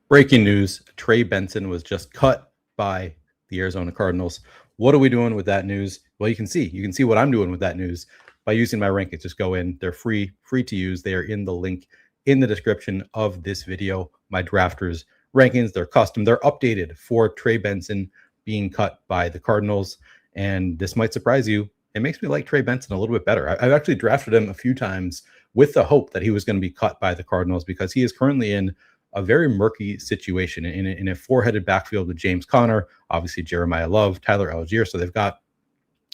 Breaking news, Trey Benson was just cut by the Arizona Cardinals. What are we doing with that news? Well, you can see what I'm doing with that news by using my rankings. Just go in. They're free to use. They are in the link in the description of this video. My drafters rankings, they're custom. They're updated for Trey Benson being cut by the Cardinals. And this might surprise you. It makes me like Trey Benson a little bit better. I've actually drafted him a few times with the hope that he was going to be cut by the Cardinals because he is currently in a very murky situation in a four-headed backfield with James Conner, obviously Jeremiah Love, Tyler Algier. So they've got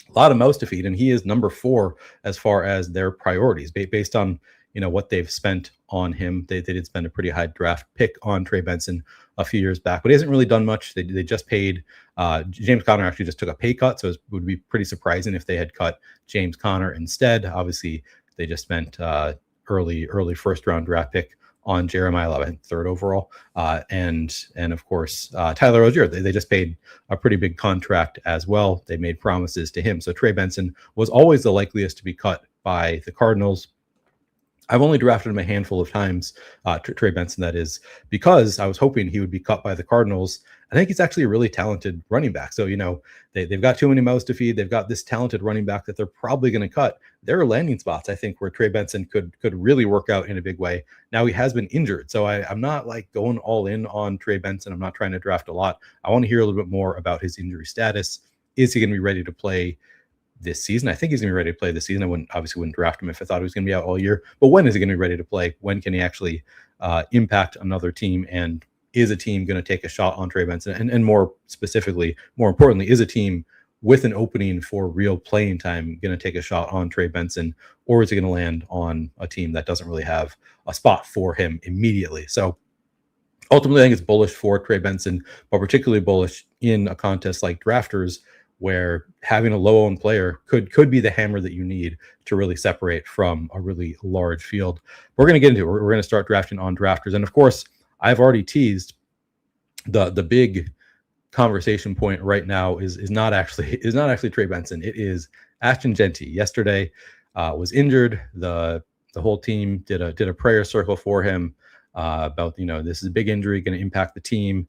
a lot of mouths to feed, and he is number 4 as far as their priorities based on what they've spent on him. They did spend a pretty high draft pick on Trey Benson a few years back, but he hasn't really done much. They just paid James Conner actually just took a pay cut, so it would be pretty surprising if they had cut James Conner instead. Obviously, they just spent early first round draft pick on Jeremiah Love, I think 3rd overall, and of course Tyler Algier. They just paid a pretty big contract as well. They made promises to him, so Trey Benson was always the likeliest to be cut by the Cardinals. I've only drafted him a handful of times, Trey Benson, that is, because I was hoping he would be cut by the Cardinals. I think he's actually a really talented running back. So, they've got too many mouths to feed. They've got this talented running back that they're probably going to cut. There are landing spots, I think, where Trey Benson could really work out in a big way. Now, he has been injured, so I'm not like going all in on Trey Benson. I'm not trying to draft a lot. I want to hear a little bit more about his injury status. Is he going to be ready to play this season? I think he's going to be ready to play this season. I obviously wouldn't draft him if I thought he was going to be out all year. But when is he going to be ready to play? When can he actually impact another team? And is a team going to take a shot on Trey Benson? And more specifically, more importantly, is a team with an opening for real playing time going to take a shot on Trey Benson? Or is he going to land on a team that doesn't really have a spot for him immediately? So ultimately, I think it's bullish for Trey Benson, but particularly bullish in a contest like Drafters, where having a low-owned player could be the hammer that you need to really separate from a really large field. We're going to get into it. We're going to start drafting on Drafters. And of course, I've already teased the big conversation point right now is not actually Trey Benson. It is Ashton Jeanty. Yesterday was injured. The whole team did a prayer circle for him about, this is a big injury, going to impact the team.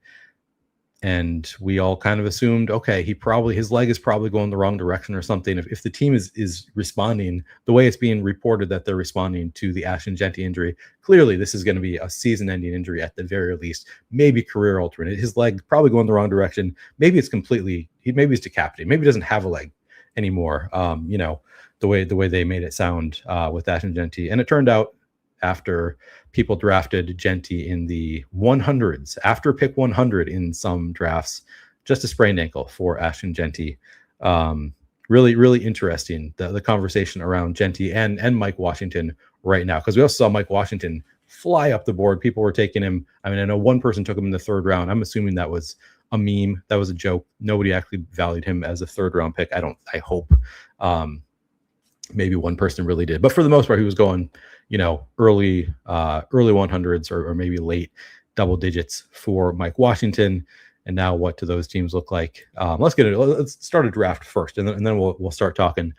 And we all kind of assumed, okay, his leg is probably going the wrong direction or something. If the team is responding the way it's being reported that they're responding to the Ashton Jeanty injury, clearly this is going to be a season-ending injury at the very least, maybe career-altering. His leg probably going the wrong direction. Maybe it's maybe he's decapitated. Maybe he doesn't have a leg anymore. The way they made it sound with Ashton Jeanty, and it turned out, after people drafted Jeanty in the 100s, after pick 100 in some drafts, just a sprained ankle for Ashton Jeanty. Really, really interesting, the conversation around Jeanty and Mike Washington right now, because we also saw Mike Washington fly up the board. People were taking him. I mean, I know one person took him in the 3rd round. I'm assuming that was a meme. That was a joke. Nobody actually valued him as a 3rd round pick. I hope. Maybe one person really did, but for the most part, he was going, early 100s or maybe late double digits for Mike Washington. And now, what do those teams look like? Let's start a draft first, and then we'll start talking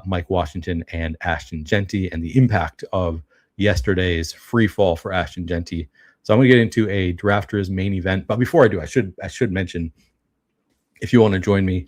Mike Washington and Ashton Jeanty and the impact of yesterday's free fall for Ashton Jeanty. So I'm going to get into a drafters main event, but before I do, I should mention, if you want to join me,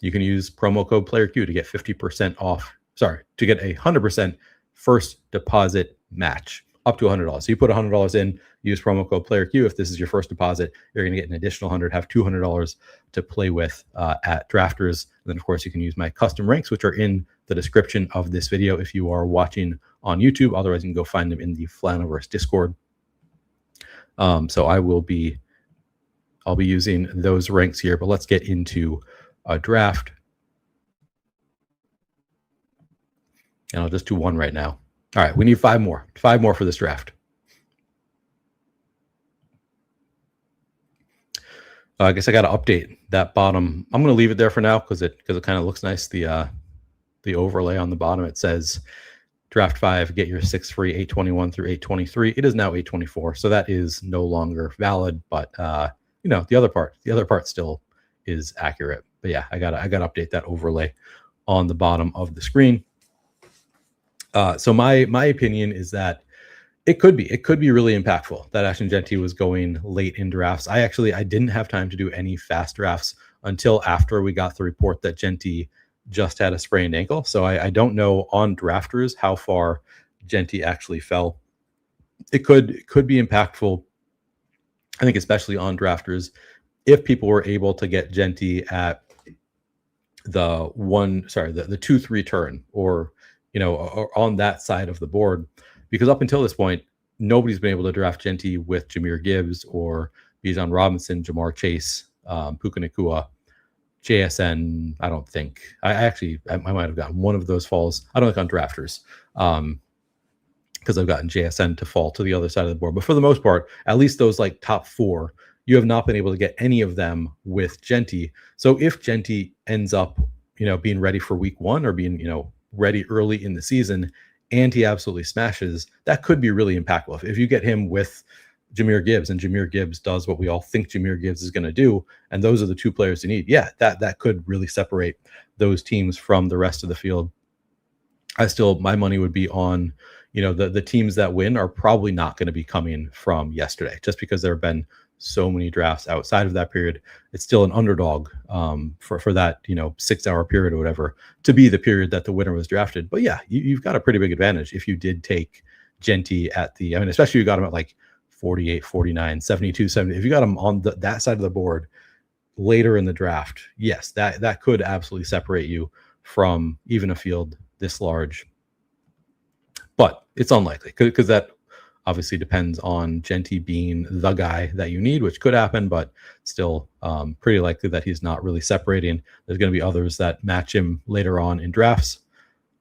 you can use promo code PlayerQ to get 50% off. To get 100% first deposit match up to $100. So you put $100 in, use promo code PlayerQ. If this is your first deposit, you're going to get an additional $100, have $200 to play with at Drafters. And then, of course, you can use my custom ranks, which are in the description of this video if you are watching on YouTube. Otherwise, you can go find them in the Flaniverse Discord. So I'll be using those ranks here, but let's get into a draft. And I'll just do one right now. All right, we need 5 more. 5 more for this draft. I guess I got to update that bottom. I'm going to leave it there for now because it kind of looks nice. The overlay on the bottom, it says draft 5, get your 6 free, 821 through 823. It is now 824, so that is no longer valid. But the other part still is accurate. But yeah, I gotta update that overlay on the bottom of the screen. So my opinion is that It could be. It could be really impactful that Ashton Jeanty was going late in drafts. I didn't have time to do any fast drafts until after we got the report that Jeanty just had a sprained ankle. So I don't know on drafters how far Jeanty actually fell. It could be impactful. I think especially on drafters, if people were able to get Jeanty at the 2-3 turn, or or on that side of the board, because up until this point, nobody's been able to draft Jeanty with Jahmyr Gibbs or Bijan Robinson, Jamar Chase, Puka Nacua, JSN. I don't think I might have gotten one of those falls. I don't think on drafters, because I've gotten JSN to fall to the other side of the board. But for the most part, at least those like top 4, you have not been able to get any of them with Jeanty. So if Jeanty ends up, being ready for week 1, or being, ready early in the season, and he absolutely smashes, that could be really impactful. If you get him with Jahmyr Gibbs, and Jahmyr Gibbs does what we all think Jahmyr Gibbs is going to do, and those are the 2 players you need, that could really separate those teams from the rest of the field. My money would be on, the teams that win are probably not going to be coming from yesterday, just because there have been so many drafts outside of that period. It's still an underdog for that 6-hour period or whatever to be the period that the winner was drafted. But yeah, you've got a pretty big advantage if you did take Jeanty at especially you got him at like 48, 49, 72, 70. If you got him on that side of the board later in the draft, yes, that could absolutely separate you from even a field this large. But it's unlikely, because that obviously depends on Jeanty being the guy that you need, which could happen, but still pretty likely that he's not really separating. There's going to be others that match him later on in drafts.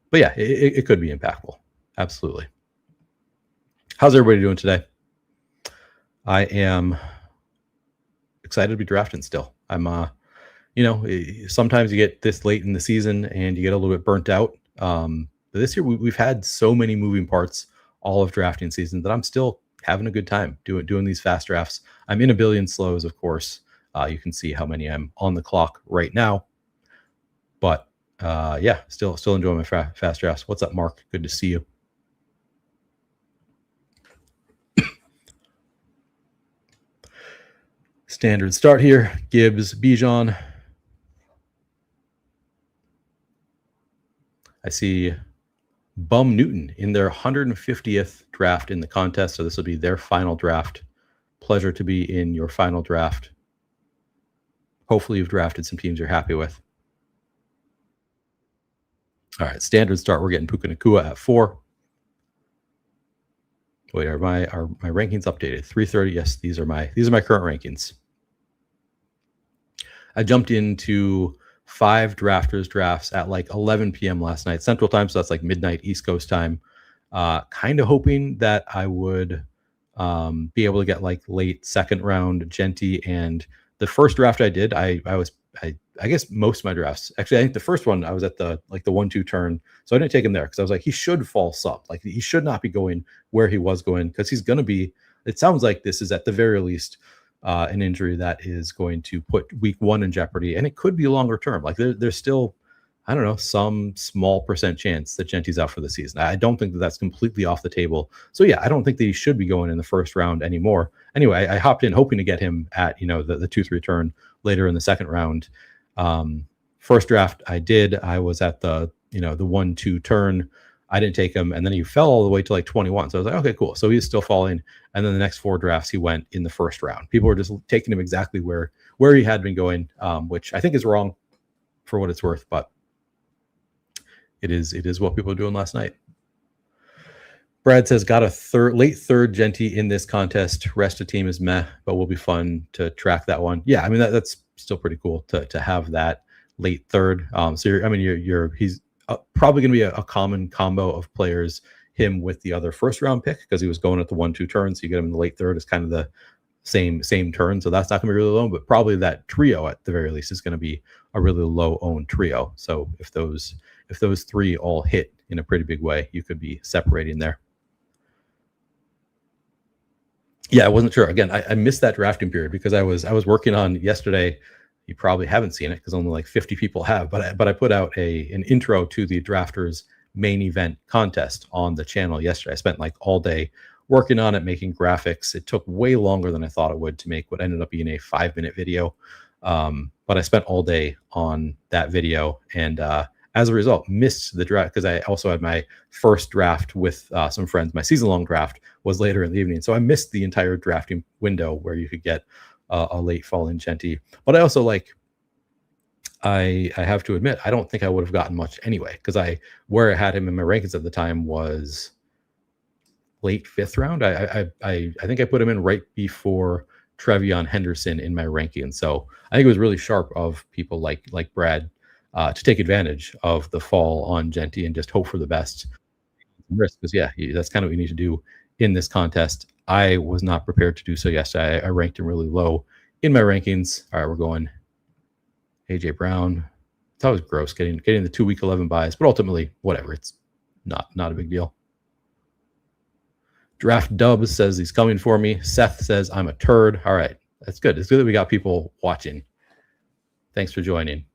But yeah, it could be impactful. Absolutely. How's everybody doing today? I am excited to be drafting still. I'm, sometimes you get this late in the season and you get a little bit burnt out. But this year we've had so many moving parts all of drafting season that I'm still having a good time doing these fast drafts. I'm in a billion slows, of course. You can see how many I'm on the clock right now. But still enjoying my fast drafts. What's up, Mark? Good to see you. Standard start here. Gibbs, Bijan. I see Bum Newton in their 150th draft in the contest. So this will be their final draft. Pleasure to be in your final draft. Hopefully you've drafted some teams you're happy with. All right, standard start. We're getting Puka Nacua at 4. Wait, are my rankings updated? 330. Yes, these are my current rankings. I jumped into 5 drafters drafts at like 11 p.m. last night Central Time, so that's like midnight East Coast time. Kind of hoping that I would be able to get like late second round Jeanty. And the first draft I did, I guess most of my drafts, actually, I think the first one I was at the 1-2 turn, so I didn't take him there because I was like, he should fall sub. Like he should not be going where he was going, because he's going to be. It sounds like this is at the very least an injury that is going to put week 1 in jeopardy, and it could be longer term. Like there's still, I don't know, some small percent chance that Jeanty's out for the season. I don't think that that's completely off the table. So yeah, I don't think that he should be going in the first round anymore. Anyway, I hopped in hoping to get him at the 2-3 turn later in the second round. First draft I did, I was at the 1-2 turn. I didn't take him, and then he fell all the way to like 21. So I was like, okay, cool. So he's still falling. And then the next 4 drafts, he went in the first round. People were just taking him exactly where he had been going, which I think is wrong for what it's worth, but it is what people were doing last night. Brad says, got a late third Jeanty in this contest. Rest of team is meh, but will be fun to track that one. Yeah, I mean that's still pretty cool to have that late third. So he's probably going to be a common combo of players, him with the other first round pick, because he was going at the 1-2 turn. So you get him in the late third is kind of the same turn. So that's not going to be really low, but probably that trio at the very least is going to be a really low owned trio. So if those 3 all hit in a pretty big way, you could be separating there. Yeah, I wasn't sure. Again, I missed that drafting period because I was working on yesterday. You probably haven't seen it because only like 50 people have, but I put out an intro to the drafters main event contest on the channel yesterday. I spent like all day working on it, making graphics. It took way longer than I thought it would to make what ended up being a 5-minute video. But I spent all day on that video, and as a result, missed the draft because I also had my first draft with some friends. My season-long draft was later in the evening, so I missed the entire drafting window where you could get a late fall in Jeanty. But I also I have to admit, I don't think I would have gotten much anyway, because where I had him in my rankings at the time was late 5th round. I think I put him in right before Trevion Henderson in my rankings. So I think it was really sharp of people like Brad to take advantage of the fall on Jeanty and just hope for the best risk. Because that's kind of what you need to do in this contest. I was not prepared to do so yesterday. I ranked him really low in my rankings. All right, we're going AJ Brown. It's always gross getting the 2 week 11 buys, but ultimately, whatever. It's not a big deal. Draft Dubs says he's coming for me. Seth says I'm a turd. All right, that's good. It's good that we got people watching. Thanks for joining.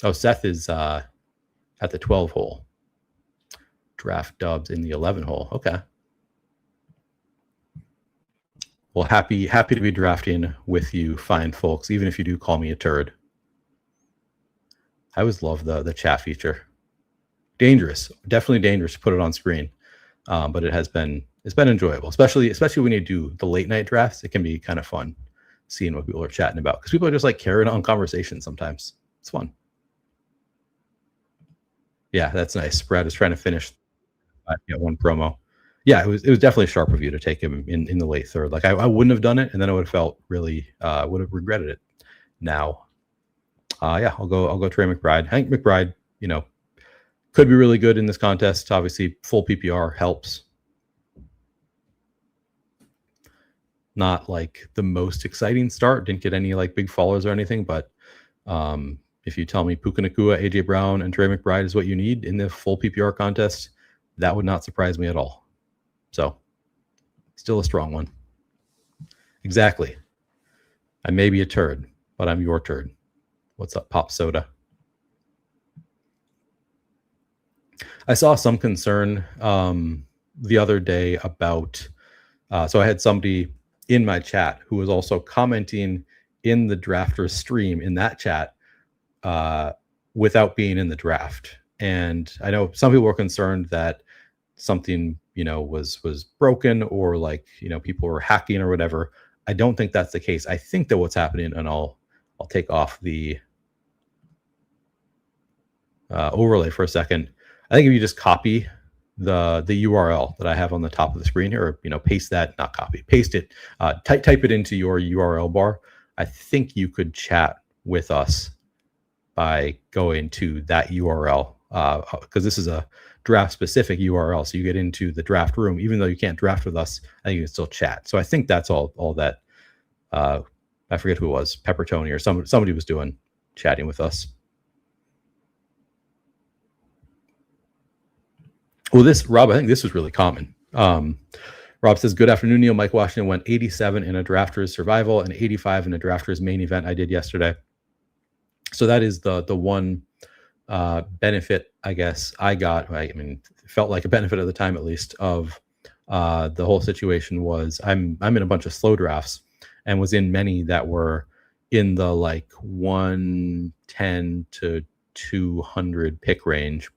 Oh, Seth is at the 12 hole. Draft Dubs in the 11 hole. Okay. Well, happy to be drafting with you, fine folks, even if you do call me a turd. I always love the chat feature. Dangerous, definitely dangerous to put it on screen, but it's been enjoyable, especially when you do the late night drafts. It can be kind of fun seeing what people are chatting about, because people are just carrying on conversations sometimes. It's fun. Yeah, that's nice. Brad is trying to finish one promo. Yeah, it was definitely sharp of you to take him in the late 3rd. I wouldn't have done it, and then I would have felt really would have regretted it. Now, I'll go Trey McBride. I think McBride, could be really good in this contest. Obviously, full PPR helps. Not the most exciting start. Didn't get any big followers or anything, but if you tell me Puka Nacua, AJ Brown, and Trey McBride is what you need in the full PPR contest, that would not surprise me at all. So, still a strong one. Exactly. I may be a turd, but I'm your turd. What's up, Pop Soda? I saw some concern the other day about, so I had somebody in my chat who was also commenting in the drafters stream in that chat without being in the draft. And I know some people were concerned that something, was broken, or people were hacking or whatever. I don't think that's the case. I think that what's happening, and I'll take off the overlay for a second. I think if you just copy the URL that I have on the top of the screen here, or paste that, not copy, paste it, type it into your URL bar. I think you could chat with us by going to that URL, because this is a draft specific URL. So you get into the draft room, even though you can't draft with us, I think you can still chat. So I think that's all that, I forget who it was, Pepper Tony or somebody was doing, chatting with us. Well, Rob, I think this was really common. Rob says, good afternoon, Neil. Mike Washington went 87 in a drafters survival and 85 in a drafters main event I did yesterday. So that is the one benefit, I guess, I got. I mean, it felt like a benefit at the time, at least, of the whole situation was I'm in a bunch of slow drafts and was in many that were in the 110 to 200 pick range.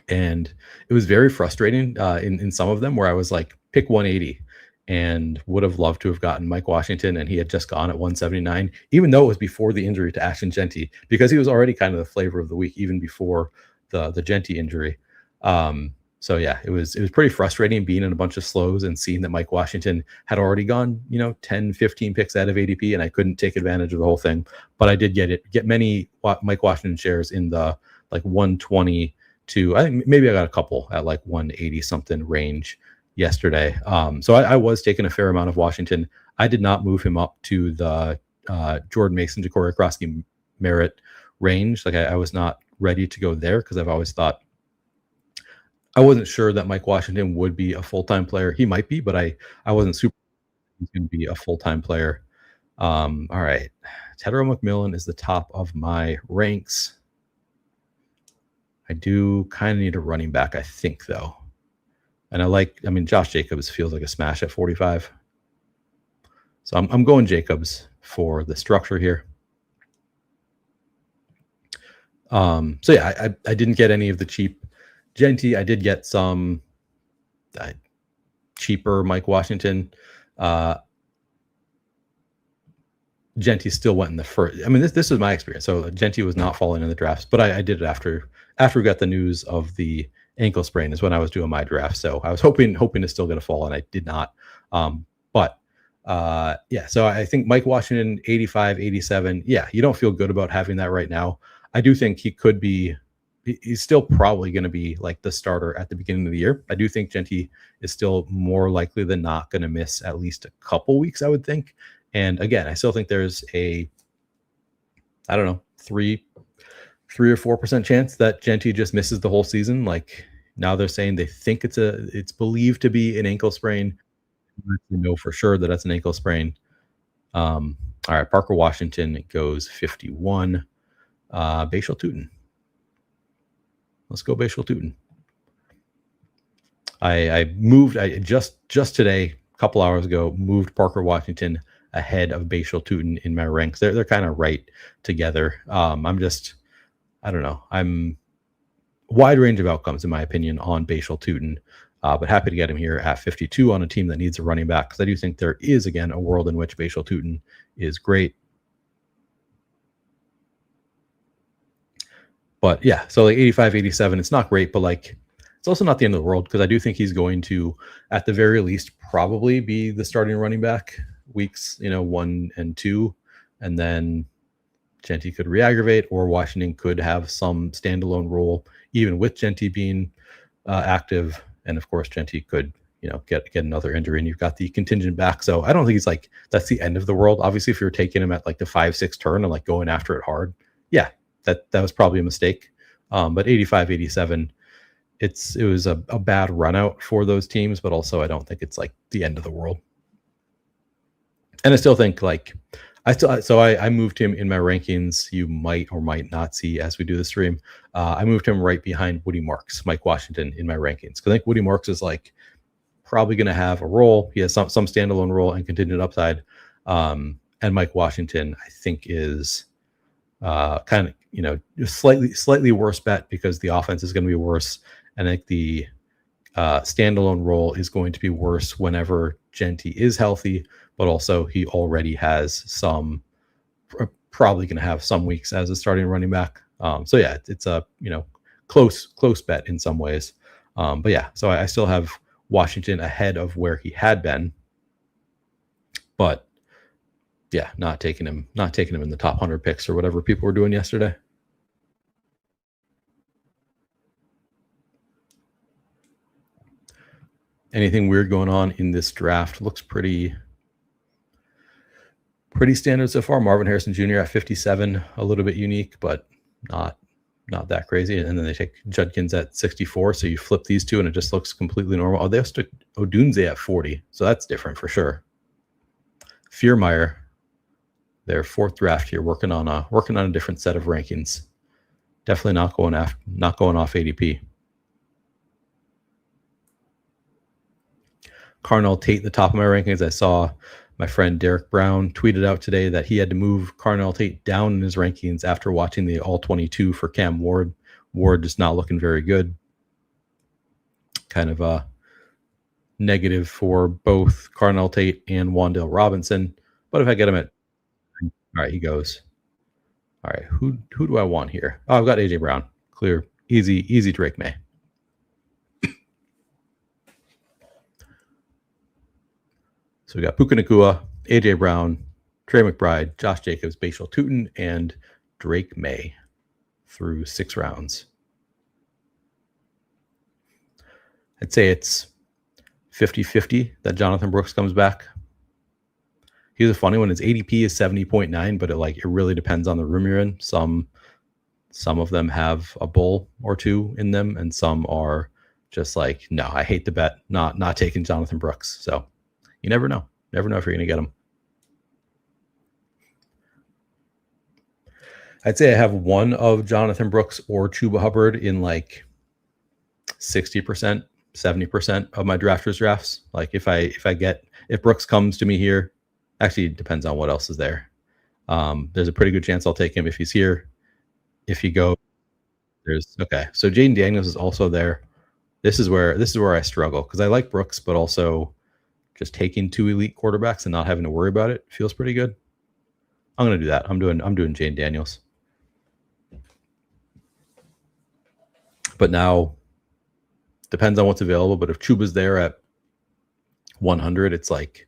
And it was very frustrating in some of them where I was pick 180 and would have loved to have gotten Mike Washington, and he had just gone at 179, even though it was before the injury to Ashton Jeanty, because he was already kind of the flavor of the week, even before the Jeanty injury. So yeah, it was pretty frustrating being in a bunch of slows and seeing that Mike Washington had already gone, 10, 15 picks out of ADP, and I couldn't take advantage of the whole thing. But I did get many Mike Washington shares in the 120 to, I think maybe I got a couple at 180 something range yesterday. So I was taking a fair amount of Washington. I did not move him up to the Jordan Mason, Ja'Cory Krosky merit range. I was not ready to go there because I've always thought, I wasn't sure that Mike Washington would be a full-time player. He might be, but I wasn't super he's going to be a full-time player. All right. Tedero McMillan is the top of my ranks. I do kind of need a running back, I think, though. And I mean, Josh Jacobs feels like a smash at 45. So I'm going Jacobs for the structure here. So yeah, I didn't get any of the cheap Jeanty. I did get some cheaper Mike Washington. Jeanty still went in the first. I mean, this was my experience. So Jeanty was not falling in the drafts, but I did it after we got the news of the ankle sprain is when I was doing my draft. So I was hoping to still get a fall, and I did not. But yeah, so I think Mike Washington 85, 87. Yeah, you don't feel good about having that right now. I do think he could be. He's still probably going to be like the starter at the beginning of the year. I do think Jeanty is still more likely than not going to miss at least a couple weeks, I would think. And again, I still think there's a, I don't know, 3 or 4% chance that Jeanty just misses the whole season. Like now they're saying they think it's believed to be an ankle sprain. We know for sure that that's an ankle sprain. All right, Parker Washington goes 51. Bashal Tutin. Let's go Bashal Tutin. I just today, a couple hours ago, moved Parker Washington ahead of Bashal Tutin in my ranks. They're kind of right together. I don't know. I'm wide range of outcomes in my opinion on Bashal Tutin, but happy to get him here at 52 on a team that needs a running back, because I do think there is again a world in which Bashal Tutin is great. But yeah, so like 85, 87, it's not great, but like it's also not the end of the world, because I do think he's going to, at the very least, probably be the starting running back weeks 1 and 2, and then Jeanty could re-aggravate, or Washington could have some standalone role even with Jeanty being active, and of course Jeanty could get another injury, and you've got the contingent back. So I don't think he's like that's the end of the world. Obviously, if you're taking him at like the 5-6 turn and like going after it hard, yeah, that was probably a mistake. But 85, 87, it was a bad run out for those teams, but also I don't think it's like the end of the world. And I still think like I moved him in my rankings. You might or might not see as we do the stream. I moved him right behind Woody Marks, Mike Washington, in my rankings, because I think Woody Marks is like probably going to have a role. He has some standalone role and contingent upside. And Mike Washington, I think, is kind of slightly worse bet, because the offense is going to be worse, and I think the standalone role is going to be worse whenever Jeanty is healthy, but also he already has probably going to have some weeks as a starting running back. So yeah, it's a close bet in some ways. But yeah, so I still have Washington ahead of where he had been, but yeah, not taking him in the top 100 picks or whatever people were doing yesterday. Anything weird going on in this draft? Looks pretty standard so far. Marvin Harrison Jr. at 57, a little bit unique, but not that crazy. And then they take Judkins at 64. So you flip these two and it just looks completely normal. Oh, they have Odunze at 40. So that's different for sure. Fearmeyer, their 4th draft here, working on a different set of rankings. Definitely not going off ADP. Carnell Tate, the top of my rankings. I saw my friend Derek Brown tweeted out today that he had to move Carnell Tate down in his rankings after watching the All-22 for Cam Ward. Ward just not looking very good. Kind of a negative for both Carnell Tate and Wan'Dale Robinson. But if I get him at, all right, he goes. All right, who do I want here? Oh, I've got AJ Brown. Clear, easy Drake May. So we got Puka Nacua, AJ Brown, Trey McBride, Josh Jacobs, Bashal Tutin, and Drake May through 6 rounds. I'd say it's 50-50 that Jonathan Brooks comes back. He's a funny one. His ADP is 70.9, but it really depends on the room you're in. Some of them have a bull or two in them, and some are just like, no, I hate the bet. Not taking Jonathan Brooks. So you never know. Never know if you're going to get him. I'd say I have one of Jonathan Brooks or Chuba Hubbard in like 60%. 70% of my drafters drafts. Like if Brooks comes to me here, actually it depends on what else is there. There's a pretty good chance I'll take him if he's here. If he goes, there's okay. So Jaden Daniels is also there. This is where I struggle because I like Brooks, but also just taking 2 elite quarterbacks and not having to worry about it feels pretty good. I'm gonna do that. I'm doing Jaden Daniels. But now depends on what's available. But if Chuba's there at 100, it's like,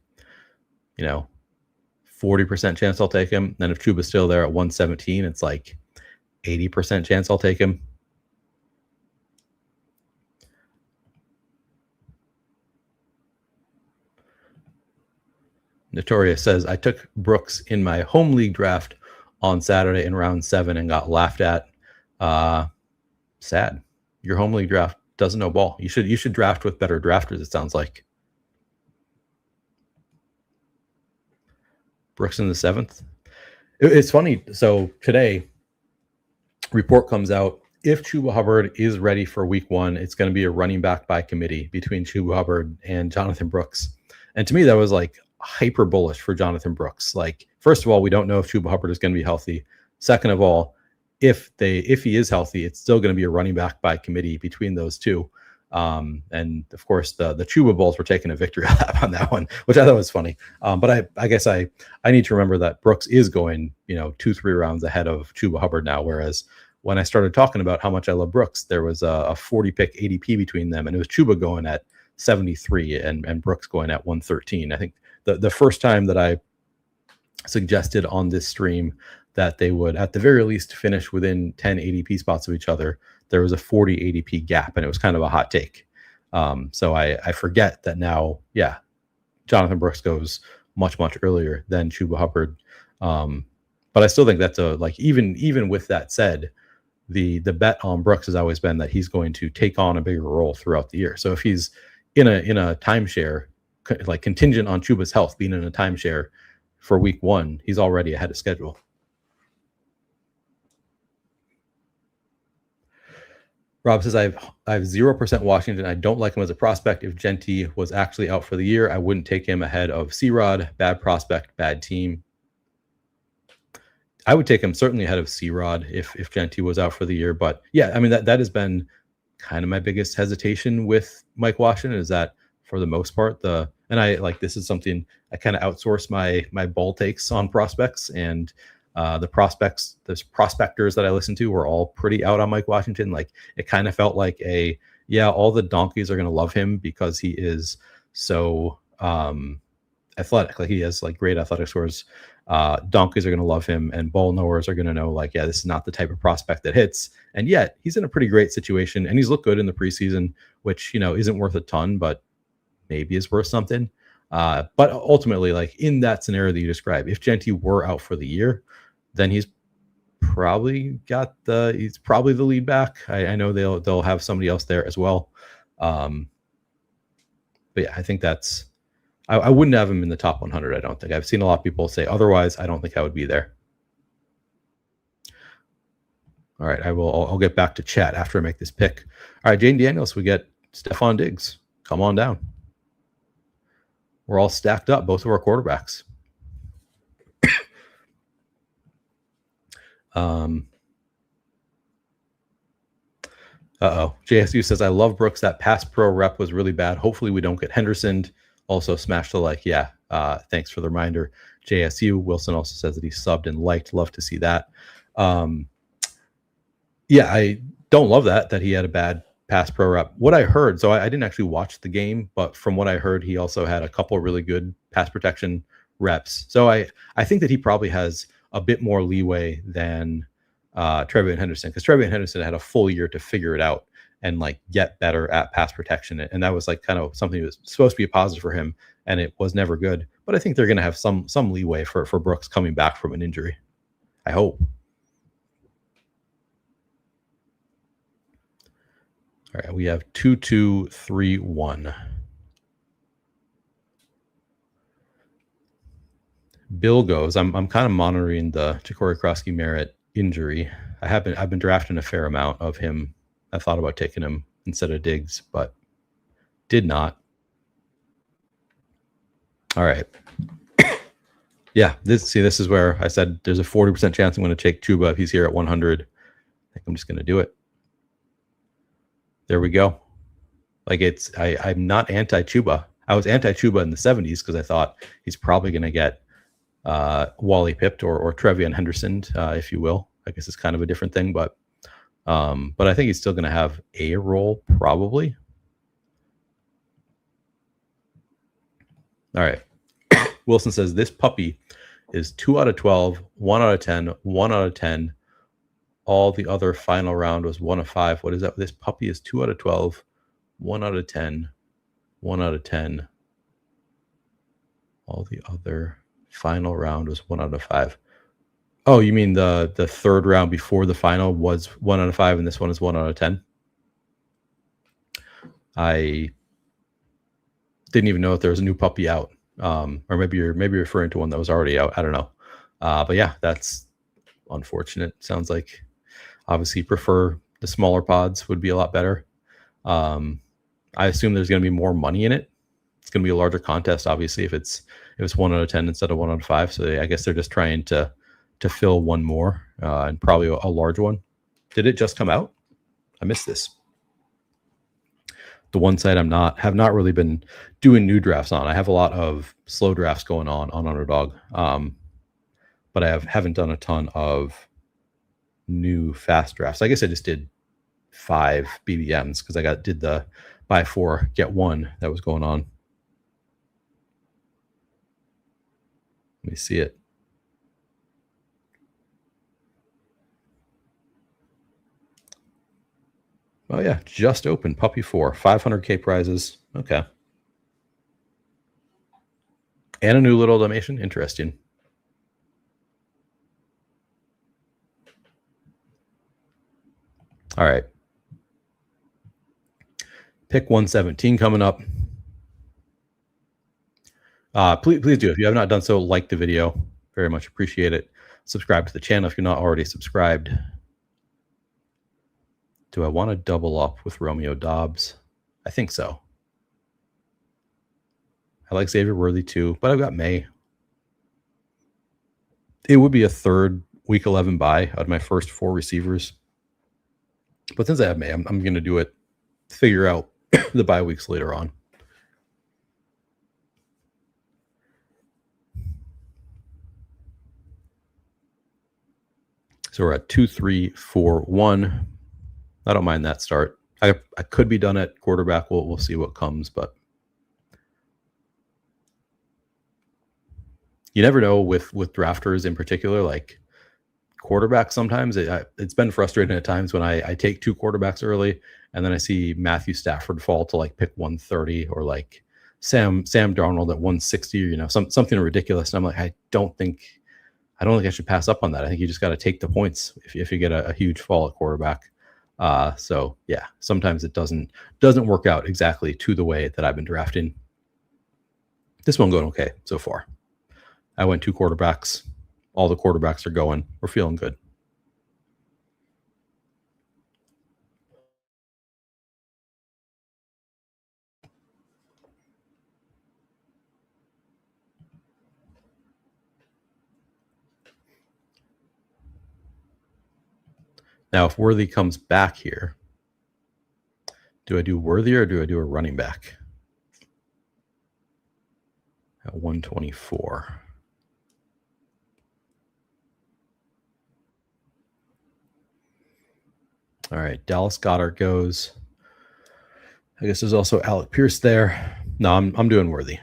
40% chance I'll take him. Then if Chuba's still there at 117, it's like 80% chance I'll take him. Notorious says, I took Brooks in my home league draft on Saturday in round 7 and got laughed at. Sad. Your home league draft doesn't know ball. You should draft with better drafters, it sounds like. Brooks in the 7th. It's funny. So today, report comes out. If Chuba Hubbard is ready for week 1, it's going to be a running back by committee between Chuba Hubbard and Jonathan Brooks. And to me, that was like hyper bullish for Jonathan Brooks. Like, first of all, we don't know if Chuba Hubbard is going to be healthy. Second of all, if he is healthy, it's still going to be a running back by committee between those two. And of course, the Chuba Bulls were taking a victory lap on that one, which I thought was funny. But I guess I need to remember that Brooks is going, 2-3 rounds ahead of Chuba Hubbard now. Whereas when I started talking about how much I love Brooks, there was a 40 pick ADP between them, and it was Chuba going at 73 and Brooks going at 113. I think the first time that I suggested on this stream that they would at the very least finish within 10 ADP spots of each other, there was a 40 ADP gap, and it was kind of a hot take. So I forget that now, Jonathan Brooks goes much, much earlier than Chuba Hubbard. But I still think that's even with that said, the bet on Brooks has always been that he's going to take on a bigger role throughout the year. So if he's in a timeshare, like contingent on Chuba's health, being in a timeshare for week 1, he's already ahead of schedule. Rob says, I have 0% Washington. I don't like him as a prospect. If Jeanty was actually out for the year, I wouldn't take him ahead of C-Rod. Bad prospect, bad team. I would take him certainly ahead of C-Rod if Jeanty was out for the year. But yeah, I mean, that has been kind of my biggest hesitation with Mike Washington, is that for the most part, this is something I kind of outsource my ball takes on prospects, and the prospectors that I listened to were all pretty out on Mike Washington. Like, it kind of felt like all the donkeys are going to love him because he is so athletic. Like, he has like great athletic scores. Donkeys are going to love him, and ball knowers are going to know, like, this is not the type of prospect that hits. And yet he's in a pretty great situation, and he's looked good in the preseason, which, isn't worth a ton, but maybe is worth something. But ultimately, like in that scenario that you described, if Jeanty were out for the year, then he's probably the lead back. I know they'll have somebody else there as well. But yeah, I think I wouldn't have him in the top 100. I don't think. I've seen a lot of people say otherwise. I don't think I would be there. All right, I'll get back to chat after I make this pick. All right, Jaden Daniels, we get Stephon Diggs. Come on down. We're all stacked up, both of our quarterbacks. JSU says, I love Brooks. That pass pro rep was really bad. Hopefully we don't get Henderson. Also, smash the like. Yeah. Thanks for the reminder. JSU. Wilson also says that he subbed and liked. Love to see that. Yeah, I don't love that he had a bad pass pro rep. What I heard, so I didn't actually watch the game, but from what I heard, he also had a couple of really good pass protection reps. So I think that he probably has a bit more leeway than Trevion Henderson, because Trevion Henderson had a full year to figure it out and like get better at pass protection. And that was like kind of something that was supposed to be a positive for him, and it was never good. But I think they're going to have some leeway for Brooks coming back from an injury. I hope. All right, we have 2-2-3-1. Bill goes, I'm kind of monitoring the Ja'Cory Krosky-Merritt injury. I've been drafting a fair amount of him. I thought about taking him instead of Diggs, but Did not. All right. Yeah, this is where I said there's a 40% chance I'm going to take Chuba if he's here at 100. I think I'm just going to do it. There we go. Like I'm not anti-Chuba. I was anti-Chuba in the 70s because I thought he's probably going to get Wally pipped or Trevion Henderson, if you will. I guess it's kind of a different thing, but I think he's still going to have a role probably. All right. Wilson says this puppy is 2 out of 12, 1 out of 10, 1 out of 10. All the other final round was 1 of 5. What is that? This puppy is 2 out of 12, 1 out of 10, 1 out of 10. All the other final round was 1 out of 5. Oh, you mean the third round before the final was 1 out of 5, and this one is 1 out of 10? I didn't even know if there was a new puppy out. Or maybe you're referring to one that was already out. I don't know. But yeah, that's unfortunate. Sounds like obviously prefer the smaller pods would be a lot better. I assume there's going to be more money in it. It's going to be a larger contest, obviously, if it's 1 out of 10 instead of 1 out of 5. So I guess they're just trying to fill one more and probably a large one. Did it just come out? I missed this. The one site have not really been doing new drafts on. I have a lot of slow drafts going on Underdog, but I haven't done a ton of new fast drafts. I guess I just did 5 BBMs because I did the buy 4 get 1 that was going on. Let me see it. Oh yeah, just opened Puppy 4, 500K prizes. Okay. And a new little donation. Interesting. All right. Pick 117 coming up. Please do. If you have not done so, like the video. Very much appreciate it. Subscribe to the channel if you're not already subscribed. Do I want to double up with Romeo Dobbs? I think so. I like Xavier Worthy too, but I've got May. It would be a third week 11 buy out of my first 4 receivers. But since I have May, I'm going to do it, figure out the bye weeks later on. So we're at 2, 3, 4, 1. I don't mind that start. I could be done at quarterback. We'll see what comes, but you never know with drafters in particular, like quarterback. Sometimes it's been frustrating at times when I take 2 quarterbacks early and then I see Matthew Stafford fall to like pick 130 or like Sam Darnold at 160 or something ridiculous. And I'm like, I don't think I should pass up on that. I think you just got to take the points if you get a huge fall at quarterback. So yeah, sometimes it doesn't work out exactly to the way that I've been drafting. This one going okay so far. I went 2 quarterbacks. All the quarterbacks are going. We're feeling good. Now, if Worthy comes back here, do I do Worthy or do I do a running back? At 124. All right, Dallas Goedert goes. I guess there's also Alec Pierce there. No, I'm doing Worthy.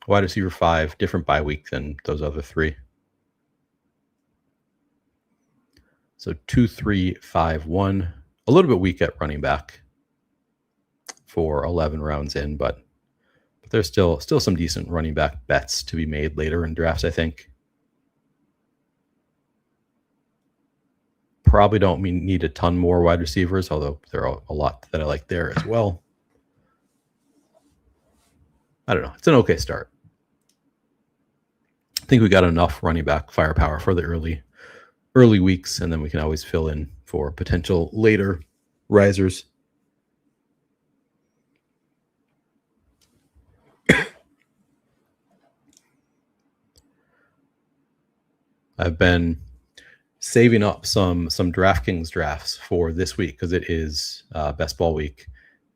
Wide receiver 5, different bye week than those other 3. So 2, 3, 5, 1. A little bit weak at running back for 11 rounds in, but there's still some decent running back bets to be made later in drafts, I think. Probably don't need a ton more wide receivers, although there are a lot that I like there as well. I don't know. It's an okay start. I think we got enough running back firepower for the early weeks, and then we can always fill in for potential later risers. I've been saving up some DraftKings drafts for this week because it is best ball week,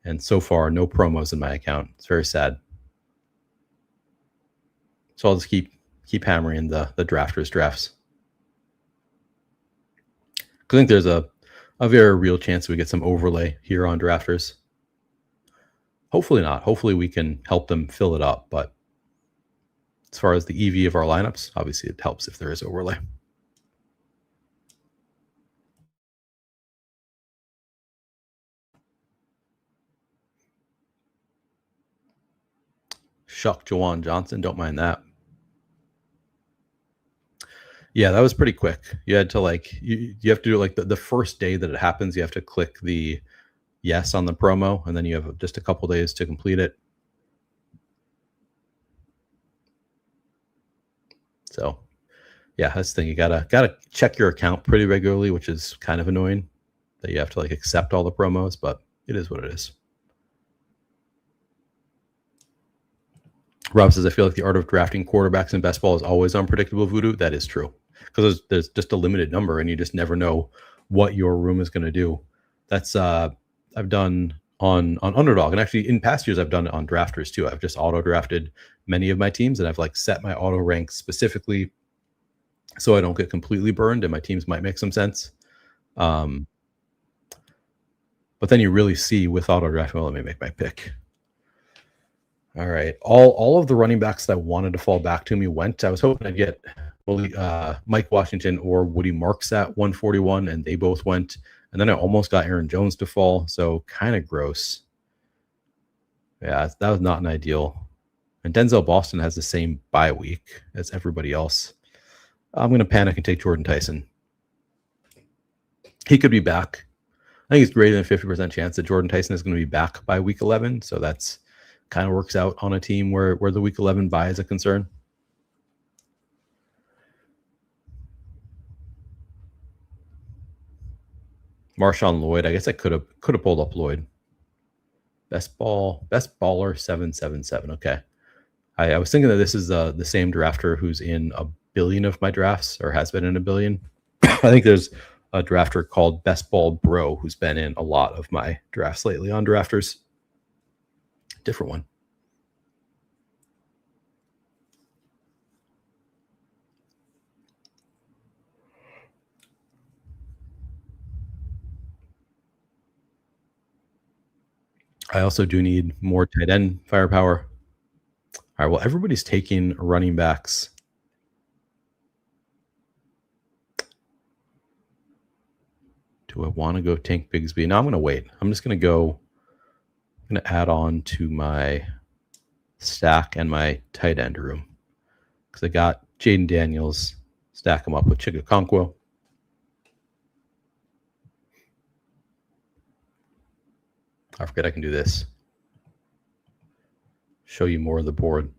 and so far no promos in my account. It's very sad. So I'll just keep hammering the drafters drafts. I think there's a very real chance we get some overlay here on drafters. Hopefully not. Hopefully we can help them fill it up. But as far as the EV of our lineups, obviously it helps if there is overlay. Shuck Jawan Johnson, don't mind that. Yeah, that was pretty quick. You had to you have to do like the first day that it happens, you have to click the yes on the promo, and then you have just a couple days to complete it. So yeah, that's the thing. You gotta check your account pretty regularly, which is kind of annoying that you have to like accept all the promos, but it is what it is. Rob says, I feel like the art of drafting quarterbacks in best ball is always unpredictable, Voodoo. That is true. Because there's just a limited number and you just never know what your room is going to do. That's I've done on Underdog, and actually in past years I've done it on drafters too. I've just auto drafted many of my teams, and I've like set my auto ranks specifically so I don't get completely burned and my teams might make some sense. But then you really see with auto drafting, well, let me make my pick. All right. All of the running backs that I wanted to fall back to me went. I was hoping I'd get Mike Washington or Woody Marks at 141, and they both went. And then I almost got Aaron Jones to fall, so kind of gross. Yeah, that was not an ideal. And Denzel Boston has the same bye week as everybody else. I'm going to panic and take Jordan Tyson. He could be back. I think it's greater than 50% chance that Jordan Tyson is going to be back by week 11, so that's kind of works out on a team where the week 11 bye is a concern. Marshawn Lloyd, I guess I could have pulled up Lloyd. Best baller 777. Okay. I was thinking that this is the same drafter who's in a billion of my drafts, or has been in a billion. I think there's a drafter called Best Ball Bro who's been in a lot of my drafts lately on drafters. Different one. I also do need more tight end firepower. All right, well, everybody's taking running backs. Do I want to go Tank Bigsby? No, I'm going to wait. I'm just going to add on to my stack and my tight end room, because I got Jaden Daniels, stack him up with Chigakonkwo. I forget I can do this. Show you more of the board.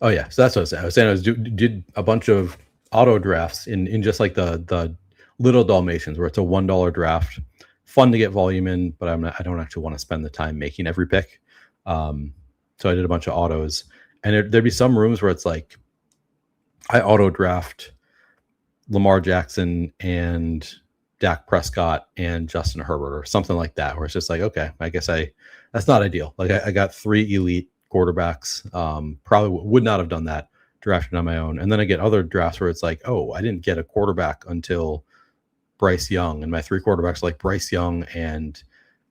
Oh yeah, so that's what I was saying. I was saying did a bunch of auto drafts in just like the little Dalmatians, where it's a $1 draft, fun to get volume in, but I don't actually want to spend the time making every pick. So I did a bunch of autos, and there'd be some rooms where it's like I auto draft Lamar Jackson and Dak Prescott and Justin Herbert or something like that, where it's just like, okay, I guess that's not ideal. Like I got 3 elite quarterbacks. Probably would not have done that drafted on my own. And then I get other drafts where it's like, oh, I didn't get a quarterback until Bryce Young, and my 3 quarterbacks like Bryce Young and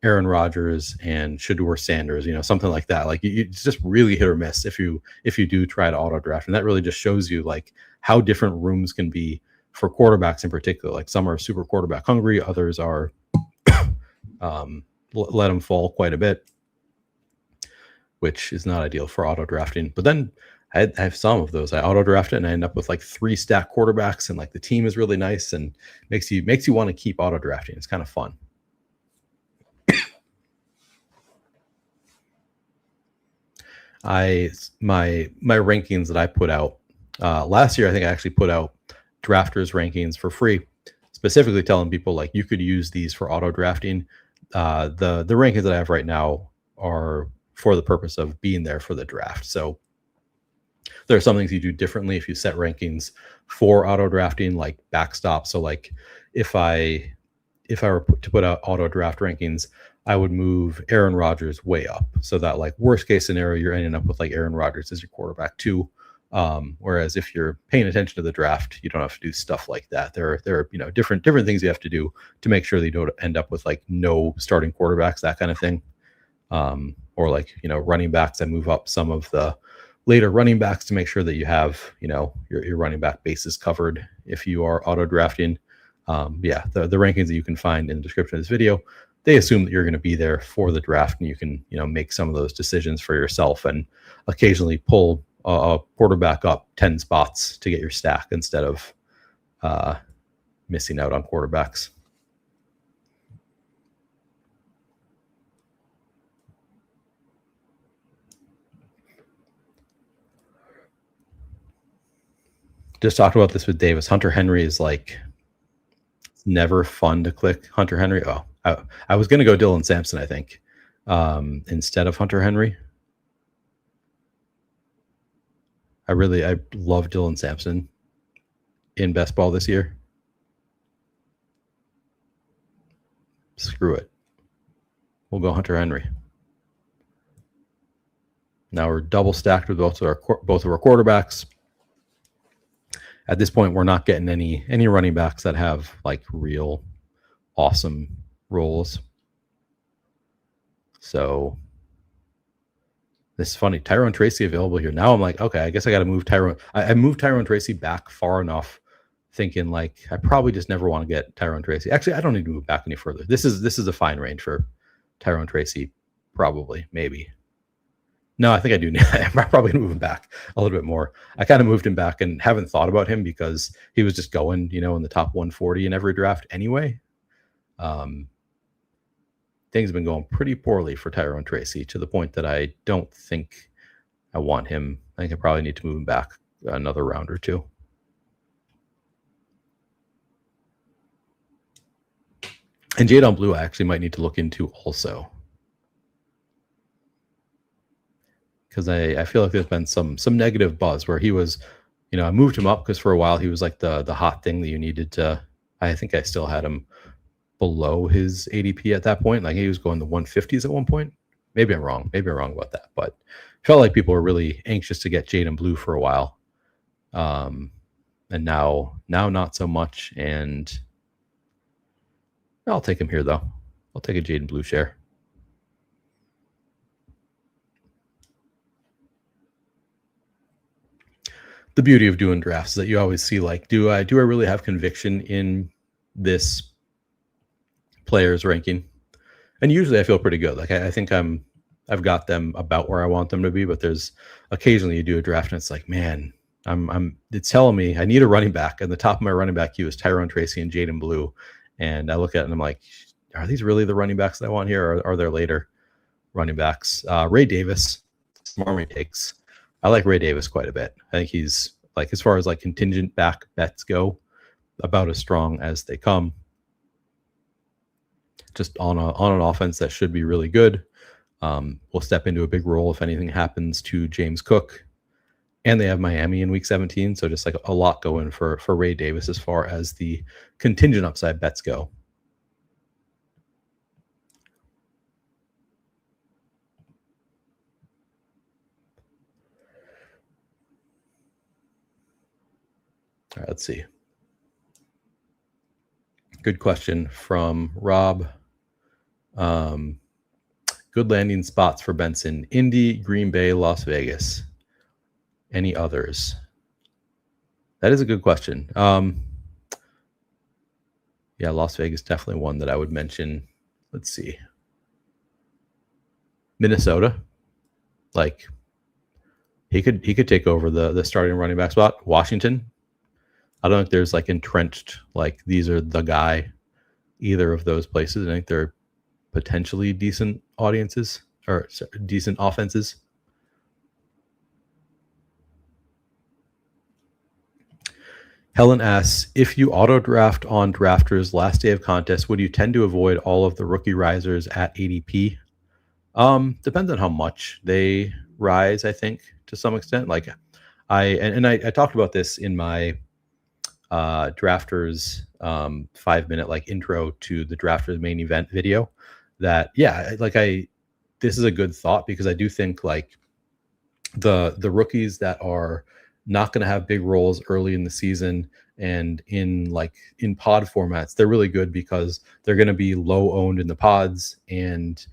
Aaron Rodgers and Shedeur Sanders, something like that. Like it's just really hit or miss if you do try to auto draft, and that really just shows you like how different rooms can be for quarterbacks in particular. Like some are super quarterback hungry, others are let them fall quite a bit, which is not ideal for auto drafting. But then I have some of those. I auto draft it and I end up with like 3 stack quarterbacks, and like the team is really nice and makes you want to keep auto drafting. It's kind of fun. My rankings that I put out last year, I think I actually put out drafters rankings for free, specifically telling people like you could use these for auto drafting. The rankings that I have right now are for the purpose of being there for the draft. So there are some things you do differently if you set rankings for auto drafting, like backstop. So like if I were to put out auto draft rankings, I would move Aaron Rodgers way up, so that like worst case scenario, you're ending up with like Aaron Rodgers as your quarterback too. Whereas if you're paying attention to the draft, you don't have to do stuff like that. There are different things you have to do to make sure that you don't end up with like no starting quarterbacks, that kind of thing. Or like running backs that move up some of the later running backs to make sure that you have your running back bases covered if you are auto drafting. The rankings that you can find in the description of this video, they assume that you're going to be there for the draft and you can make some of those decisions for yourself and occasionally pull a quarterback up 10 spots to get your stack instead of missing out on quarterbacks. Just talked about this with Davis. Hunter Henry is like, it's never fun to click Hunter Henry. Oh, I was going to go Dylan Sampson, I think, instead of Hunter Henry. I love Dylan Sampson in best ball this year. Screw it. We'll go Hunter Henry. Now we're double stacked with both of our quarterbacks. At this point, we're not getting any running backs that have like real awesome roles. So this is funny. Tyrone Tracy available here. Now I'm like, okay, I guess I got to move Tyrone. I moved Tyrone Tracy back far enough, thinking like I probably just never want to get Tyrone Tracy. Actually, I don't need to move back any further. This is a fine range for Tyrone Tracy, probably, maybe. No, I think I do. I'm probably going to move him back a little bit more. I kind of moved him back and haven't thought about him because he was just going, in the top 140 in every draft anyway. Things have been going pretty poorly for Tyrone Tracy to the point that I don't think I want him. I think I probably need to move him back another round or two. And Jadon Blue, I actually might need to look into also. Because I feel like there's been some negative buzz where he was, I moved him up because for a while he was like the hot thing that you needed to. I think I still had him below his ADP at that point. Like he was going the 150s at one point. Maybe I'm wrong. Maybe I'm wrong about that. But I felt like people were really anxious to get Jadon Blue for a while. And now not so much. And I'll take him here though. I'll take a Jadon Blue share. The beauty of doing drafts is that you always see like, do I really have conviction in this player's ranking? And usually I feel pretty good. Like I think I've got them about where I want them to be, but there's occasionally you do a draft and it's like, man, it's telling me I need a running back, and the top of my running back queue is Tyrone Tracy and Jadon Blue. And I look at it and I'm like, are these really the running backs that I want here, or are there later running backs? Ray Davis, Smarmy takes. I like Ray Davis quite a bit. I think he's like, as far as like contingent back bets go, about as strong as they come. Just on an offense that should be really good. Will step into a big role if anything happens to James Cook. And they have Miami in week 17. So just like a lot going for Ray Davis as far as the contingent upside bets go. All right, let's see. Good question from Rob. Good landing spots for Benson: Indy, Green Bay, Las Vegas. Any others? That is a good question. Yeah, Las Vegas, definitely one that I would mention. Let's see. Minnesota. Like he could take over the starting running back spot. Washington. I don't think there's like entrenched, like these are the guy, either of those places. I think they're potentially decent audiences or decent offenses. Helen asks, if you auto draft on drafters last day of contest, would you tend to avoid all of the rookie risers at ADP? Depends on how much they rise, I think, to some extent. Like I talked about this in my drafters 5-minute like intro to the drafters main event video. That this is a good thought, because I do think like the rookies that are not going to have big roles early in the season and in pod formats, they're really good because they're going to be low owned in the pods, and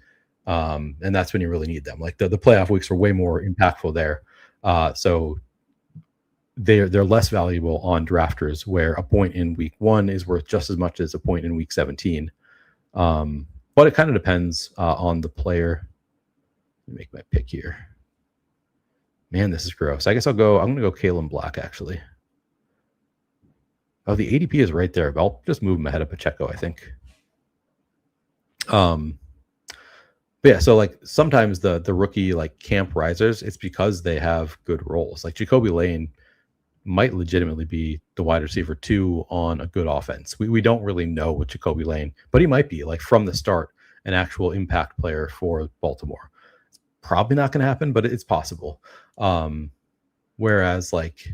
that's when you really need them. Like the playoff weeks are way more impactful there. So they're less valuable on drafters, where a point in week 1 is worth just as much as a point in week 17. But it kind of depends on the player. Let me make my pick here. Man, this is gross. I guess I'm going to go Kalen Black, actually. Oh, the ADP is right there. But I'll just move him ahead of Pacheco, I think. But yeah, so like sometimes the rookie like camp risers, it's because they have good roles. Like Jacoby Lane might legitimately be the wide receiver 2 on a good offense. We don't really know with Jacoby Lane, but he might be like from the start an actual impact player for Baltimore. It's probably not going to happen, but it's possible. Whereas like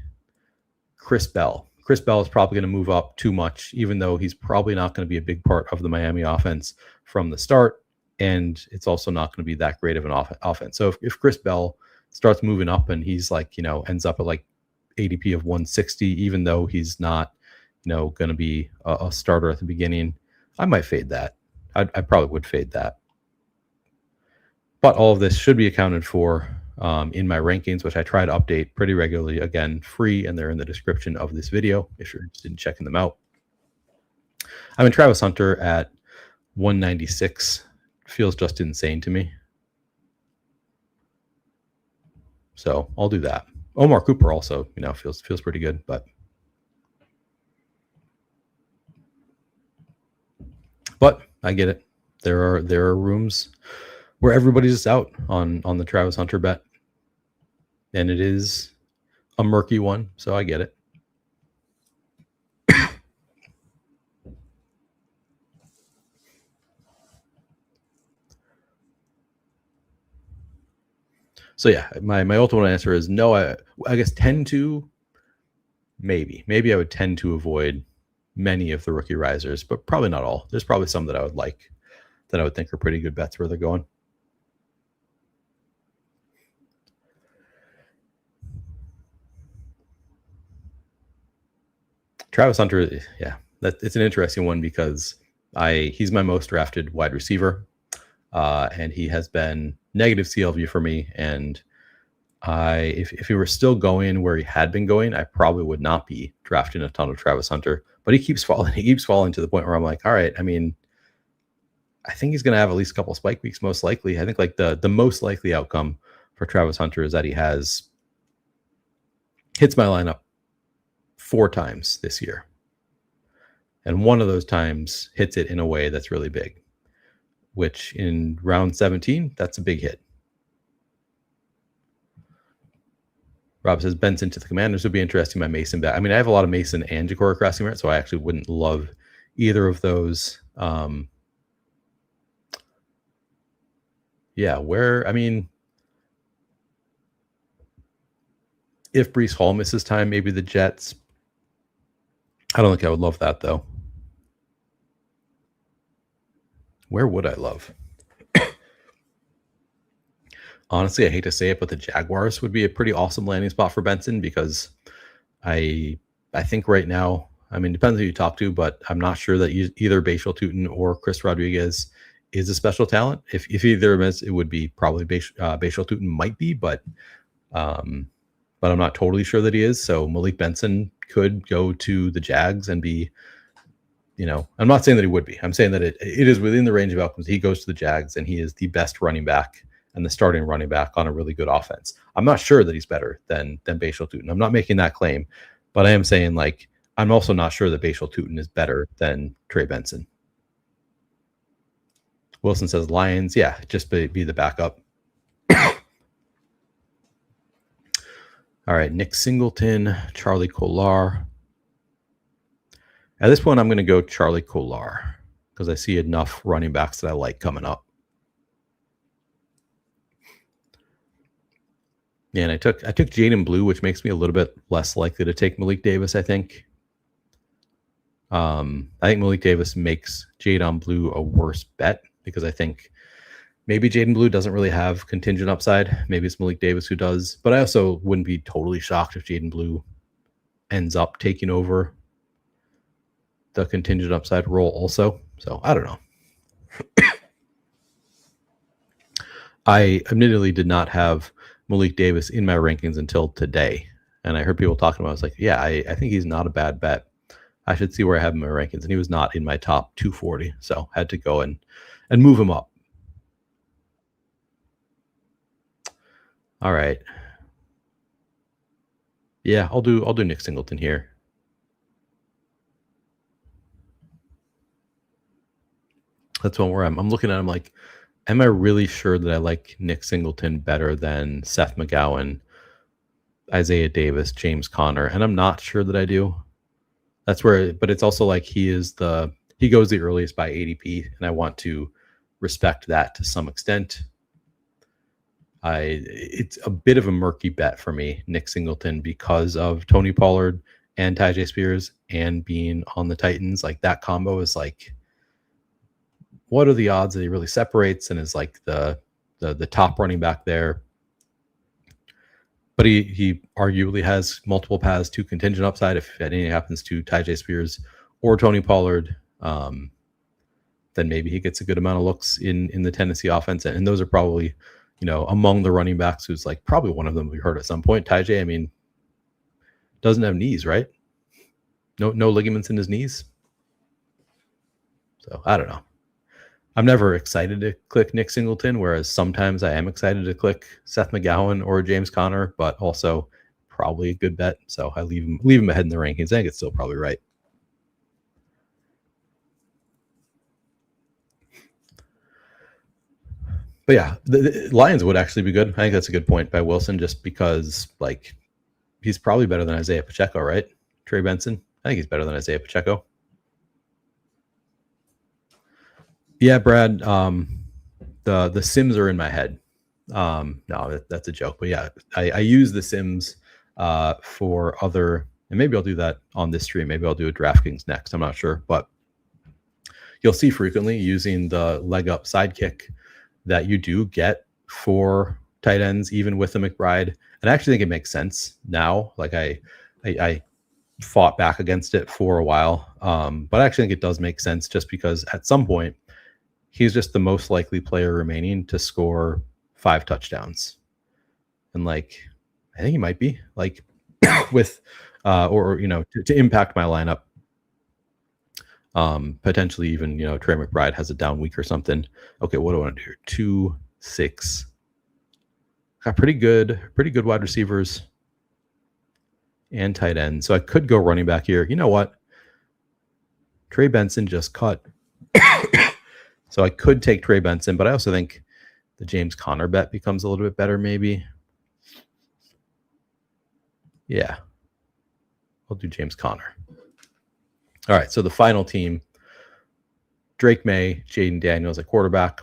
Chris Bell is probably going to move up too much, even though he's probably not going to be a big part of the Miami offense from the start. And it's also not going to be that great of an offense. So if Chris Bell starts moving up and he's like, ends up at like ADP of 160, even though he's not, going to be a starter at the beginning, I might fade that. I probably would fade that. But all of this should be accounted for in my rankings, which I try to update pretty regularly. Again, free, and they're in the description of this video if you're interested in checking them out. I'm in Travis Hunter at 196. Feels just insane to me. So I'll do that. Omar Cooper also, feels pretty good, but I get it. There are rooms where everybody's just out on the Travis Hunter bet, and it is a murky one, so I get it. So yeah, my ultimate answer is no. I guess tend to, maybe I would tend to avoid many of the rookie risers, but probably not all. There's probably some that I would like, that I would think are pretty good bets where they're going. Travis Hunter, yeah, it's an interesting one because he's my most drafted wide receiver, and he has been negative CLV for me. And if he were still going where he had been going, I probably would not be drafting a ton of Travis Hunter. But he keeps falling. He keeps falling to the point where I'm like, all right. I mean, I think he's going to have at least a couple spike weeks, most likely. I think like the most likely outcome for Travis Hunter is that he hits my lineup 4 times this year, and one of those times hits it in a way that's really big, which in round 17, that's a big hit. Rob says Benson to the Commanders would be interesting by Mason back. I mean, I have a lot of Mason and Ja'Cory crossing right, so I actually wouldn't love either of those. Yeah, if Breece Hall misses time, maybe the Jets. I don't think I would love that, though. Where would I love? Honestly, I hate to say it, but the Jaguars would be a pretty awesome landing spot for Benson, because I think right now, I mean, depends who you talk to, but I'm not sure that either Bashal Tutin or Chris Rodriguez is a special talent. If either of them is, it would be probably Bashal Tutin might be, but I'm not totally sure that he is. So Malik Benson could go to the Jags and be, I'm not saying that he would be. I'm saying that it is within the range of outcomes. He goes to the Jags and he is the best running back and the starting running back on a really good offense. I'm not sure that he's better than Bashal Tutin. I'm not making that claim, but I am saying like, I'm also not sure that Bashal Tutin is better than Trey Benson. Wilson says Lions. Yeah, just be the backup. All right, Nick Singleton, Charlie Kolar. At this point, I'm going to go Charlie Kolar because I see enough running backs that I like coming up. Yeah, and I took Jaden Blue, which makes me a little bit less likely to take Malik Davis, I think. I think Malik Davis makes Jaden Blue a worse bet because I think maybe Jaden Blue doesn't really have contingent upside. Maybe it's Malik Davis who does. But I also wouldn't be totally shocked if Jaden Blue ends up taking over the contingent upside role also. So I don't know. I admittedly did not have Malik Davis in my rankings until today. And I heard people talking about it. I was like, yeah, I think he's not a bad bet. I should see where I have him in my rankings. And he was not in my top 240. So I had to go and move him up. All right. Yeah, I'll do Nick Singleton here. That's one where I'm looking at him like, am I really sure that I like Nick Singleton better than Seth McGowan, Isaiah Davis, James Conner? And I'm not sure that I do. That's where, but it's also like he goes the earliest by ADP, and I want to respect that to some extent. It's a bit of a murky bet for me, Nick Singleton, because of Tony Pollard and Tyjae Spears and being on the Titans. Like that combo is like, what are the odds that he really separates and is like the top running back there? But he arguably has multiple paths to contingent upside if anything happens to Tyjae Spears or Tony Pollard. Then maybe he gets a good amount of looks in the Tennessee offense, and those are probably, among the running backs who's like probably one of them we heard at some point. Tyjae, I mean, doesn't have knees, right? No ligaments in his knees. So I don't know. I'm never excited to click Nick Singleton, whereas sometimes I am excited to click Seth McGowan or James Conner, but also probably a good bet. So I leave him ahead in the rankings. I think it's still probably right. But yeah, the Lions would actually be good. I think that's a good point by Wilson, just because like he's probably better than Isaiah Pacheco, right? Trey Benson. I think he's better than Isaiah Pacheco. Yeah, Brad. The Sims are in my head. No, that's a joke. But yeah, I use the Sims for other, and maybe I'll do that on this stream. Maybe I'll do a DraftKings next. I'm not sure, but you'll see frequently using the leg up sidekick that you do get for tight ends, even with the McBride. And I actually think it makes sense now. Like I fought back against it for a while, but I actually think it does make sense just because at some point he's just the most likely player remaining to score 5 touchdowns. And like, I think he might be like with, to impact my lineup. Potentially even, Trey McBride has a down week or something. Okay, what do I want to do here? 2, 6. Got pretty good wide receivers and tight end. So I could go running back here. You know what? Trey Benson just cut. So I could take Trey Benson, but I also think the James Conner bet becomes a little bit better, maybe. Yeah. I'll do James Conner. All right, so the final team, Drake May, Jaden Daniels at quarterback,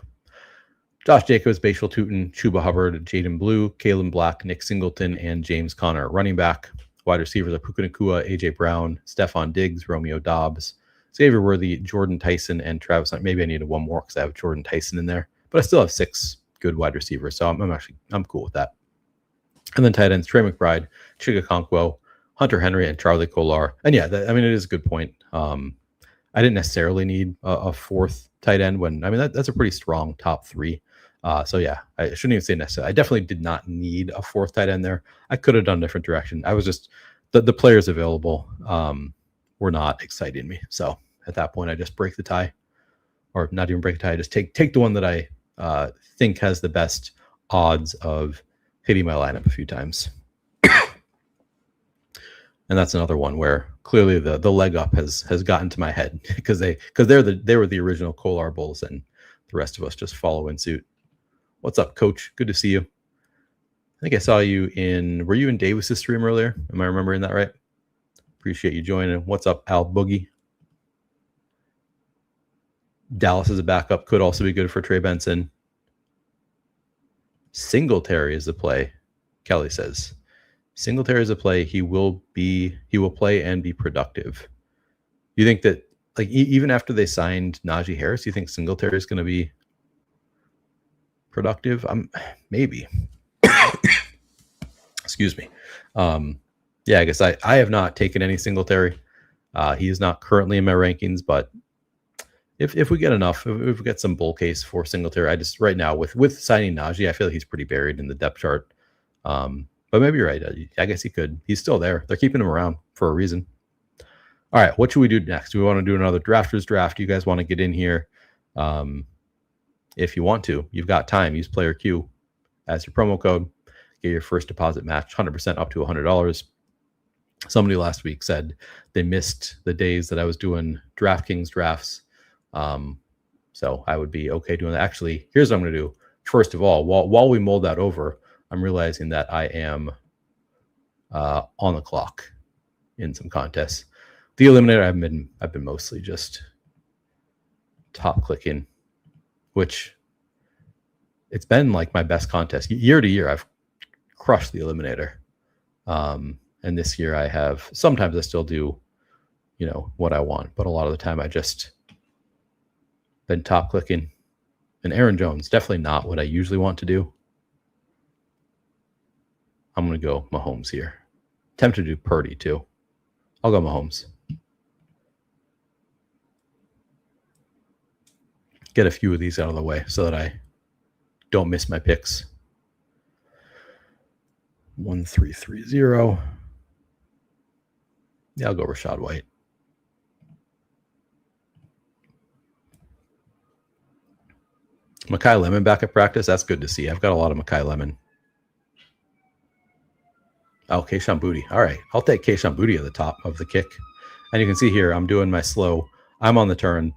Josh Jacobs, Bashal Tutin, Chuba Hubbard, Jaden Blue, Kalen Black, Nick Singleton, and James Conner at running back. Wide receivers are Puka Nacua, A.J. Brown, Stephon Diggs, Romeo Dobbs, Xavier Worthy, Jordan Tyson, and Travis Hunt. Maybe I needed one more because I have Jordan Tyson in there, but I still have 6 good wide receivers, so I'm cool with that. And then tight ends, Trey McBride, Chigga Okonkwo, Hunter Henry, and Charlie Kolar. And yeah, it is a good point. I didn't necessarily need a 4th tight end that's a pretty strong top 3. So yeah, I shouldn't even say necessarily. I definitely did not need a 4th tight end there. I could have done a different direction. I was just, the players available were not exciting me. So at that point, I just break the tie, or not even break the tie. I just take the one that I think has the best odds of hitting my lineup a few times. And that's another one where clearly the leg up has gotten to my head because they were the original Kolar Bulls, and the rest of us just follow in suit. What's up, Coach? Good to see you. I think I saw you were you in Davis's stream earlier? Am I remembering that right? Appreciate you joining. What's up, Al Boogie? Dallas as a backup could also be good for Trey Benson. Singletary is a play, Kelly says. Singletary is a play. He will play and be productive. You think that, like, even after they signed Najee Harris, you think Singletary is going to be productive? Maybe. Excuse me. Yeah, I guess I have not taken any Singletary. He is not currently in my rankings, but if we get enough, if we get some bull case for Singletary, I just right now with signing Najee, I feel like he's pretty buried in the depth chart. But maybe you're right. I guess he could. He's still there. They're keeping him around for a reason. All right, what should we do next? Do we want to do another drafters draft? You guys want to get in here? If you want to, you've got time. Use player Q as your promo code. Get your first deposit match 100% up to $100. Somebody last week said they missed the days that I was doing DraftKings drafts. So I would be okay doing that. Actually, here's what I'm going to do. First of all, while we mold that over, I'm realizing that I am on the clock in some contests. The eliminator, I've been mostly just top clicking, which it's been like my best contest year to year. I've crushed the eliminator, and this year I have. Sometimes I still do, what I want, but a lot of the time I just been top clicking. And Aaron Jones, definitely not what I usually want to do. I'm going to go Mahomes here. Tempted to do Purdy too. I'll go Mahomes. Get a few of these out of the way so that I don't miss my picks. 1330. Yeah, I'll go Rashad White. Mekhi Lemon back at practice. That's good to see. I've got a lot of Mekhi Lemon. Oh, Kayshon Boutte. All right. I'll take Kayshon Boutte at the top of the kick. And you can see here, I'm doing my slow. I'm on the turn.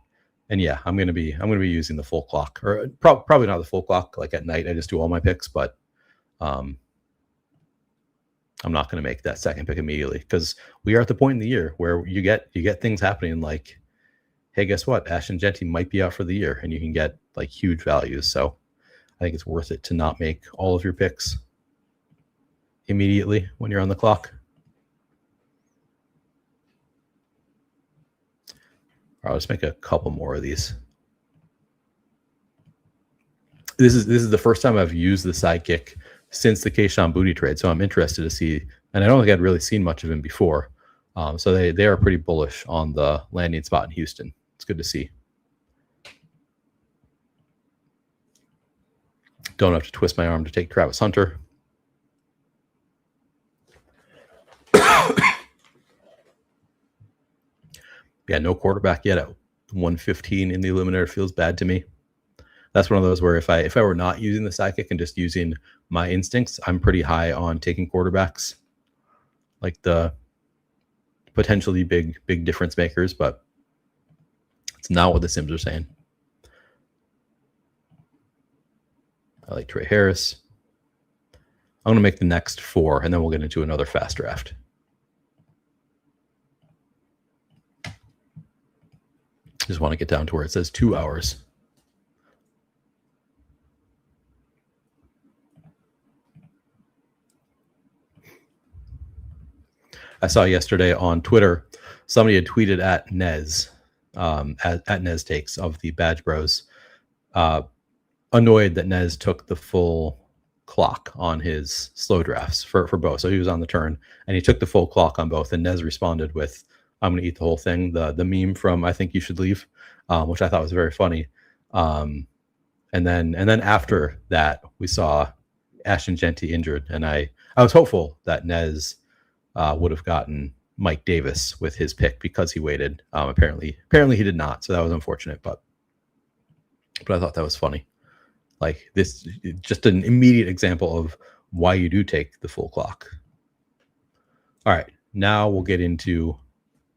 And yeah, I'm going to be using the full clock, or probably not the full clock. Like at night, I just do all my picks, but I'm not going to make that second pick immediately because we are at the point in the year where you get things happening like, hey, guess what? Ashton Jeanty might be out for the year, and you can get like huge values. So I think it's worth it to not make all of your picks immediately when you're on the clock. I'll just make a couple more of these. This is the first time I've used the sidekick since the Kayshon Boutte trade, so I'm interested to see. And I don't think I'd really seen much of him before, so they are pretty bullish on the landing spot in Houston. It's good to see. Don't have to twist my arm to take Travis Hunter. Yeah, no quarterback yet at 115 in the eliminator feels bad to me. That's one of those where if I were not using the sidekick and just using my instincts, I'm pretty high on taking quarterbacks, like the potentially big difference makers, but it's not what the Sims are saying. I like Trey Harris. I'm going to make the next 4, and then we'll get into another fast draft. Just want to get down to where it says 2 hours. I saw yesterday on Twitter, somebody had tweeted at Nez, at Nez Takes of the Badge Bros, annoyed that Nez took the full clock on his slow drafts for both. So he was on the turn, and he took the full clock on both, and Nez responded with, I'm going to eat the whole thing. The meme from I Think You Should Leave, which I thought was very funny. And then after that, we saw Ashton Jeanty injured, and I was hopeful that Nez would have gotten Mike Davis with his pick because he waited. Apparently he did not, so that was unfortunate. But I thought that was funny. Like this, just an immediate example of why you do take the full clock. All right, now we'll get into.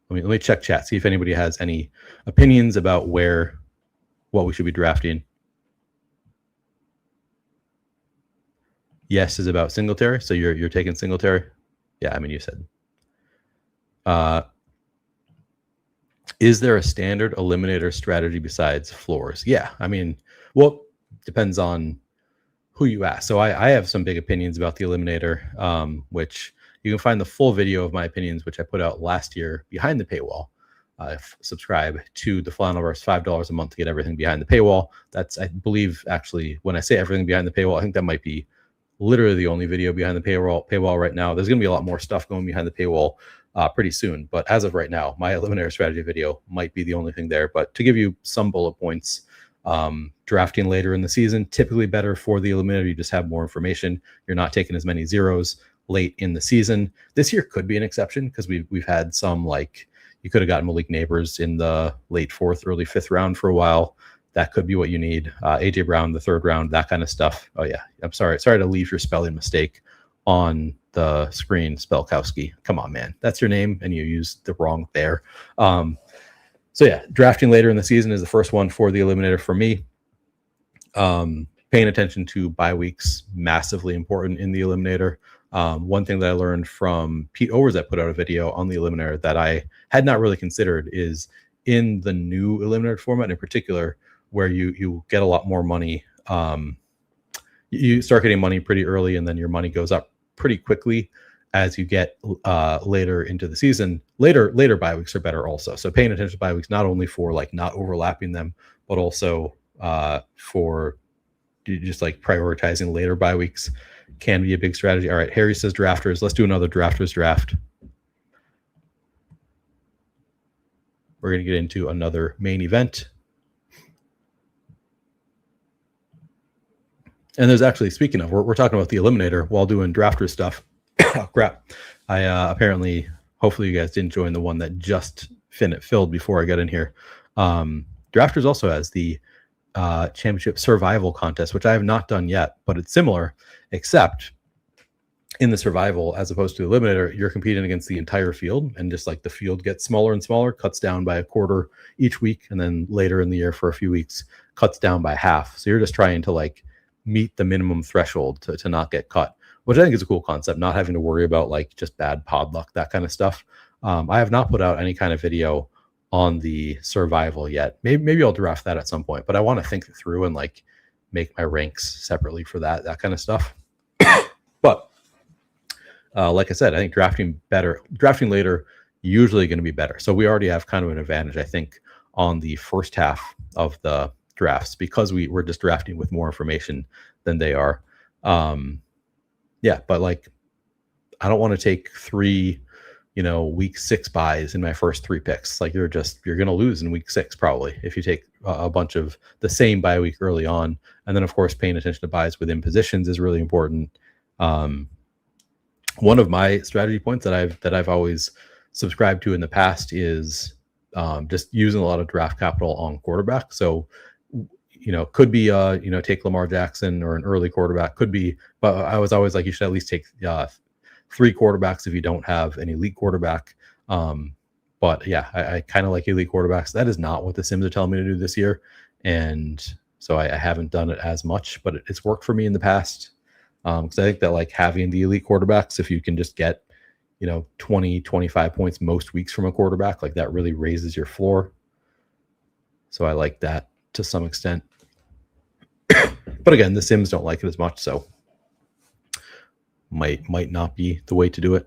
Let me check chat, see if anybody has any opinions about what we should be drafting. Yes is about Singletary, so you're taking Singletary. Yeah, I mean you said. Is there a standard eliminator strategy besides floors? Yeah, I mean, well, depends on who you ask. So I have some big opinions about the eliminator, which you can find the full video of my opinions, which I put out last year behind the paywall. Subscribe to the Flannelverse, $5 a month to get everything behind the paywall. That's, I believe, actually, when I say everything behind the paywall, I think that might be literally the only video behind the paywall right now. There's going to be a lot more stuff going behind the paywall pretty soon. But as of right now, my eliminator strategy video might be the only thing there. But to give you some bullet points, drafting later in the season, typically better for the eliminator. You just have more information. You're not taking as many zeros late in the season. This year could be an exception because we've had some, like, you could have gotten Malik Neighbors in the late 4th, early 5th round for a while. That could be what you need. AJ Brown, the 3rd round, that kind of stuff. Oh yeah, I'm sorry to leave your spelling mistake on the screen, Spelkowski. Come on, man, that's your name, and you used the wrong there. So yeah, drafting later in the season is the first one for the eliminator for me. Paying attention to bye weeks, massively important in the eliminator. One thing that I learned from Pete Overs that put out a video on the eliminator that I had not really considered is in the new eliminator format in particular, where you get a lot more money. You start getting money pretty early, and then your money goes up pretty quickly as you get later into the season. Later bye weeks are better also. So paying attention to bye weeks, not only for like not overlapping them, but also for just like prioritizing later bye weeks can be a big strategy. All right, Harry says drafters. Let's do another drafters draft. We're going to get into another main event. And there's actually, speaking of, we're talking about the eliminator while doing drafters stuff. Oh, crap. I apparently, hopefully you guys didn't join the one that just filled before I got in here. Drafters also has the championship survival contest, which I have not done yet, but it's similar, except in the survival, as opposed to the eliminator, you're competing against the entire field, and just like the field gets smaller and smaller, cuts down by a quarter each week, and then later in the year for a few weeks cuts down by half. So you're just trying to like meet the minimum threshold to not get cut, which I think is a cool concept, not having to worry about like just bad pod luck, that kind of stuff. I have not put out any kind of video on the survival yet. Maybe I'll draft that at some point, but I want to think it through and like make my ranks separately for that kind of stuff. But like I said, I think drafting later usually going to be better. So we already have kind of an advantage, I think, on the first half of the drafts because we're just drafting with more information than they are. Yeah, but like I don't want to take 3 week 6 buys in my first 3 picks. Like you're going to lose in week 6 probably if you take a bunch of the same bye week early on. And then of course paying attention to buys within positions is really important. One of my strategy points that I've always subscribed to in the past is just using a lot of draft capital on quarterback. So could be take Lamar Jackson or an early quarterback, could be, but I was always like you should at least take 3 quarterbacks if you don't have an elite quarterback. But yeah, I kind of like elite quarterbacks. That is not what the Sims are telling me to do this year. And so I haven't done it as much, but it's worked for me in the past. Because I think that like having the elite quarterbacks, if you can just get, 20, 25 points most weeks from a quarterback, like that really raises your floor. So I like that to some extent. But again, the Sims don't like it as much, so might not be the way to do it.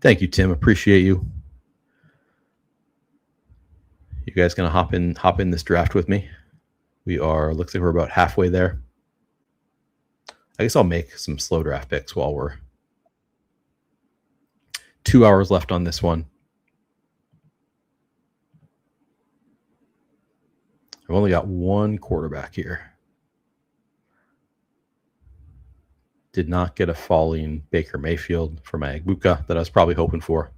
Thank you, Tim. Appreciate you. You guys gonna hop in this draft with me? Looks like we're about halfway there. I guess I'll make some slow draft picks while we're 2 hours left on this one. I've only got 1 quarterback here. Did not get a falling Baker Mayfield for my Agbuka that I was probably hoping for.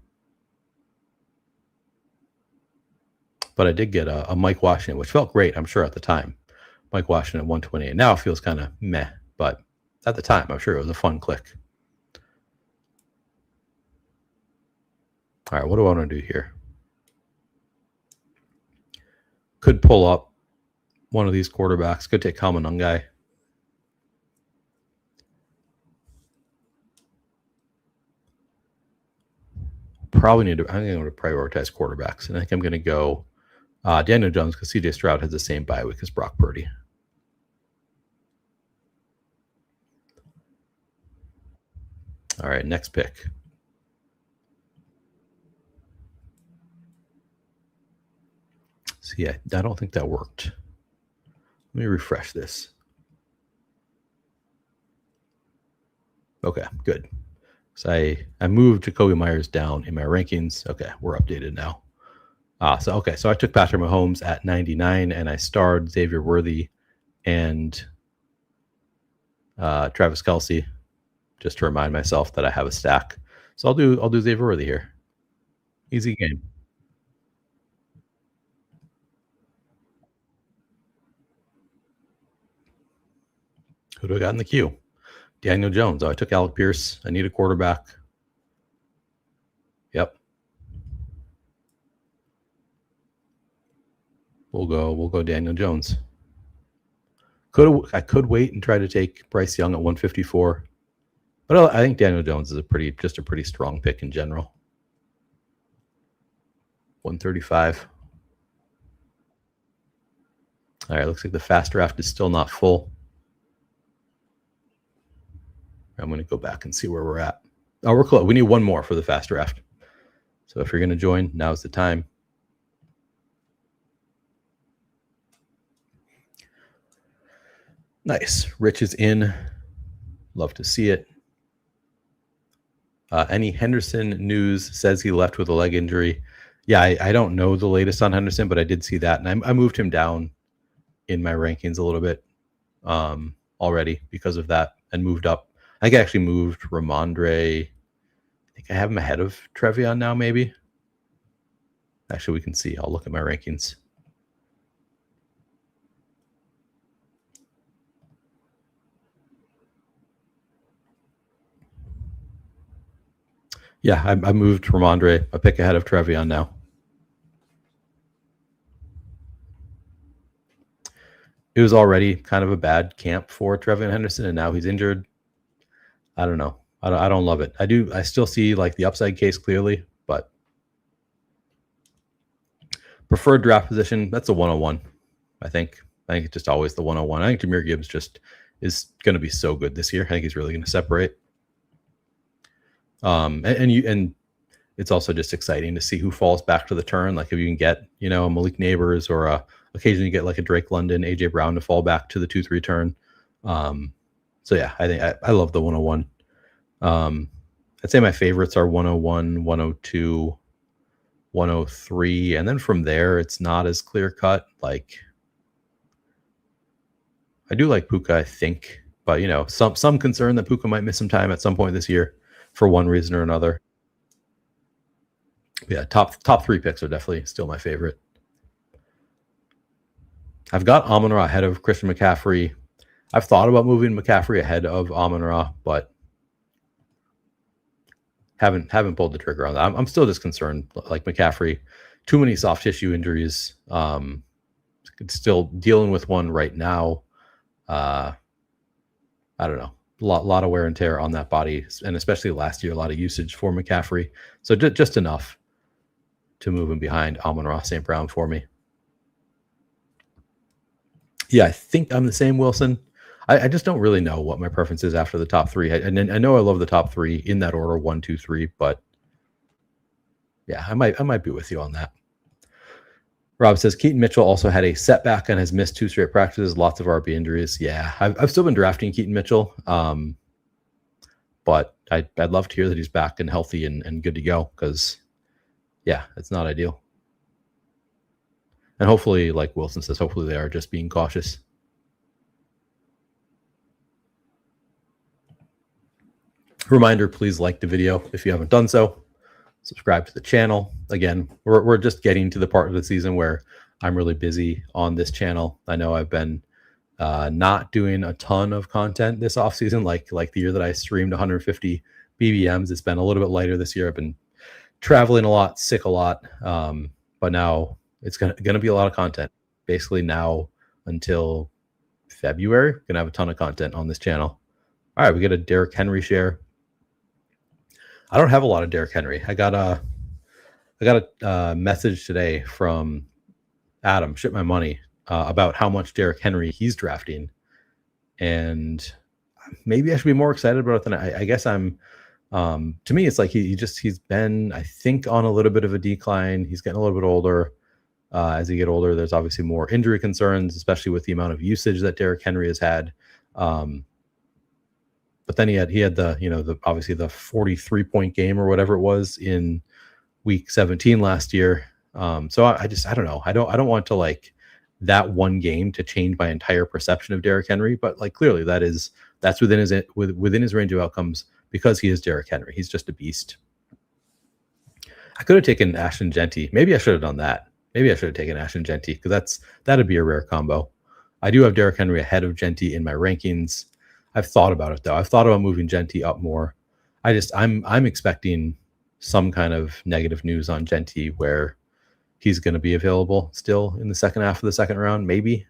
But I did get a Mike Washington, which felt great, I'm sure, at the time. Mike Washington at 128. Now it feels kind of meh, but at the time, I'm sure it was a fun click. All right, what do I want to do here? Could pull up one of these quarterbacks. Could take Kalmanungai. probably need to. I'm going to prioritize quarterbacks, and I think I'm going to go Daniel Jones because CJ Stroud has the same bye week as Brock Purdy. All right, next pick. See, I don't think that worked. Let me refresh this. Okay, good. So I moved Jacoby Myers down in my rankings. Okay, we're updated now. So I took Patrick Mahomes at 99, and I starred Xavier Worthy and Travis Kelce, just to remind myself that I have a stack. So I'll do Xavier Worthy here. Easy game. Who do I got in the queue? Daniel Jones. Oh, I took Alec Pierce. I need a quarterback. Yep. We'll go Daniel Jones. I could wait and try to take Bryce Young at 154. But I think Daniel Jones is a pretty strong pick in general. 135. All right, looks like the fast draft is still not full. I'm going to go back and see where we're at. Oh, we're close. We need one more for the fast draft. So if you're going to join, now's the time. Nice. Rich is in. Love to see it. Any Henderson news? Says he left with a leg injury. Yeah, I don't know the latest on Henderson, but I did see that. And I moved him down in my rankings a little bit already because of that and moved up. I think I actually moved Ramondre. I think I have him ahead of Trevion now, maybe. Actually, we can see. I'll look at my rankings. Yeah, I moved Ramondre a pick ahead of Trevion now. It was already kind of a bad camp for Trevion Henderson, and now he's injured. I don't know. I don't love it. I still see like the upside case clearly, but preferred draft position, that's a 101. I think it's just always the 101. I think Jahmyr Gibbs just is going to be so good this year. I think he's really going to separate. And it's also just exciting to see who falls back to the turn. Like if you can get, a Malik Neighbors or occasionally get like a Drake London, AJ Brown to fall back to the 2-3 turn. So yeah, I think I love the 101. I'd say my favorites are 101, 102, 103, and then from there it's not as clear cut. Like I do like Puka, I think, but some concern that Puka might miss some time at some point this year for one reason or another. Yeah, top 3 picks are definitely still my favorite. I've got Amon-Ra ahead of Christian McCaffrey. I've thought about moving McCaffrey ahead of Amon-Ra, but haven't pulled the trigger on that. I'm still just concerned, like McCaffrey, too many soft tissue injuries. Still dealing with one right now. I don't know. A lot of wear and tear on that body, and especially last year, a lot of usage for McCaffrey. So just enough to move him behind Amon-Ra St. Brown for me. Yeah, I think I'm the same, Wilson. I just don't really know what my preference is after the top 3. I know I love the top 3 in that order, 1, 2, 3, but yeah, I might be with you on that. Rob says Keaton Mitchell also had a setback and has missed 2 straight practices, lots of RB injuries. Yeah, I've still been drafting Keaton Mitchell, but I'd love to hear that he's back and healthy and good to go because, yeah, it's not ideal. And hopefully, like Wilson says, hopefully they are just being cautious. Reminder, please like the video if you haven't done so. Subscribe to the channel. Again, we're just getting to the part of the season where I'm really busy on this channel. I know I've been not doing a ton of content this off season, like the year that I streamed 150 BBMs. It's been a little bit lighter this year. I've been traveling a lot, sick a lot, but now it's gonna be a lot of content. Basically now until February, gonna have a ton of content on this channel. All right, we get a Derrick Henry share. I don't have a lot of Derrick Henry. I got I got a message today from Adam, Ship My Money, about how much Derrick Henry he's drafting, and maybe I should be more excited about it than I guess I'm. To me, it's like he's been, I think, on a little bit of a decline. He's getting a little bit older. As you get older, there's obviously more injury concerns, especially with the amount of usage that Derrick Henry has had. But then he had the obviously the 43-point game or whatever it was in week 17 last year. So I don't know. I don't want to like that one game to change my entire perception of Derrick Henry, but like clearly that's within his range of outcomes because he is Derrick Henry. He's just a beast. I could have taken Ashton Jeanty. Maybe I should have done that. Maybe I should have taken Ashton Jeanty because that'd be a rare combo. I do have Derrick Henry ahead of Jeanty in my rankings. I've thought about it though. I've thought about moving Jeanty up more. I'm expecting some kind of negative news on Jeanty where he's going to be available still in the second half of the second round, maybe.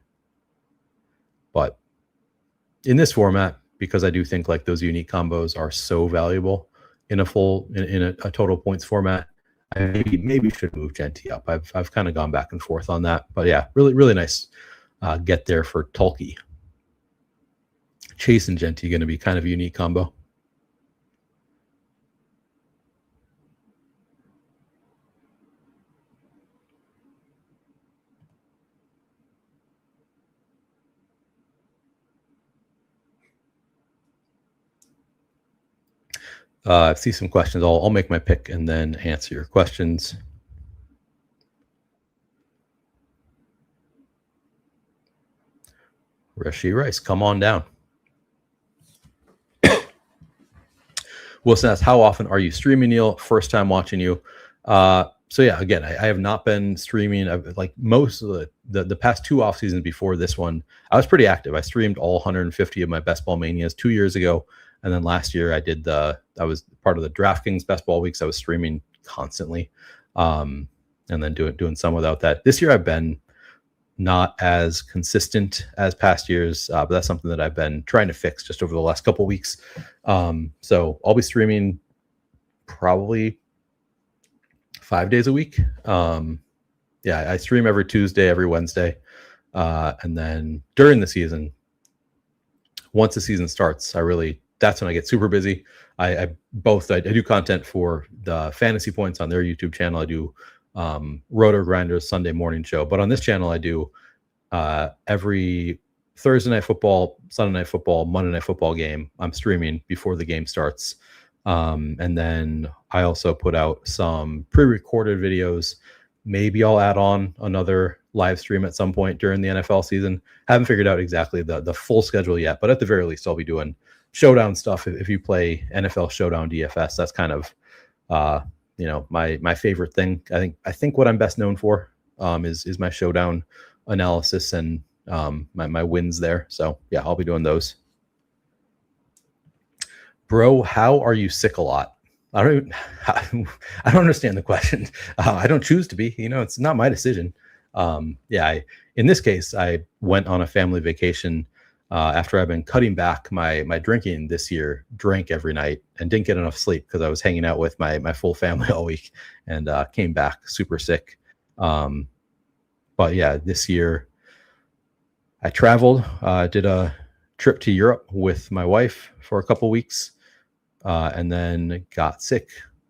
But in this format, because I do think like those unique combos are so valuable in a total points format, I maybe should move Jeanty up. I've kind of gone back and forth on that, but yeah, really really nice get there for Tulkey. Chase and Jeanty going to be kind of a unique combo. I see some questions. I'll make my pick and then answer your questions. Rishi Rice, come on down. Wilson asks, how often are you streaming, Neil? First time watching you. So yeah, again, I have not been streaming. Like most of the past two off seasons before this one, I was pretty active. I streamed all 150 of my Best Ball Manias 2 years ago. And then last year I was part of the DraftKings Best Ball Weeks. I was streaming constantly, and then doing some without that. This year I've been not as consistent as past years, but that's something that I've been trying to fix just over the last couple of weeks. So I'll be streaming probably 5 days a week. Yeah, I stream every Tuesday, every Wednesday, and then during the season, once the season starts, that's when I get super busy. I do content for the Fantasy Points on their YouTube channel. I do Roto Grinders Sunday morning show, but on this channel I do every Thursday night football, Sunday night football, Monday night football game. I'm streaming before the game starts, and then I also put out some pre-recorded videos. Maybe I'll add on another live stream at some point during the NFL season. Haven't figured out exactly the full schedule yet, but at the very least I'll be doing Showdown stuff. If you play NFL Showdown DFS, that's kind of my favorite thing. I think what I'm best known for is my Showdown analysis and my wins there. So yeah, I'll be doing those. Bro, how are you sick a lot? I don't understand the question. I don't choose to be. It's not my decision. In this case, I went on a family vacation after I've been cutting back my drinking this year. Drank every night and didn't get enough sleep because I was hanging out with my full family all week, and came back super sick. But yeah, this year I traveled, did a trip to Europe with my wife for a couple weeks, and then got sick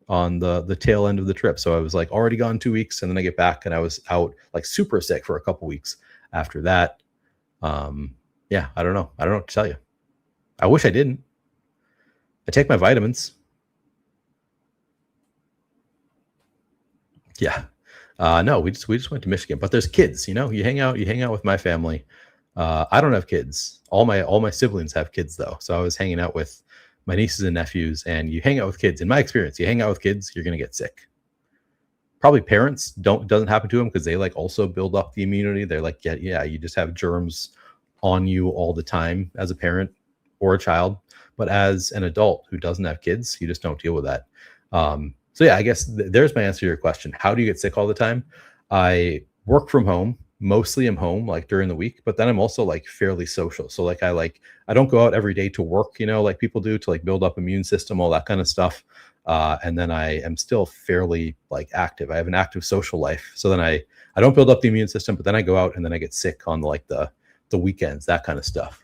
on the tail end of the trip. So I was like already gone 2 weeks, and then I get back and I was out like super sick for a couple weeks after that. Yeah, I don't know what to tell you. I wish I didn't. I take my vitamins. Yeah. No, we just went to Michigan, but there's kids, you hang out with my family. I don't have kids. All my siblings have kids though. So I was hanging out with my nieces and nephews, and you hang out with kids. In my experience, you hang out with kids, you're going to get sick. Probably parents doesn't happen to them because they like also build up the immunity. They're like, yeah, you just have germs on you all the time as a parent or a child. But as an adult who doesn't have kids, you just don't deal with that. So yeah, I guess there's my answer to your question. How do you get sick all the time? I work from home. Mostly I'm home like during the week, but then I'm also like fairly social. So like I don't go out every day to work, like people do, to like build up immune system, all that kind of stuff. and then I am still fairly like active. I have an active social life, so then I don't build up the immune system, but then I go out and then I get sick on like the weekends, that kind of stuff.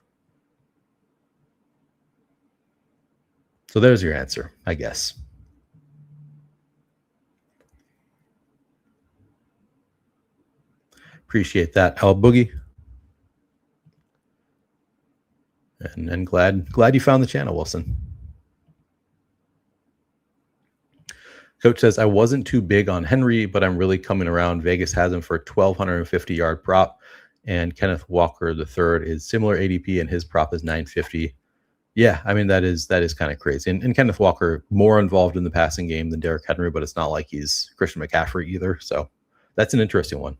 So there's your answer, I guess. Appreciate that, El Boogie. And glad you found the channel, Wilson. Coach says, I wasn't too big on Henry, but I'm really coming around. Vegas has him for a 1,250 yard prop, and Kenneth Walker III is similar ADP, and his prop is 950. Yeah, I mean, that is kind of crazy. And Kenneth Walker, more involved in the passing game than Derrick Henry, but it's not like he's Christian McCaffrey either. So that's an interesting one.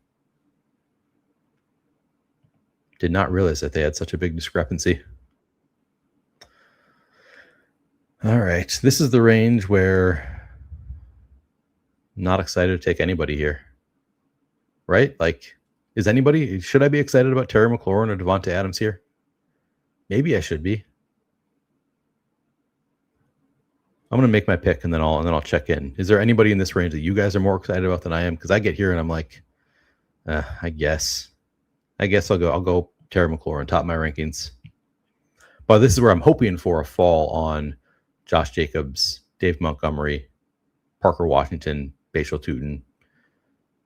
Did not realize that they had such a big discrepancy. All right. This is the range where I'm not excited to take anybody here. Right? Like, should I be excited about Terry McLaurin or Devontae Adams here? Maybe I should be. I'm going to make my pick and then I'll check in. Is there anybody in this range that you guys are more excited about than I am? Because I get here and I'm like, I guess I'll go Terry McLaurin, top my rankings. But this is where I'm hoping for a fall on Josh Jacobs, Dave Montgomery, Parker Washington, Bashal Tutin.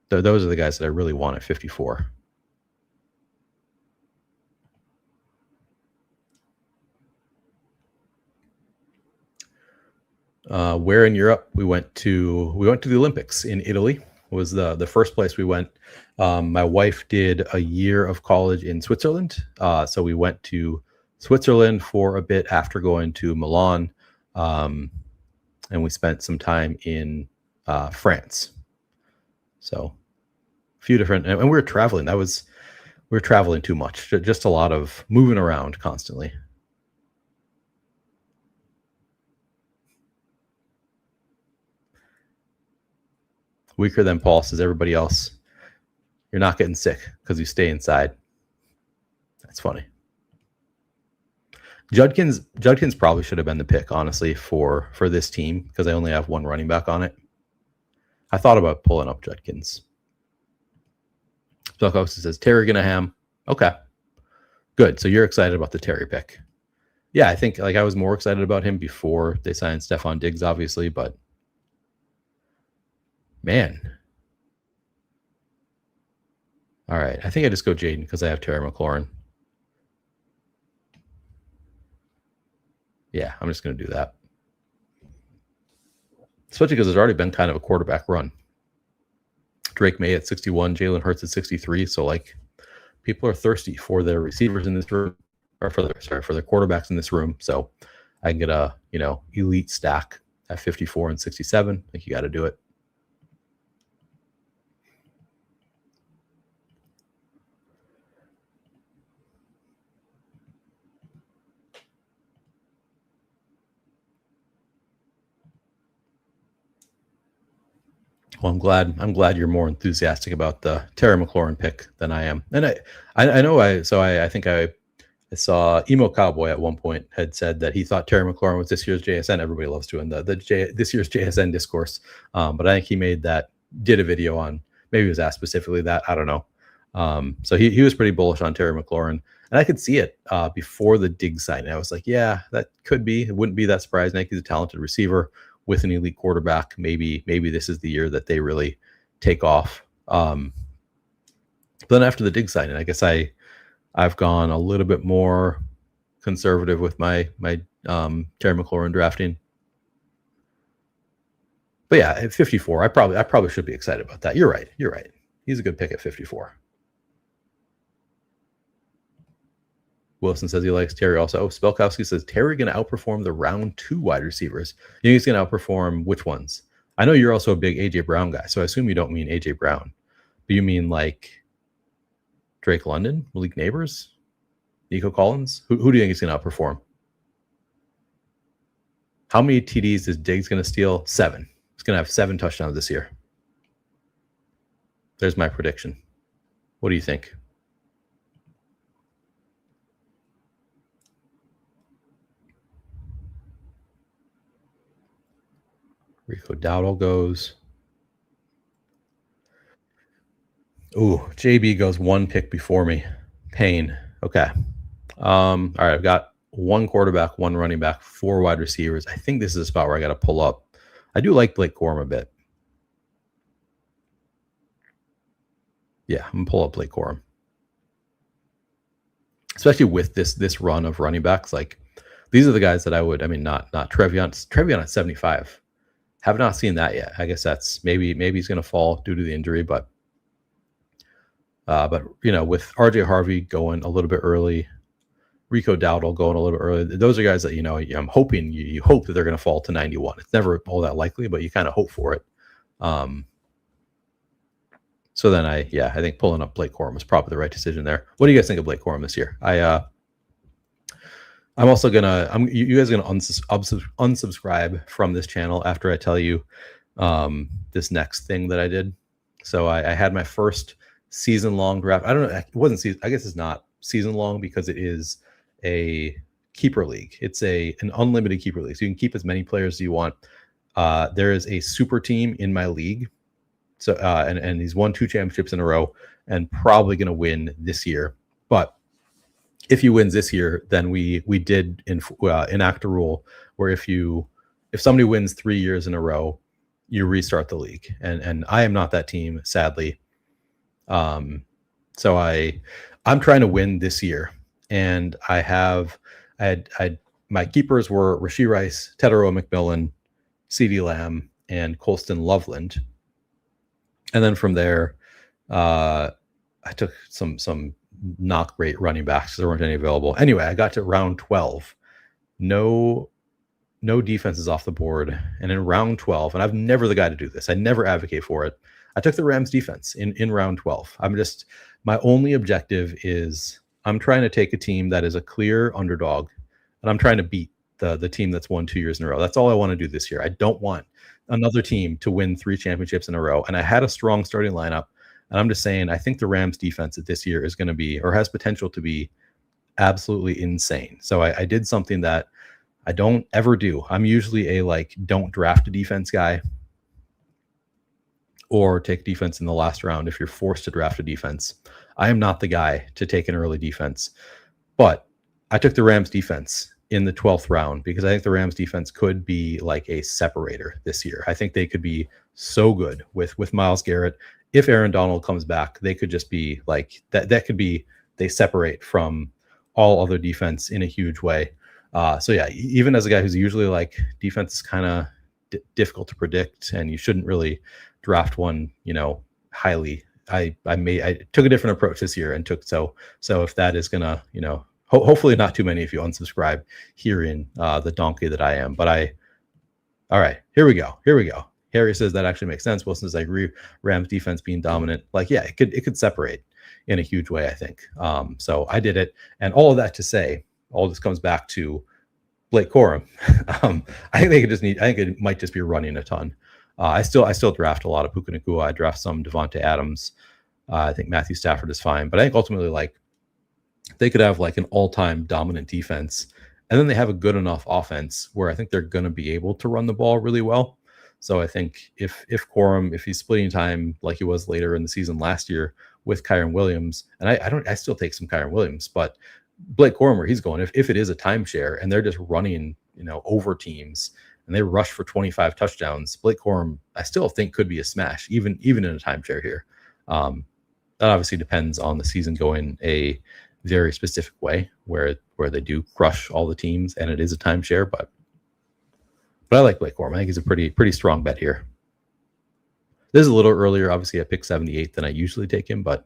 Those are the guys that I really want at 54. Where in Europe? We went to the Olympics in Italy. Was the first place we went. My wife did a year of college in Switzerland, so we went to Switzerland for a bit after going to Milan, and we spent some time in France. So a few different, and we were traveling. We were traveling too much, just a lot of moving around constantly. Weaker than Paul, says everybody else. You're not getting sick because you stay inside. That's funny. Judkins probably should have been the pick, honestly, for this team because I only have one running back on it. I thought about pulling up Judkins. Belkowski says Terry Ginaham. Okay, good. So you're excited about the Terry pick? Yeah, I think I was more excited about him before they signed Stephon Diggs, obviously, but man. All right, I think I just go Jaden because I have Terry McLaurin. Yeah, I'm just going to do that. Especially because there's already been kind of a quarterback run. Drake May at 61, Jalen Hurts at 63. So people are thirsty for their receivers in this room, or for their quarterbacks in this room. So I can get a elite stack at 54 and 67. I think you got to do it. Well, I'm glad you're more enthusiastic about the Terry McLaurin pick than I am. And I know I think I saw Emo Cowboy at one point had said that he thought Terry McLaurin was this year's JSN. Everybody loves doing this year's JSN discourse. But I think he did a video on, maybe he was asked specifically that, I don't know. So he was pretty bullish on Terry McLaurin. And I could see it before the Diggs signing. I was like, yeah, that could be. It wouldn't be that surprising. I think he's a talented receiver with an elite quarterback. Maybe this is the year that they really take off. But then after the Diggs signing, I guess I've gone a little bit more conservative with my Terry McLaurin drafting. But yeah, at 54, I probably should be excited about that. You're right. He's a good pick at 54. Wilson says he likes Terry also. Oh, Spelkowski says Terry going to outperform the round 2 wide receivers. You think he's going to outperform which ones? I know you're also a big A.J. Brown guy, so I assume you don't mean A.J. Brown. But you mean like Drake London, Malik Neighbors, Nico Collins? Who do you think is going to outperform? How many TDs is Diggs going to steal? 7. He's going to have 7 touchdowns this year. There's my prediction. What do you think? Rico Dowdle goes. Ooh, JB goes one pick before me. Pain. Okay. All right, I've got one quarterback, one running back, four wide receivers. I think this is a spot where I got to pull up. I do like Blake Corum a bit. Yeah, I'm gonna pull up Blake Corum, especially with this run of running backs. Like these are the guys that I would. I mean, not Trevion. Trevion at 75. Have not seen that yet. I guess that's maybe he's gonna fall due to the injury, but you know, with RJ Harvey going a little bit early, Rico Dowdle going a little bit early. Those are guys that, you know, I'm hoping you hope that they're going to fall to 91. It's never all that likely, but you kind of hope for it. So then I think pulling up Blake Corum was probably the right decision there. What do you guys think of Blake Corum this year? I'm also gonna you guys are gonna unsubscribe from this channel after I tell you this next thing that I did. So I had my first season-long draft. I don't know. It wasn't season. I guess it's not season-long because it is a keeper league. It's an unlimited keeper league, so you can keep as many players as you want. There is a super team in my league, so and he's won 2 championships in a row and probably going to win this year. But if he wins this year, then we did enact a rule where if somebody wins 3 years in a row, you restart the league. And I am not that team, sadly. So I'm trying to win this year, and I had my keepers were Rashee Rice, Tedero McMillan, CeeDee Lamb, and Colston Loveland. And then from there, I took some not great running backs because there weren't any available. Anyway, I got to round 12. No defenses off the board. And in round 12, and I'm never the guy to do this. I never advocate for it. I took the Rams defense in round 12. My only objective is I'm trying to take a team that is a clear underdog, and I'm trying to beat the team that's won 2 years in a row. That's all I want to do this year. I don't want another team to win 3 championships in a row. And I had a strong starting lineup, and I'm just saying I think the Rams defense this year is going to be, or has potential to be, absolutely insane. So I did something that I don't ever do. I'm usually a don't draft a defense guy, or take defense in the last round if you're forced to draft a defense. I am not the guy to take an early defense, but I took the Rams defense in the 12th round because I think the Rams defense could be like a separator this year. I think they could be so good with Myles Garrett. If Aaron Donald comes back, they could just be like that could be, they separate from all other defense in a huge way. So yeah, even as a guy who's usually like defense is kind of difficult to predict and you shouldn't really draft one, highly. I took a different approach this year and took so if that is gonna, hopefully not too many of you unsubscribe hearing the donkey that I am. But all right, here we go. Harry says that actually makes sense. Wilson says I agree. Rams defense being dominant, it could separate in a huge way, I think. So I did it, and all of that to say, all this comes back to Blake Corum. I think it might just be running a ton. I still draft a lot of Puka Nacua. I draft some Devontae Adams. I think Matthew Stafford is fine, but I think ultimately they could have an all-time dominant defense, and then they have a good enough offense where I think they're going to be able to run the ball really well. So I think if Corum, if he's splitting time like he was later in the season last year with Kyren Williams, and I still take some Kyren Williams, but Blake Corum, where he's going, if it is a timeshare and they're just running, over teams and they rush for 25 touchdowns, Blake Corum, I still think could be a smash, even in a timeshare here. That obviously depends on the season going a very specific way where they do crush all the teams and it is a timeshare, but I like Blake Corum. I think he's a pretty strong bet here. This is a little earlier. Obviously, I picked 78 than I usually take him, but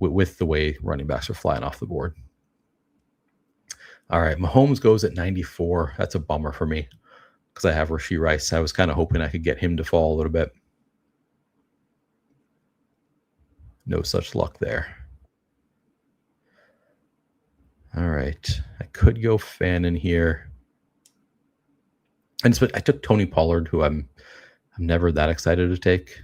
with the way running backs are flying off the board. All right, Mahomes goes at 94. That's a bummer for me because I have Rashee Rice. I was kind of hoping I could get him to fall a little bit. No such luck there. All right, I could go Fannin here. And I took Tony Pollard, who I'm never that excited to take.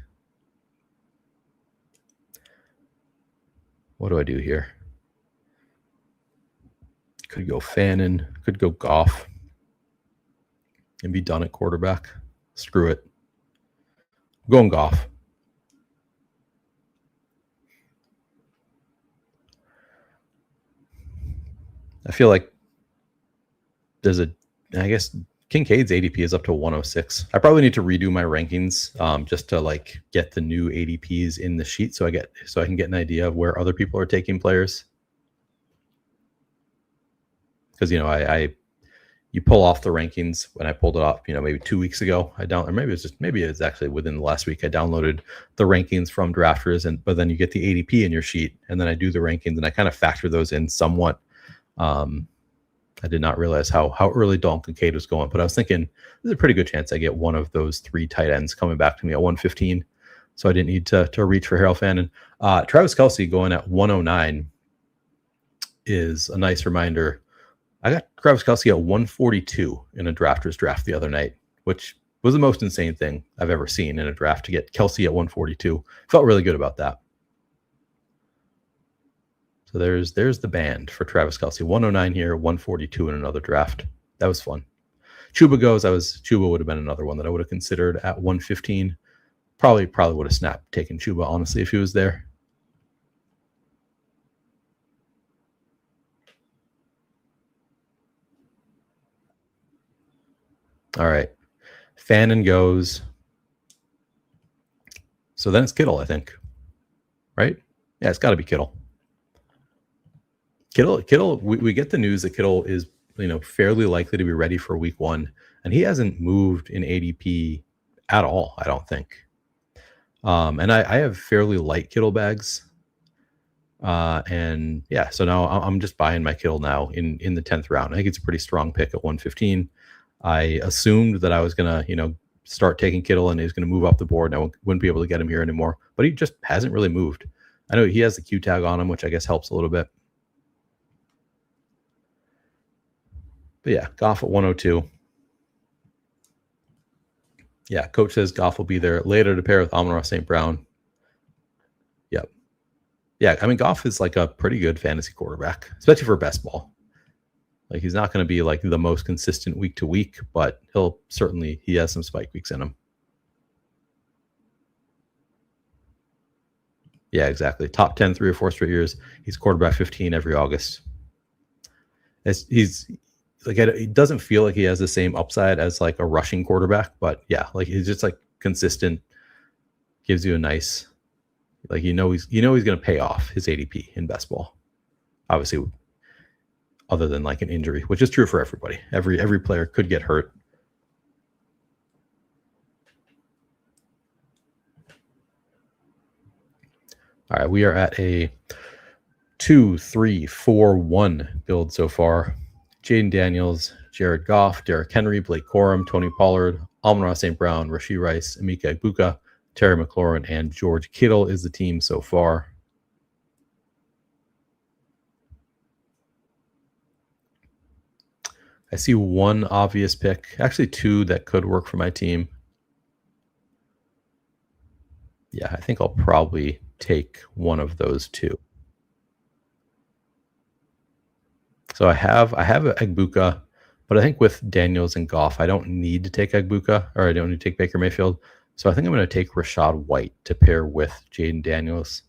What do I do here? Could go Fannin, could go Goff, and be done at quarterback. Screw it. I'm going Goff. I feel like I guess Kincaid's ADP is up to 106. I probably need to redo my rankings just to like get the new ADPs in the sheet so I can get an idea of where other people are taking players. Because you pull off the rankings when I pulled it off, maybe 2 weeks ago. Or maybe it's actually within the last week. I downloaded the rankings from Drafters, but then you get the ADP in your sheet, and then I do the rankings and I kind of factor those in somewhat. I did not realize how early Dalton Kincaid was going, but I was thinking there's a pretty good chance I get one of those 3 tight ends coming back to me at 115. So I didn't need to reach for Harold Fannin. Travis Kelce going at 109 is a nice reminder. I got Travis Kelce at 142 in a Drafters draft the other night, which was the most insane thing I've ever seen in a draft, to get Kelce at 142. Felt really good about that. So there's the band for Travis Kelce. 109 here, 142 in another draft. That was fun. Chuba goes. Chuba would have been another one that I would have considered at 115. Probably would have snapped taking Chuba, honestly, if he was there. All right. Fannin goes. So then it's Kittle, I think. Right? Yeah, it's got to be Kittle. Kittle, we get the news that Kittle is, fairly likely to be ready for week 1, and he hasn't moved in ADP at all, I don't think. And I have fairly light Kittle bags. And yeah, so now I'm just buying my Kittle now in the 10th round. I think it's a pretty strong pick at 115. I assumed that I was going to, start taking Kittle and he was going to move up the board, and I wouldn't be able to get him here anymore, but he just hasn't really moved. I know he has the Q tag on him, which I guess helps a little bit. But yeah, Goff at 102. Yeah, coach says Goff will be there later to pair with Amon-Ra St. Brown. Yep. Yeah, I mean, Goff is like a pretty good fantasy quarterback, especially for best ball. Like, he's not going to be like the most consistent week to week, but he has some spike weeks in him. Yeah, exactly. Top 10, 3 or 4 straight years. He's quarterback 15 every August. He's like, it doesn't feel like he has the same upside as like a rushing quarterback, but yeah, like he's just like consistent, gives you a nice, like, he's going to pay off his ADP in best ball. Obviously, other than like an injury, which is true for everybody. Every player could get hurt. All right, we are at a 2-3-4-1 build so far. Jaden Daniels, Jared Goff, Derrick Henry, Blake Corum, Tony Pollard, Amon-Ra St. Brown, Rashee Rice, Emeka Egbuka, Terry McLaurin, and George Kittle is the team so far. I see one obvious pick, actually 2 that could work for my team. Yeah, I think I'll probably take one of those 2. So I have Egbuka, but I think with Daniels and Goff, I don't need to take Egbuka, or I don't need to take Baker Mayfield. So I think I'm going to take Rachaad White to pair with Jaden Daniels,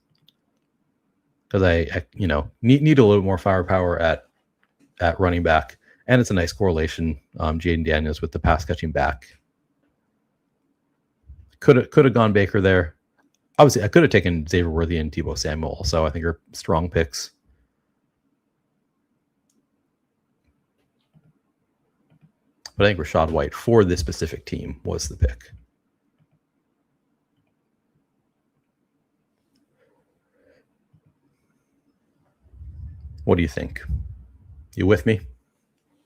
because I need a little more firepower at running back, and it's a nice correlation. Jaden Daniels with the pass catching back. Could have gone Baker there. Obviously, I could have taken Xavier Worthy and Deebo Samuel also. I think are strong picks. But I think Rachaad White for this specific team was the pick. What do you think? You with me?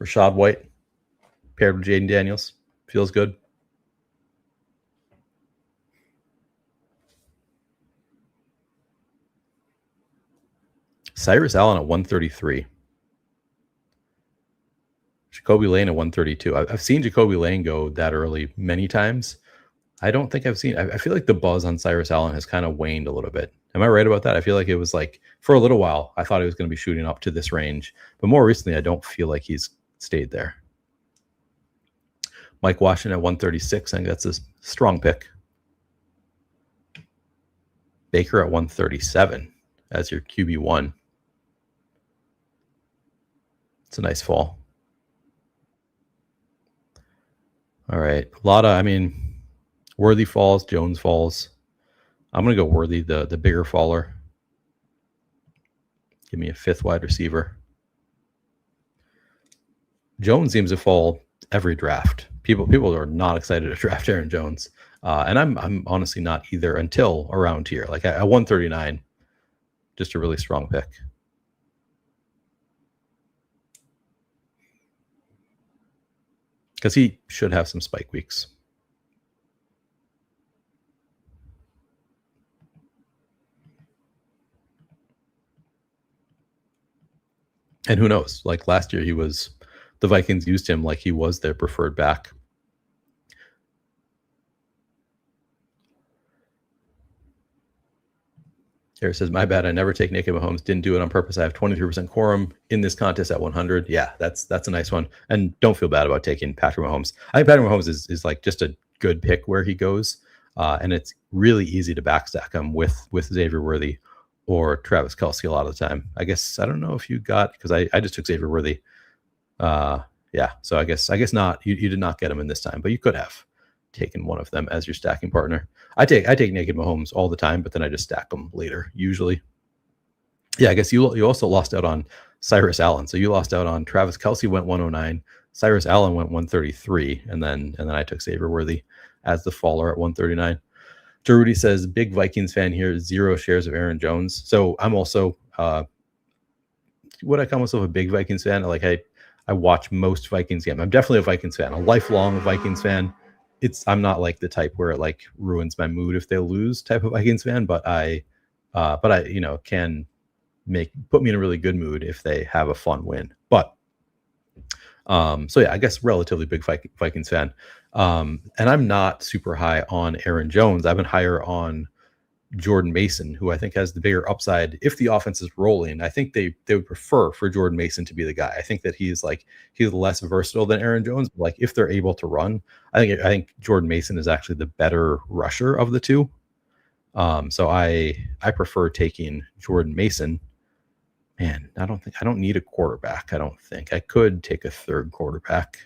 Rachaad White paired with Jaden Daniels. Feels good. Cyrus Allen at 133. Jacoby Lane at 132. I've seen Jacoby Lane go that early many times. I don't think I've seen. I feel like the buzz on Cyrus Allen has kind of waned a little bit. Am I right about that? I feel like it was like for a little while, I thought he was going to be shooting up to this range, but more recently, I don't feel like he's stayed there. Mike Washington at 136. I think that's a strong pick. Baker at 137 as your QB1. It's a nice fall. All right. A lot of, I mean, Worthy falls, Jones falls. I'm going to go Worthy, the bigger faller. Give me a fifth wide receiver. Jones seems to fall every draft. People are not excited to draft Aaron Jones. And I'm honestly not either until around here. Like at 139, just a really strong pick. Because he should have some spike weeks. And who knows? Like last year, the Vikings used him like he was their preferred back. Here it says, my bad. I never take naked Mahomes. Didn't do it on purpose. I have 23% quorum in this contest at 100. Yeah, that's a nice one. And don't feel bad about taking Patrick Mahomes. I think Patrick Mahomes is like just a good pick where he goes. And it's really easy to backstack him with Xavier Worthy or Travis Kelce a lot of the time. I guess, I don't know if you got, because I just took Xavier Worthy. Yeah, so I guess not. You did not get him in this time, but you could have taken one of them as your stacking partner. I take naked Mahomes all the time, but then I just stack them later usually. Yeah, I guess you also lost out on Cyrus Allen. So you lost out on Travis Kelce went 109, Cyrus Allen went 133, and then I took Xavier Worthy as the faller at 139. Jerudy says, big Vikings fan here, 0 shares of Aaron Jones. So I'm also would I call myself a big Vikings fan? Like I watch most Vikings games. I'm definitely a Vikings fan, a lifelong Vikings fan. I'm not like the type where it like ruins my mood if they lose type of Vikings fan, but I can put me in a really good mood if they have a fun win. But so yeah, I guess relatively big Vikings fan. And I'm not super high on Aaron Jones. I've been higher on Jordan Mason, who I think has the bigger upside. If the offense is rolling, I think they would prefer for Jordan Mason to be the guy. I think that he's less versatile than Aaron Jones, but like if they're able to run, I think Jordan Mason is actually the better rusher of the two. So I prefer taking Jordan Mason. Man, I don't need a quarterback. I don't think I could take a third quarterback.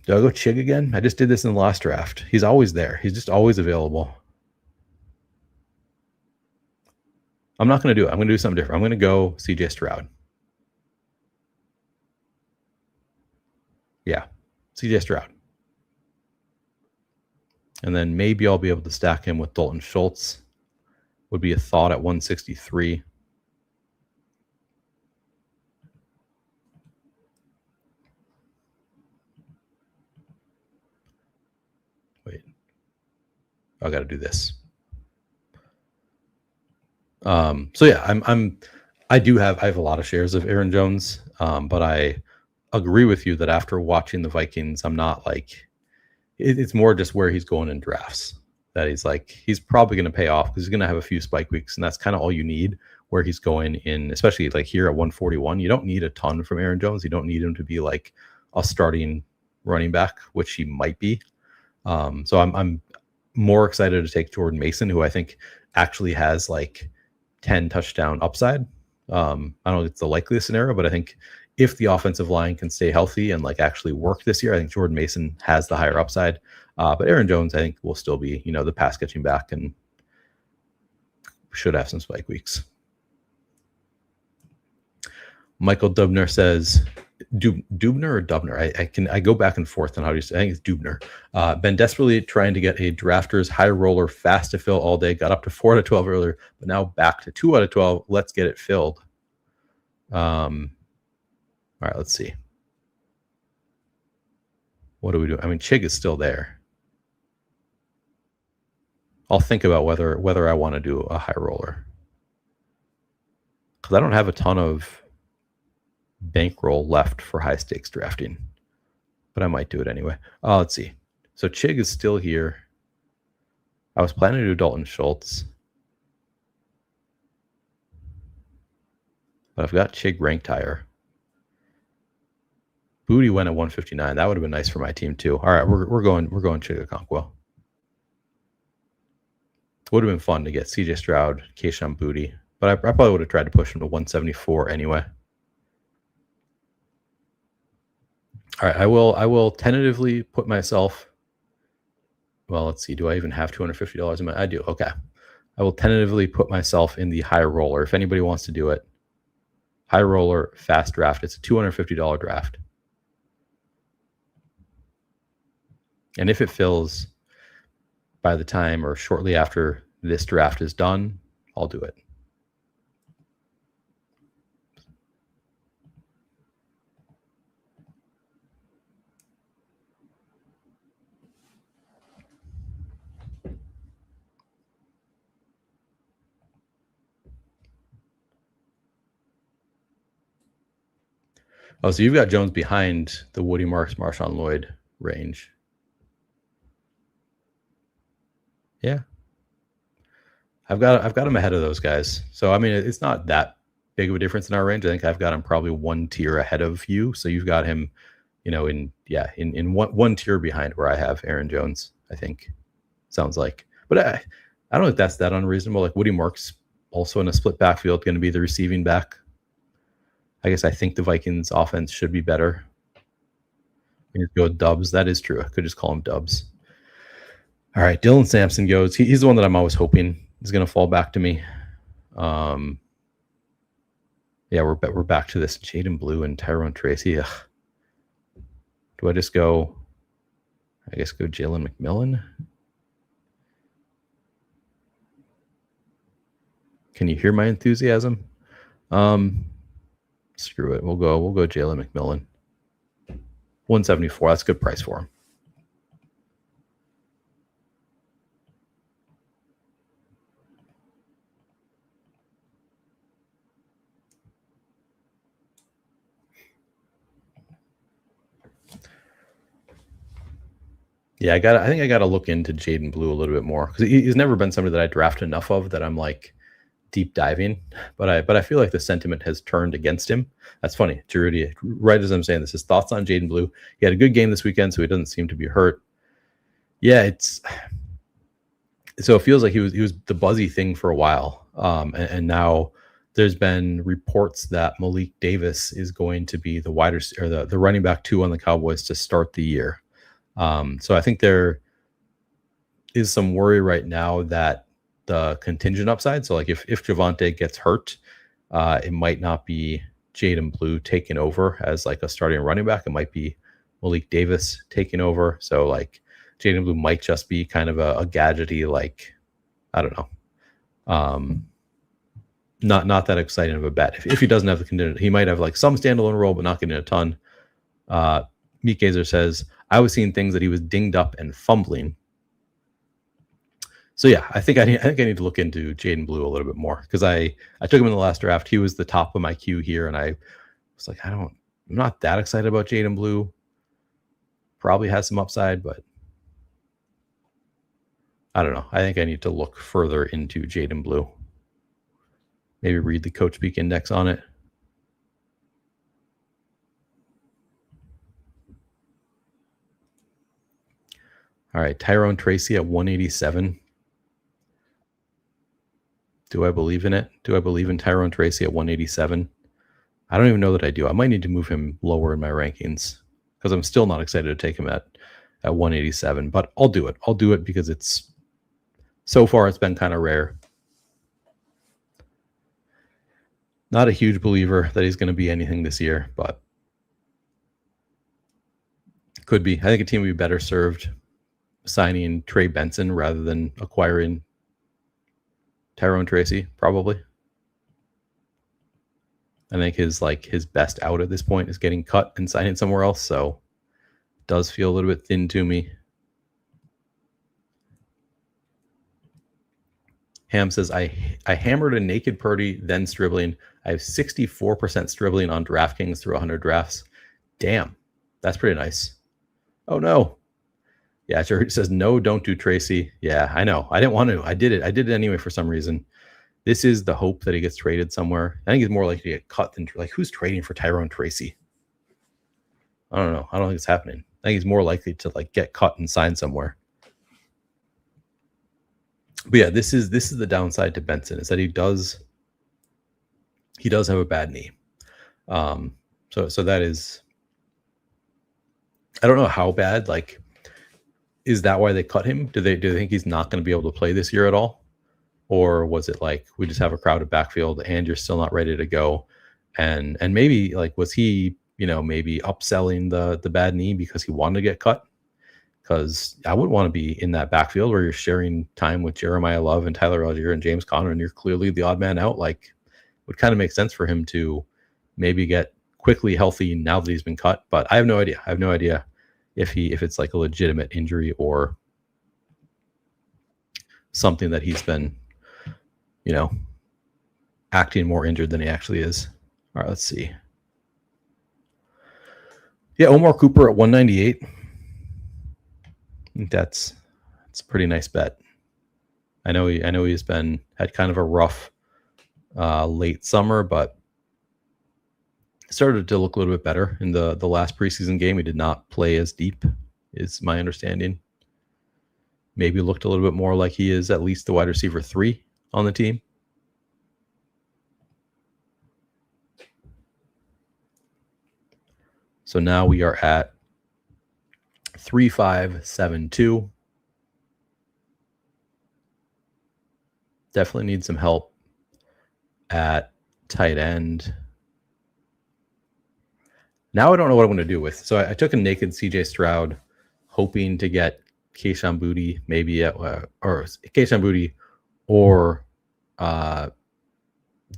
Do I go Chig again? I just did this in the last draft. He's always there. He's just always available. I'm not going to do it. I'm going to do something different. I'm going to go CJ Stroud. Yeah, CJ Stroud. And then maybe I'll be able to stack him with Dalton Schultz. Would be a thought at 163. Wait. I got to do this. So yeah, I have a lot of shares of Aaron Jones, but I agree with you that after watching the Vikings, I'm not like it's more just where he's going in drafts that he's probably going to pay off because he's going to have a few spike weeks, and that's kind of all you need where he's going in, especially like here at 141. You don't need a ton from Aaron Jones. You don't need him to be like a starting running back, which he might be. So I'm more excited to take Jordan Mason, who I think actually has like 10 touchdown upside. I don't know if it's the likeliest scenario, but I think if the offensive line can stay healthy and like actually work this year, I think Jordan Mason has the higher upside. But Aaron Jones, I think, will still be, the pass catching back and should have some spike weeks. Michael Dubner says, Dubner or Dubner? I go back and forth on how do you say. I think it's Dubner. Been desperately trying to get a drafters high roller fast to fill all day. Got up to 4 out of 12 earlier, but now back to 2 out of 12. Let's get it filled. All right, let's see. What do we do? I mean, Chig is still there. I'll think about whether I want to do a high roller because I don't have a ton of bankroll left for high stakes drafting, but I might do it anyway. Let's see. So Chig is still here. I was planning to do Dalton Schultz, but I've got Chig ranked higher. Booty went at 159. That would have been nice for my team too. All right, we're going Chigakonkwo. Would have been fun to get CJ Stroud, Keyshawn Booty, but I probably would have tried to push him to 174 anyway. All right, I will tentatively put myself. Well, let's see. Do I even have $250 in my? I do. Okay. I will tentatively put myself in the high roller. If anybody wants to do it, high roller fast draft. It's a $250 draft. And if it fills by the time or shortly after this draft is done, I'll do it. Oh, so you've got Jones behind the Woody Marks, Marshawn Lloyd range. Yeah. I've got him ahead of those guys. So, I mean, it's not that big of a difference in our range. I think I've got him probably one tier ahead of you. So you've got him, in one tier behind where I have Aaron Jones, I think. Sounds like. But I don't think that's that unreasonable. Like Woody Marks also in a split backfield, going to be the receiving back. I guess I think the Vikings offense should be better. We need to go with Dubs. That is true. I could just call him Dubs. All right, Dylan Sampson goes. He's the one that I'm always hoping is going to fall back to me. Yeah, we're back to this Jaden Blue and Tyrone Tracy. Ugh. Do I just go? I guess go Jalen McMillan. Can you hear my enthusiasm? Screw it. We'll go Jalen McMillan. 174. That's a good price for him. Yeah, I think I got to look into Jaden Blue a little bit more because he's never been somebody that I draft enough of that I'm like deep diving. But I feel like the sentiment has turned against him. That's funny, Jeanty. Right as I'm saying this, his thoughts on Jaden Blue. He had a good game this weekend, so he doesn't seem to be hurt. Yeah, so it feels like he was the buzzy thing for a while, and now there's been reports that Malik Davis is going to be the the running back 2 on the Cowboys to start the year. So I think there is some worry right now that the contingent upside. So like if Javonte gets hurt, it might not be Jaden Blue taking over as like a starting running back. It might be Malik Davis taking over. So like Jaden Blue might just be kind of a gadgety, like, I don't know. Not that exciting of a bet. If he doesn't have the contingent, he might have like some standalone role, but not getting a ton. Meat Gazer says, I was seeing things that he was dinged up and fumbling. So yeah, I think I need to look into Jaden Blue a little bit more because I took him in the last draft. He was the top of my queue here, and I was like, I'm not that excited about Jaden Blue. Probably has some upside, but I don't know. I think I need to look further into Jaden Blue. Maybe read the Coach Speak Index on it. All right, Tyrone Tracy at 187. Do I believe in it? Do I believe in Tyrone Tracy at 187? I don't even know that I do. I might need to move him lower in my rankings because I'm still not excited to take him at 187, but I'll do it. I'll do it because so far it's been kind of rare. Not a huge believer that he's going to be anything this year, but could be. I think a team would be better served signing Trey Benson rather than acquiring Tyrone Tracy, probably. I think his best out at this point is getting cut and signing somewhere else, so it does feel a little bit thin to me. Ham says, I hammered a naked Purdy, then Stribling. I have 64% Stribling on DraftKings through 100 drafts. Damn, that's pretty nice. Oh, no. Yeah, sure. He says, no, don't do Tracy. Yeah, I know. I didn't want to. I did it anyway for some reason. This is the hope that he gets traded somewhere. I think he's more likely to get cut than like who's trading for Tyrone Tracy. I don't know. I don't think it's happening. I think he's more likely to like get cut and sign somewhere. But yeah, this is the downside to Benson, is that he does have a bad knee. So that is, I don't know how bad. Like, is that why they cut him? Do they think he's not going to be able to play this year at all? Or was it like, we just have a crowded backfield and you're still not ready to go? And maybe like, was he, maybe upselling the bad knee because he wanted to get cut? Because I would want to be in that backfield where you're sharing time with Jeremiah Love and Tyler Algier and James Conner, and you're clearly the odd man out. Like, would kind of make sense for him to maybe get quickly healthy now that he's been cut. But I have no idea. I have no idea if it's like a legitimate injury or something that he's been, acting more injured than he actually is. All right, let's see. Yeah, Omar Cooper at 198. I think that's a pretty nice bet. I know he's had kind of a rough late summer, but started to look a little bit better in the last preseason game. He did not play as deep, is my understanding. Maybe looked a little bit more like he is at least the wide receiver 3 on the team. So now we are at 3.572. Definitely need some help at tight end. Now I don't know what I'm going to do with. So I took a naked CJ Stroud, hoping to get Kayshon Boutte maybe at or Kayshon Boutte or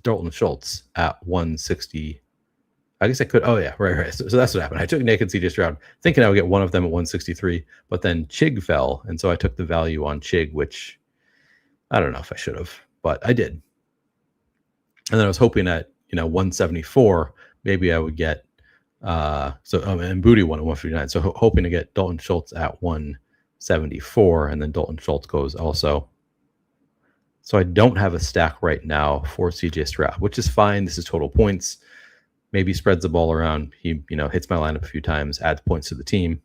Dalton Schultz at 160. I guess I could. Oh yeah, right. So that's what happened. I took naked CJ Stroud, thinking I would get one of them at 163, but then Chig fell, and so I took the value on Chig, which I don't know if I should have, but I did. And then I was hoping at 174, maybe I would get and Boutte won at 159. So hoping to get Dalton Schultz at 174, and then Dalton Schultz goes also. So I don't have a stack right now for CJ Stroud, which is fine. This is total points. Maybe spreads the ball around. He, hits my lineup a few times, adds points to the team.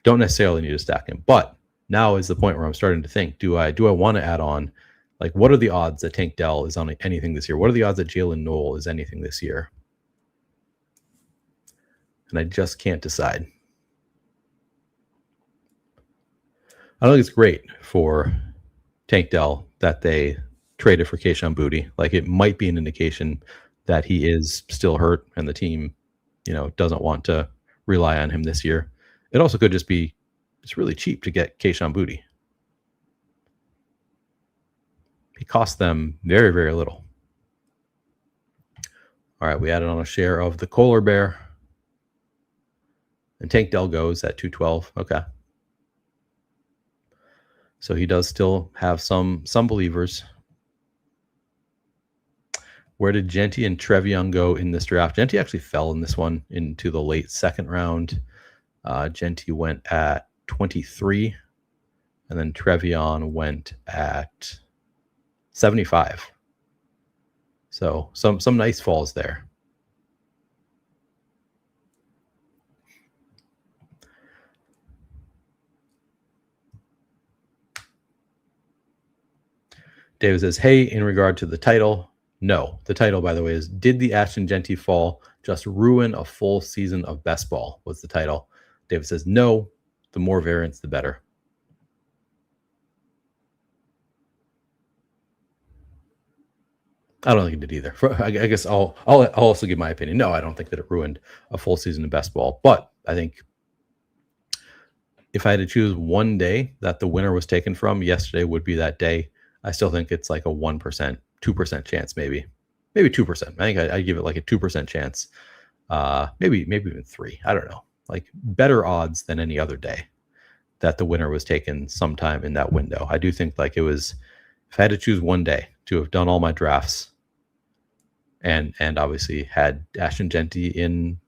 Don't necessarily need to stack him, but now is the point where I'm starting to think: do I want to add on? Like, what are the odds that Tank Dell is on anything this year? What are the odds that Jalen Noel is anything this year? And I just can't decide. I don't think it's great for Tank Dell that they traded for Kayshon Boutte. Like, it might be an indication that he is still hurt and the team, doesn't want to rely on him this year. It also could just be it's really cheap to get Kayshon Boutte. It cost them very, very little. All right, we added on a share of the Kohler Bear. And Tank Dell goes at 212. Okay. So he does still have some believers. Where did Jeanty and Trevion go in this draft? Jeanty actually fell in this one into the late second round. Jeanty went at 23, and then Trevion went at 75. So some nice falls there. David says, hey, in regard to the title, no. The title, by the way, is Did the Ashton Jeanty Fall Just Ruin a Full Season of Best Ball? Was the title. David says, no. The more variants, the better. I don't think it did either. I guess I'll also give my opinion. No, I don't think that it ruined a full season of best ball. But I think if I had to choose one day that the winner was taken from, yesterday would be that day. I still think it's like a 1%, 2% chance, maybe 2%. I think I give it like a 2% chance. Maybe even 3. I don't know. Like, better odds than any other day that the winner was taken sometime in that window. I do think like it was, if I had to choose one day to have done all my drafts and obviously had Ashton Jeanty in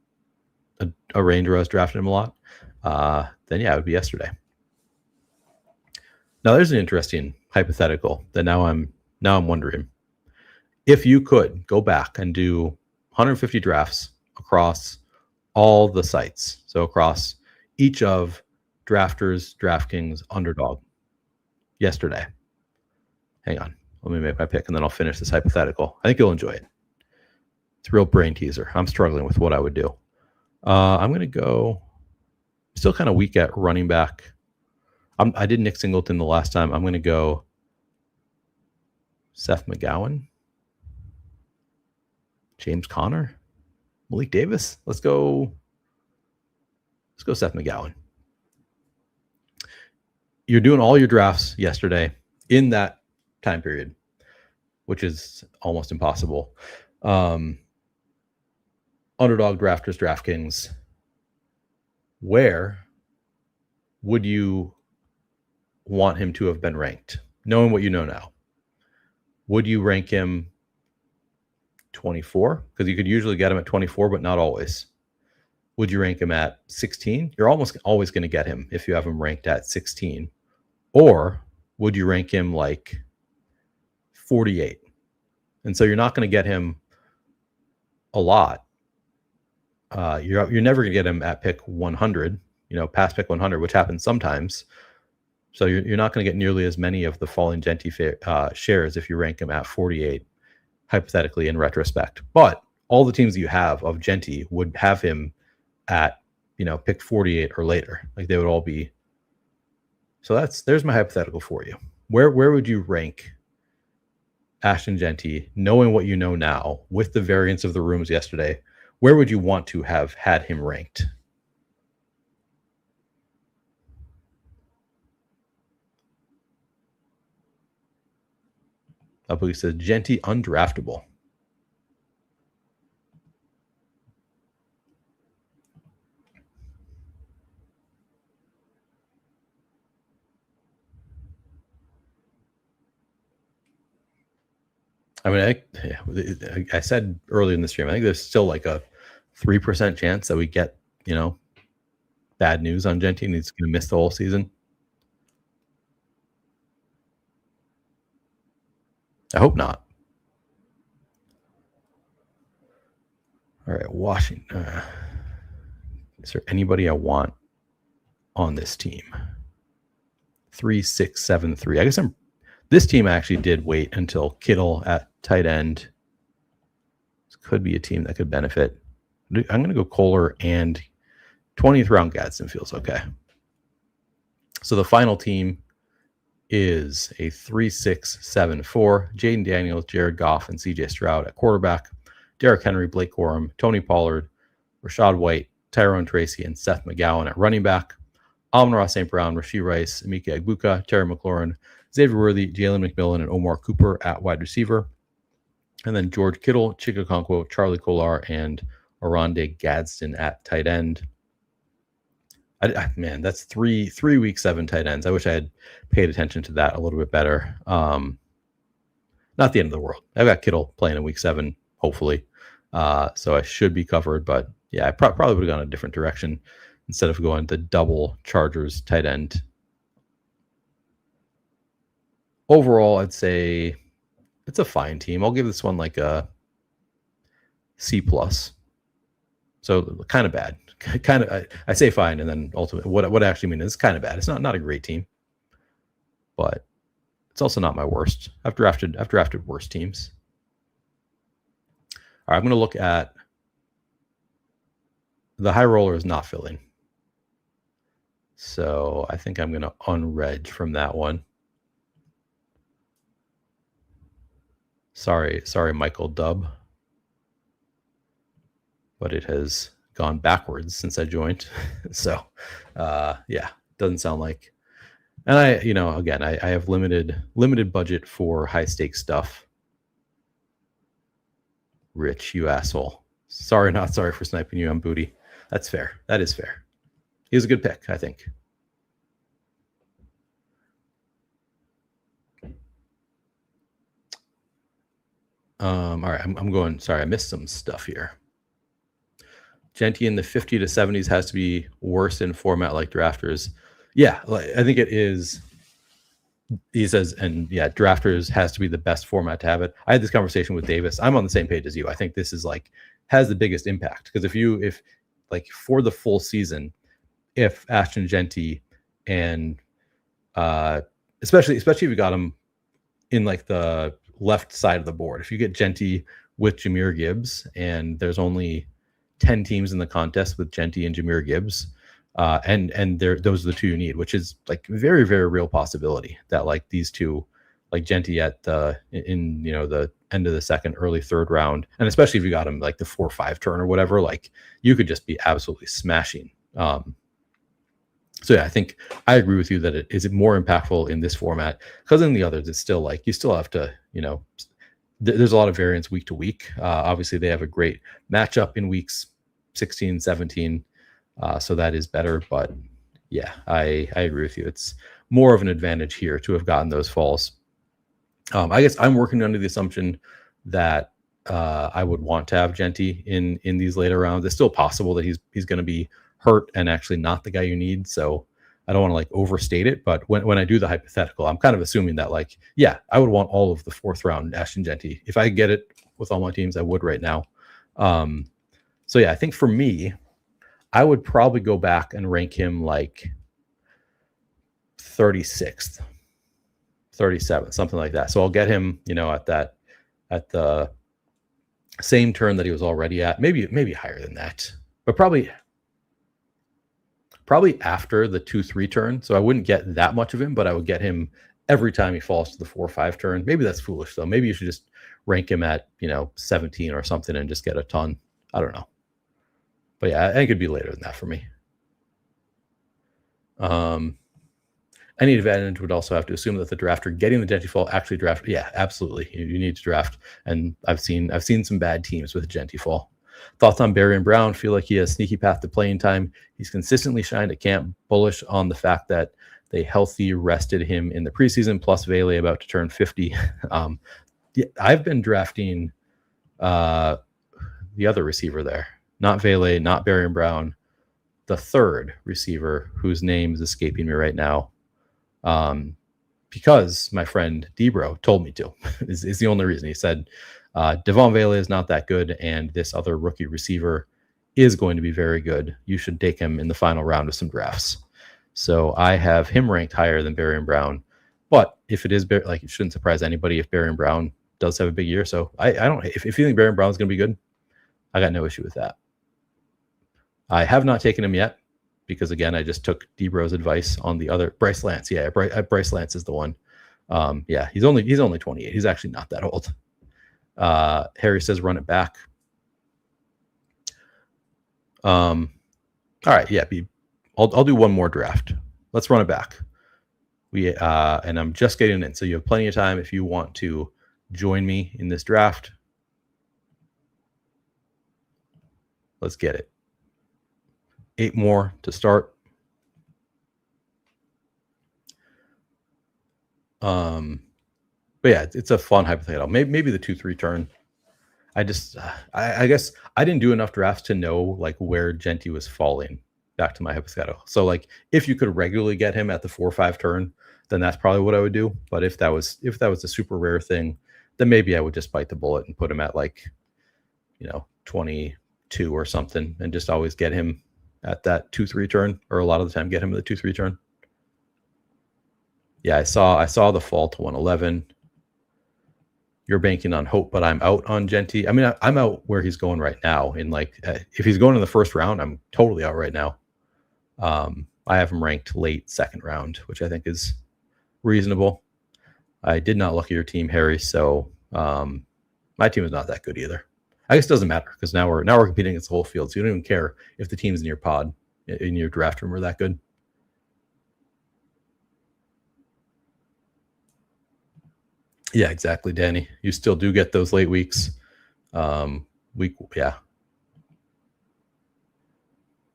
a range where I was drafting him a lot, then yeah, it would be yesterday. Now there's an interesting hypothetical that now I'm wondering. If you could go back and do 150 drafts across all the sites. So across each of Drafters, DraftKings, Underdog yesterday. Hang on. Let me make my pick and then I'll finish this hypothetical. I think you'll enjoy it. It's a real brain teaser. I'm struggling with what I would do. I'm going to go still kind of weak at running back. I did Nick Singleton the last time. I'm going to go Seth McGowan, James Conner, Malik Davis. Let's go Seth McGowan. You're doing all your drafts yesterday in that time period, which is almost impossible. Underdog, Drafters, DraftKings. Where would you want him to have been ranked, knowing what you know now? Would you rank him 24? Because you could usually get him at 24, but not always. Would you rank him at 16? You're almost always going to get him if you have him ranked at 16. Or would you rank him like 48? And so you're not going to get him a lot. You're never going to get him at pick 100, past pick 100, which happens sometimes. So you're not going to get nearly as many of the falling Jeanty shares if you rank him at 48, hypothetically in retrospect. But all the teams you have of Jeanty would have him at, pick 48 or later. Like they would all be. So there's my hypothetical for you. Where would you rank Ashton Jeanty, knowing what you know now, with the variance of the rooms yesterday? Where would you want to have had him ranked? He says Jeanty undraftable. I mean, I said earlier in the stream, I think there's still like a 3% chance that we get, bad news on Jeanty and he's going to miss the whole season. I hope not. All right, Washington. Is there anybody I want on this team? 3, 6, 7, 3. I guess this team actually did wait until Kittle at tight end. This could be a team that could benefit. I'm going to go Kohler and 20th round Gadsden feels okay. So the final team is a 3-6-7-4. Jaden Daniels, Jared Goff, and CJ Stroud at quarterback. Derrick Henry, Blake Corum, Tony Pollard, Rashad White, Tyrone Tracy, and Seth McGowan at running back. Amon-Ra St. Brown, Rashee Rice, Emeka Egbuka, Terry McLaurin, Xavier Worthy, Jalen McMillan, and Omar Cooper at wide receiver. And then George Kittle, Chika Okonkwo, Charlie Kolar, and Oronde Gadsden at tight end. Man, that's three week 7 tight ends. I wish I had paid attention to that a little bit better. Not the end of the world. I've got Kittle playing in week 7, hopefully. So I should be covered. But yeah, I probably would have gone a different direction instead of going the double Chargers tight end. Overall, I'd say it's a fine team. I'll give this one like a C+. So kind of bad. I say fine, and then ultimately, what I actually mean is kind of bad. It's not a great team, but it's also not my worst. I've drafted worse teams. All right, I'm going to look at the high roller is not filling, so I think I'm going to unreg from that one. Sorry, Michael Dubb, but it has gone backwards since I joined. So, yeah, doesn't sound like. And I have limited budget for high stakes stuff. Rich, you asshole. Sorry, not sorry for sniping you on booty. That's fair. That is fair. He was a good pick, I think. All right, I'm going. Sorry, I missed some stuff here. Jeanty in the 50 to 70s has to be worse in format like drafters. Yeah, I think it is. He says, and yeah, drafters has to be the best format to have it. I had this conversation with Davis. I'm on the same page as you. I think this is has the biggest impact because if like for the full season, if Ashton, Jeanty, and especially if you got him in like the left side of the board. If you get Jeanty with Jahmyr Gibbs, and there's only 10 teams in the contest with Jeanty and Jahmyr Gibbs, and those are the two you need, which is like very, very real possibility that like these two, like Jeanty at the in the end of the second, early third round, and especially if you got him like the 4-5 turn or whatever, like you could just be absolutely smashing. So yeah, I think I agree with you that it is more impactful in this format, because in the others it's still like you still have to, there's a lot of variance week to week. Obviously they have a great matchup in weeks 16, 17. So that is better, but yeah, I agree with you. It's more of an advantage here to have gotten those falls. I guess I'm working under the assumption that I would want to have Jeanty in these later rounds. It's still possible that he's going to be hurt and actually not the guy you need. So I don't want to like overstate it, but when I do the hypothetical, I'm kind of assuming that like, yeah, I would want all of the fourth round Ashton Jeanty. If I get it with all my teams, I would right now. So yeah, I think for me, I would probably go back and rank him like 36th, 37th, something like that. So I'll get him, at the same turn that he was already at, maybe higher than that, but probably after the 2-3 turn. So I wouldn't get that much of him, but I would get him every time he falls to the 4-5 turn. Maybe that's foolish though. Maybe you should just rank him at 17 or something and just get a ton. I don't know. But yeah, I think it'd be later than that for me. Any advantage would also have to assume that the drafter getting the Jeanty fall actually draft. Yeah, absolutely. You need to draft. And I've seen some bad teams with Jeanty fall. Thoughts on Barry and Brown? Feel like he has sneaky path to playing time. He's consistently shined at camp. Bullish on the fact that they healthy rested him in the preseason. Plus Vele about to turn 50. Yeah, I've been drafting the other receiver there. Not Vele, not Barry and Brown, the third receiver whose name is escaping me right now, because my friend Debro told me to. is the only reason. He said Devon Vele is not that good, and this other rookie receiver is going to be very good. You should take him in the final round of some drafts. So I have him ranked higher than Barry and Brown. But if it is like, it shouldn't surprise anybody if Barry and Brown does have a big year. So I don't. If you think Barry and Brown is going to be good, I got no issue with that. I have not taken him yet because, again, I just took Debro's advice on the other Bryce Lance. Yeah, Bryce Lance is the one. Yeah, he's only 28. He's actually not that old. Harry says run it back. All right, yeah, I'll do one more draft. Let's run it back. And I'm just getting in, so you have plenty of time if you want to join me in this draft. Let's get it. 8 more to start. But yeah, it's a fun hypothetical. Maybe the 2-3 turn. I guess I didn't do enough drafts to know like where Jeanty was falling. Back to my hypothetical. So like if you could regularly get him at the 4-5 turn, then that's probably what I would do. But if that was a super rare thing, then maybe I would just bite the bullet and put him at like 22 or something, and just always get him at that 2-3 turn, or a lot of the time get him at the 2-3 turn. Yeah, I saw the fall to 111. You're banking on hope, but I'm out on Jeanty. I mean, I'm out where he's going right now. In like, if he's going in the first round, I'm totally out right now. I have him ranked late second round, which I think is reasonable. I did not look at your team, Harry, so my team is not that good either. I guess it doesn't matter because now we're competing against the whole field, so you don't even care if the teams in your pod, in your draft room, are that good. Yeah, exactly, Danny. You still do get those late weeks. Yeah.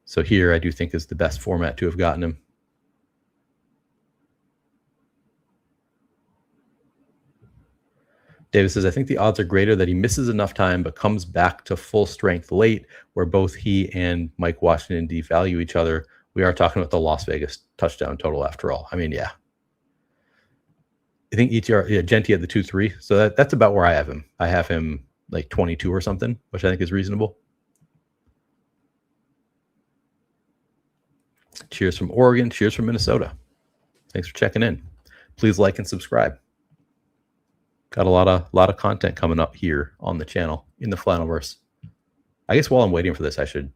So here, I do think is the best format to have gotten him. Davis says, I think the odds are greater that he misses enough time but comes back to full strength late, where both he and Mike Washington devalue each other. We are talking about the Las Vegas touchdown total after all. I mean, yeah. I think ETR, yeah, Jeanty had the 2-3. So that's about where I have him. I have him like 22 or something, which I think is reasonable. Cheers from Oregon. Cheers from Minnesota. Thanks for checking in. Please like and subscribe. Got a lot of content coming up here on the channel in the Flannelverse. I guess while I'm waiting for this, I should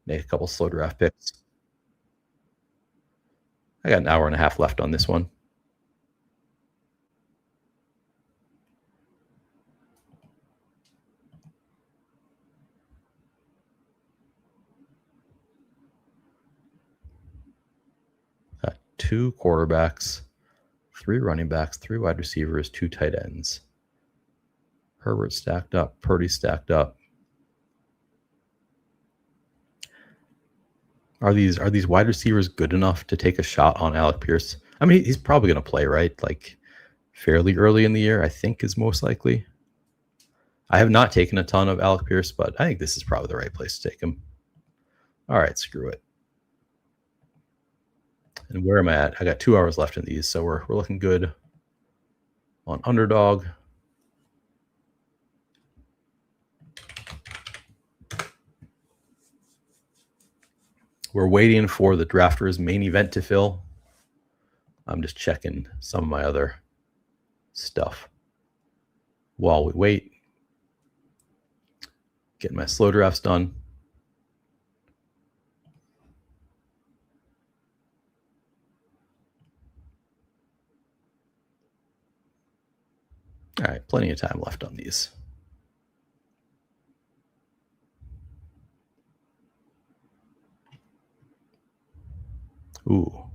make a couple slow draft picks. I got an hour and a half left on this one. Got 2 quarterbacks, 3 running backs, 3 wide receivers, 2 tight ends. Herbert stacked up, Purdy stacked up. Are these wide receivers good enough to take a shot on Alec Pierce? I mean, he's probably going to play, right? Like fairly early in the year, I think is most likely. I have not taken a ton of Alec Pierce, but I think this is probably the right place to take him. All right, screw it. And where am I at? I got 2 hours left in these, so we're looking good on underdog. We're waiting for the drafters main event to fill. I'm just checking some of my other stuff while we wait. Getting my slow drafts done. All right, plenty of time left on these. Ooh.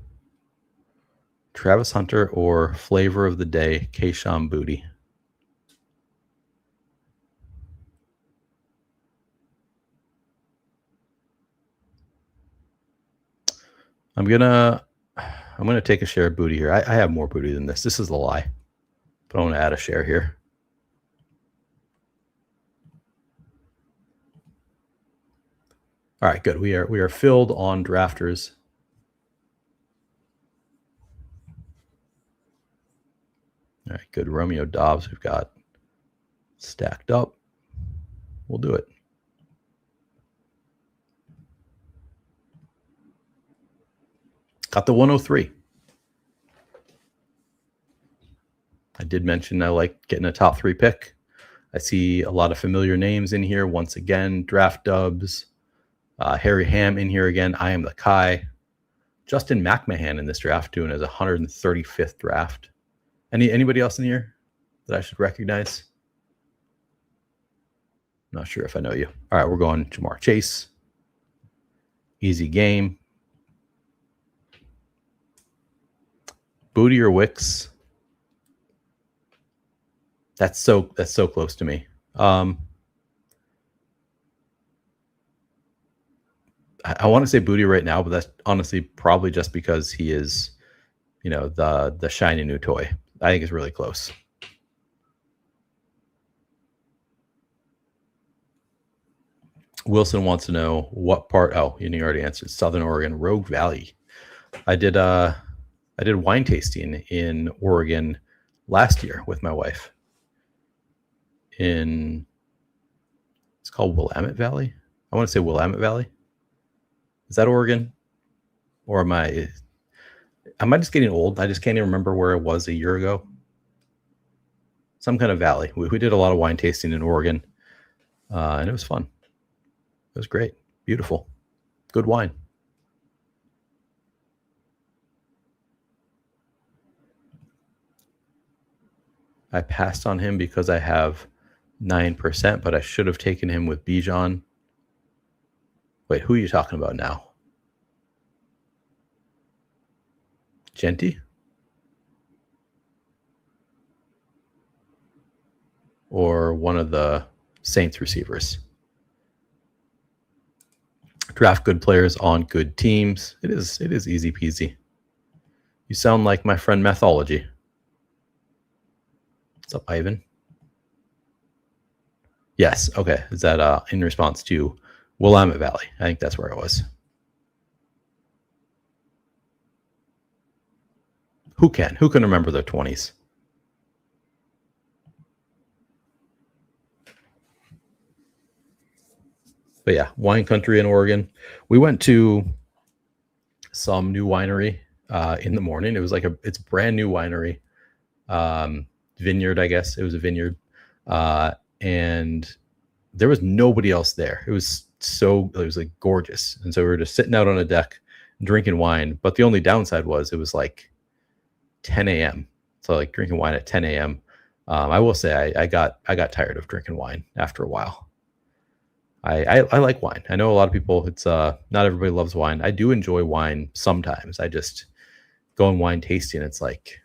Travis Hunter or flavor of the day, Kayshon Boutte. I'm gonna take a share of Boutte here. I have more Boutte than this. This is a lie, but I want to add a share here. All right, good. We are filled on drafters. All right, good. Romeo Dobbs, we've got stacked up. We'll do it. Got the 103. I did mention I like getting a top 3 pick. I see a lot of familiar names in here. Once again, Draft Dubs, Harry Ham in here again. I am the Kai. Justin McMahon in this draft doing his 135th draft. Anybody else in here that I should recognize? Not sure if I know you. All right, we're going Jamar Chase. Easy game. Boutte or Wicks? That's so close to me. I want to say Boutte right now, but that's honestly probably just because he is, the shiny new toy. I think it's really close. Wilson wants to know what part. Oh, you already answered. Southern Oregon, Rogue Valley. I did wine tasting in Oregon last year with my wife. It's called Willamette Valley. I want to say Willamette Valley. Is that Oregon? Or am I just getting old? I just can't even remember where it was a year ago. Some kind of valley. We did a lot of wine tasting in Oregon, and it was fun. It was great. Beautiful. Good wine. I passed on him because I have 9%, but I should have taken him with Bijan. Wait, who are you talking about now? Jeanty? Or one of the Saints receivers? Draft good players on good teams. It is easy peasy. You sound like my friend Mathology. What's up, Ivan? Yes, okay. Is that in response to Willamette Valley? I think that's where it was. Who can remember their 20s? But yeah, wine country in Oregon. We went to some new winery in the morning. It was like it's a brand new winery, vineyard, I guess. It was a vineyard. And there was nobody else there. It was like gorgeous. And so we were just sitting out on a deck drinking wine. But the only downside was it was like 10 a.m. So like drinking wine at 10 a.m. I will say I got tired of drinking wine after a while. I like wine. I know a lot of people, it's not everybody loves wine. I do enjoy wine sometimes. I just go on wine tasting. It's like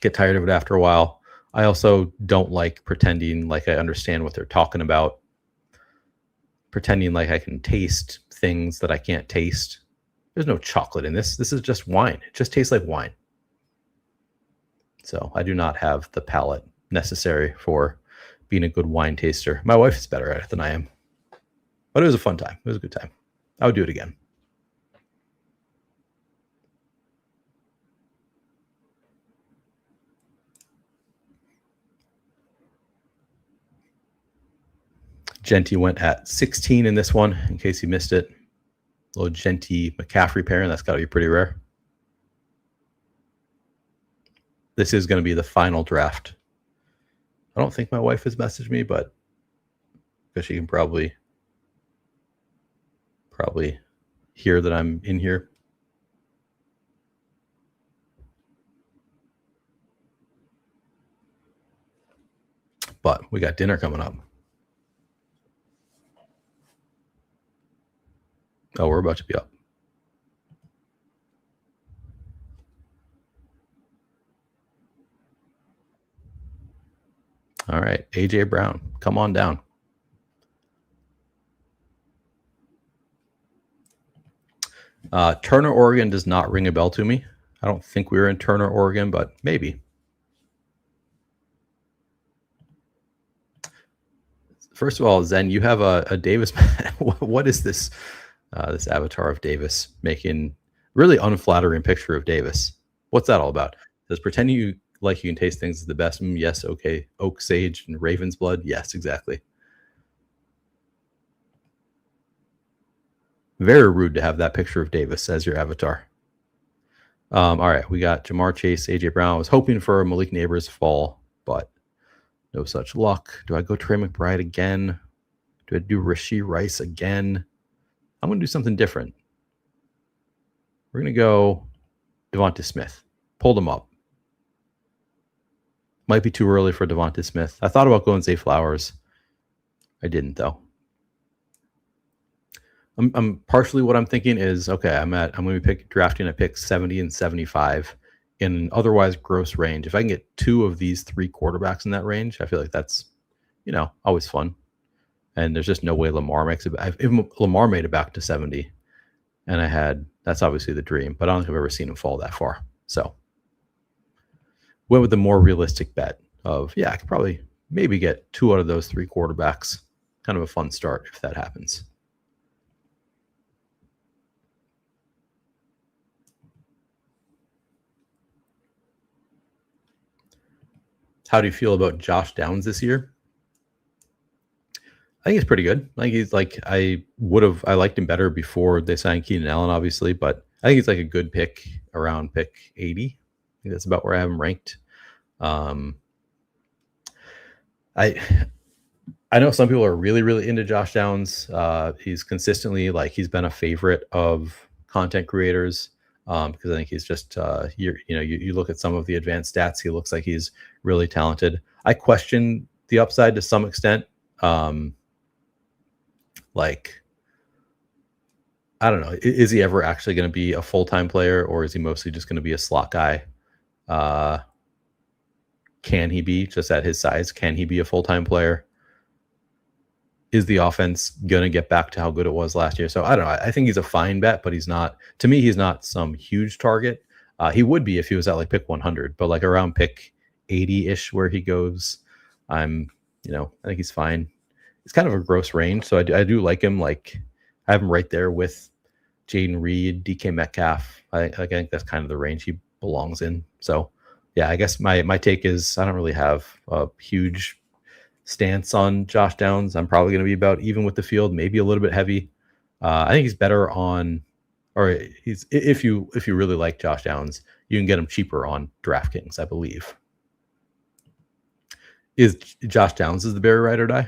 get tired of it after a while. I also don't like pretending like I understand what they're talking about. Pretending like I can taste things that I can't taste. There's no chocolate in this. This is just wine. It just tastes like wine. So I do not have the palate necessary for being a good wine taster. My wife is better at it than I am. But it was a fun time. It was a good time. I would do it again. Jeanty went at 16 in this one, in case you missed it. Little Jeanty McCaffrey pairing. That's got to be pretty rare. This is going to be the final draft. I don't think my wife has messaged me, but because she can probably hear that I'm in here. But we got dinner coming up. Oh, we're about to be up. All right, AJ Brown, come on down. Turner, Oregon does not ring a bell to me. I don't think we were in Turner, Oregon, but maybe. First of all, Zen, you have a Davis. What is this? This avatar of Davis making really unflattering picture of Davis. What's that all about? Does pretend you like you can taste things is the best? Yes, okay. Oak sage and raven's blood. Yes, exactly. Very rude to have that picture of Davis as your avatar. All right, we got Jamar Chase, AJ Brown. I was hoping for a Malik Neighbors fall, but no such luck. Do I go Trey McBride again? Do I do Rashee Rice again? I'm going to do something different. We're going to go Devonta Smith. Pulled him up. Might be too early for Devonta Smith. I thought about going Zay Flowers. I didn't, though. I'm partially what I'm thinking is, okay, I'm going to be drafting at pick 70 and 75 in an otherwise gross range. If I can get two of these three quarterbacks in that range, I feel like that's, always fun. And there's just no way Lamar makes it. If Lamar made it back to 70, and that's obviously the dream, but I don't think I've ever seen him fall that far. So went with the more realistic bet of, I could probably maybe get two out of those three quarterbacks. Kind of a fun start if that happens. How do you feel about Josh Downs this year? I think he's pretty good. I think he's like, I liked him better before they signed Keenan Allen, obviously, but I think he's like a good pick around pick 80. I think that's about where I have him ranked. I know some people are really, really into Josh Downs. He's consistently he's been a favorite of content creators because I think he's just you look at some of the advanced stats, he looks like he's really talented. I question the upside to some extent. I don't know. Is he ever actually going to be a full-time player, or is he mostly just going to be a slot guy? Can he be, just at his size, can he be a full-time player? Is the offense going to get back to how good it was last year? So I don't know. I think he's a fine bet, but he's not some huge target. He would be if he was at pick 100, but around pick 80-ish where he goes, I think he's fine. It's kind of a gross range, so I do like him. I have him right there with Jaden Reed, DK Metcalf. I think that's kind of the range he belongs in. So, yeah, I guess my take is I don't really have a huge stance on Josh Downs. I'm probably going to be about even with the field, maybe a little bit heavy. I think he's better on or he's if you really like Josh Downs, you can get him cheaper on DraftKings, I believe. Is Josh Downs is the Barry ride or die?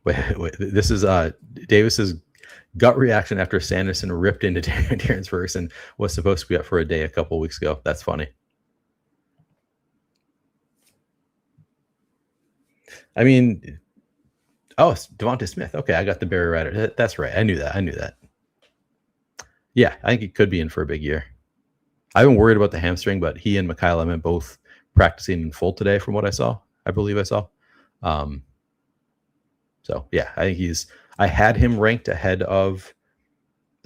Wait, this is Davis's gut reaction after Sanderson ripped into Terrence Ferguson was supposed to be up for a day a couple weeks ago. That's funny. I mean, oh, it's Devonta Smith. Okay, I got the Barry Rider. That's right. I knew that. Yeah, I think he could be in for a big year. I've been worried about the hamstring, but he and Mikhail Emmett both practicing in full today from what I saw. I believe I saw. So yeah, I think I had him ranked ahead of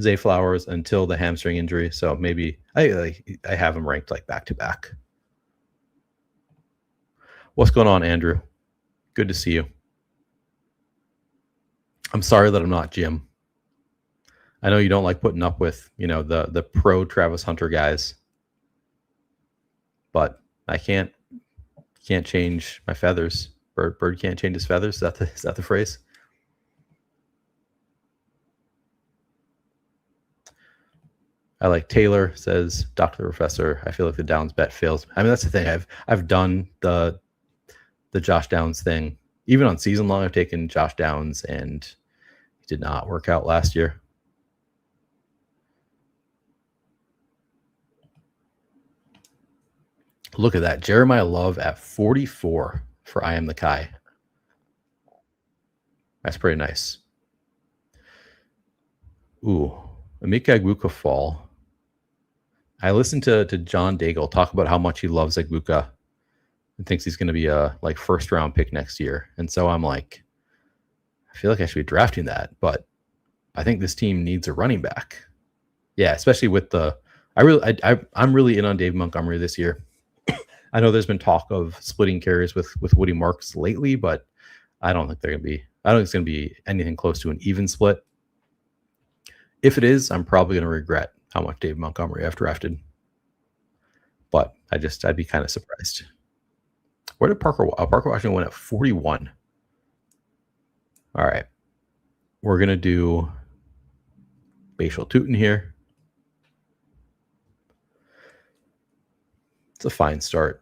Zay Flowers until the hamstring injury. So maybe I have him ranked like back to back. What's going on, Andrew? Good to see you. I'm sorry that I'm not Jim. I know you don't like putting up with, the pro Travis Hunter guys, but I can't change my feathers. Bird can't change his feathers. Is that the phrase? I like Taylor says, Dr. Professor, I feel like the Downs bet fails. I mean, that's the thing. I've done the Josh Downs thing. Even on season long, I've taken Josh Downs and he did not work out last year. Look at that. Jeremiah Love at 44 for I Am the Kai. That's pretty nice. Ooh, Emeka Egbuka fall. I listened to John Daigle talk about how much he loves Egbuka and thinks he's going to be a first round pick next year. And so I'm like, I feel like I should be drafting that, but I think this team needs a running back. Yeah, especially with I'm really in on Dave Montgomery this year. I know there's been talk of splitting carries with Woody Marks lately, but I don't think it's going to be anything close to an even split. If it is, I'm probably going to regret how much Dave Montgomery I've drafted. But I'd be kind of surprised. Where did Parker Washington went at 41? All right. We're going to do Bashal Tootin here. It's a fine start.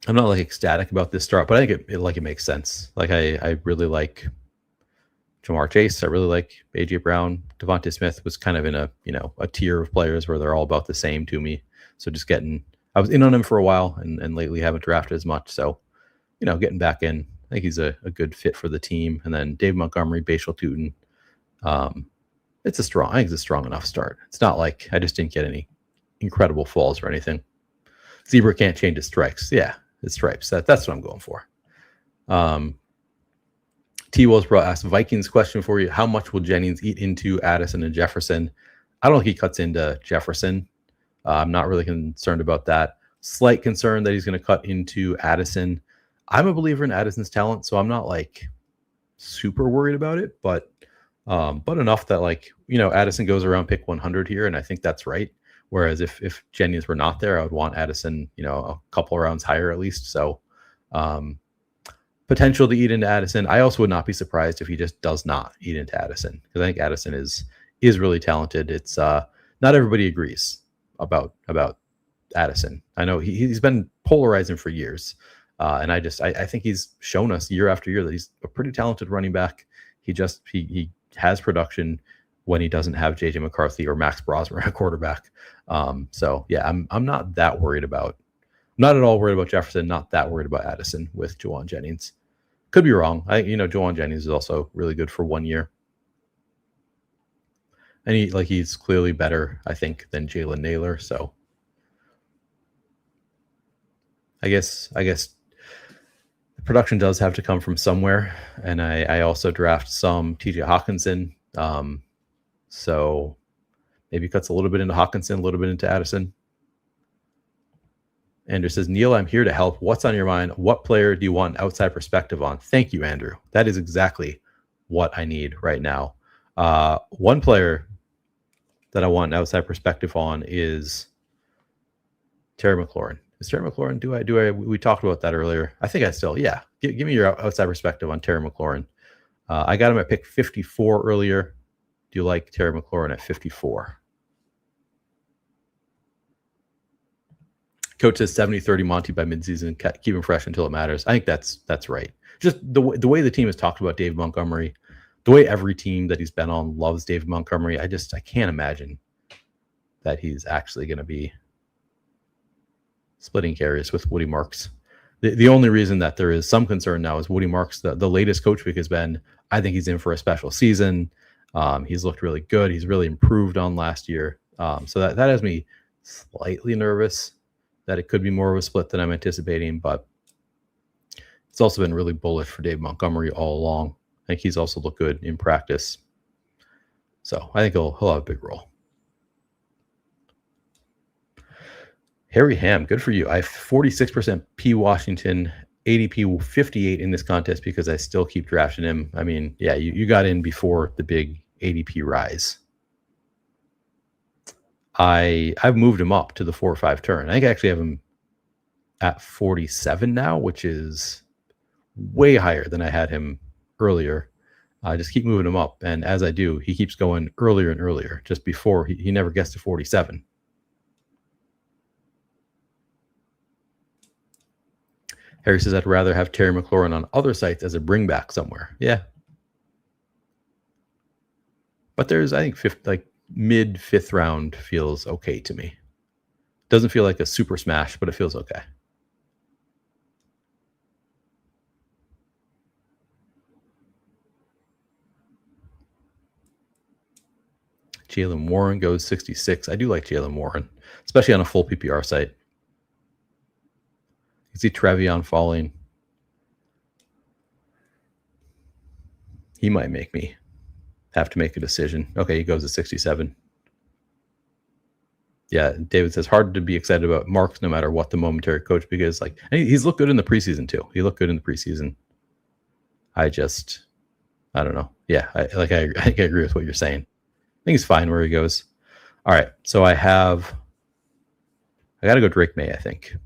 I'm not ecstatic about this start, but I think it makes sense. I really like Jamar Chase. I really like AJ Brown. Devonta Smith was kind of in a tier of players where they're all about the same to me. So I was in on him for a while and lately haven't drafted as much. So, getting back in, I think he's a good fit for the team. And then Dave Montgomery, Bashal Tootin. I think it's a strong enough start. It's not like I just didn't get any incredible falls or anything. Zebra can't change his strikes. Yeah, his stripes. That's what I'm going for. T. Willsbro asked Vikings question for you. How much will Jennings eat into Addison and Jefferson? I don't think he cuts into Jefferson. I'm not really concerned about that. Slight concern that he's going to cut into Addison. I'm a believer in Addison's talent, so I'm not super worried about it, but enough that Addison goes around pick 100 here, and I think that's right. Whereas if Jennings were not there, I would want Addison, a couple of rounds higher at least. So potential to eat into Addison. I also would not be surprised if he just does not eat into Addison, because I think Addison is really talented. It's not everybody agrees about Addison. I know he's been polarizing for years, and I think he's shown us year after year that he's a pretty talented running back. He has production when he doesn't have JJ McCarthy or Max Brosmer at quarterback. So yeah, I'm not that worried about, not at all worried about Jefferson, not that worried about Addison with Juwan Jennings. Could be wrong. Juwan Jennings is also really good for 1 year. And he's clearly better, I think, than Jalen Naylor. So I guess the production does have to come from somewhere. And I also draft some TJ Hawkinson. So maybe cuts a little bit into Hawkinson, a little bit into Addison. Andrew says, Neil, I'm here to help. What's on your mind? What player do you want an outside perspective on? Thank you, Andrew. That is exactly what I need right now. One player that I want an outside perspective on is Terry McLaurin. Is Terry McLaurin? We talked about that earlier. I think yeah. Give me your outside perspective on Terry McLaurin. I got him at pick 54 earlier. Do you like Terry McLaurin at 54? Coach says 70-30 Monty by midseason. Keep him fresh until it matters. I think that's right. Just the way the team has talked about Dave Montgomery, the way every team that he's been on loves Dave Montgomery. I can't imagine that he's actually going to be splitting carries with Woody Marks. The only reason that there is some concern now is Woody Marks. The latest coach pick has been, I think he's in for a special season. He's looked really good. He's really improved on last year. So that has me slightly nervous that it could be more of a split than I'm anticipating, but it's also been really bullish for Dave Montgomery all along. I think he's also looked good in practice. So I think he'll have a big role. Harry Ham, good for you. I have 46% P Washington, ADP 58 in this contest because I still keep drafting him. I mean, yeah, you got in before the big ADP rise. I've moved him up to the 4 or 5 turn. I think I actually have him at 47 now, which is way higher than I had him earlier. I just keep moving him up, and as I do, he keeps going earlier and earlier. Just before he never gets to 47. Harry says I'd rather have Terry McLaurin on other sites as a bring back somewhere. Yeah, but there's, I think, mid 5th round feels okay to me. Doesn't feel like a super smash, but it feels okay. Jalen Warren goes 66. I do like Jalen Warren, especially on a full PPR site. You see Trevion falling. He might make me have to make a decision. Okay, he goes to 67. Yeah, David says hard to be excited about Marks no matter what the momentary coach, because and he's looked good in the preseason too. He looked good in the preseason. I don't know. Yeah, I agree with what you're saying. I think he's fine where he goes. All right, so I got to go Drake May, I think.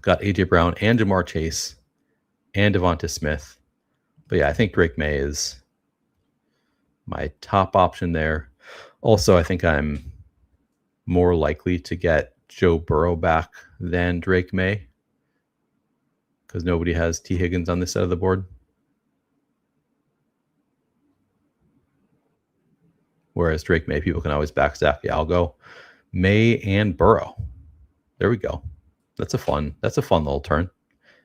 Got AJ Brown and Jamar Chase and Devonta Smith. But yeah, I think Drake May is my top option there. Also, I think I'm more likely to get Joe Burrow back than Drake May because nobody has T. Higgins on this side of the board. Whereas Drake May, people can always backstack. Yeah, I'll go May and Burrow. There we go. That's a fun little turn.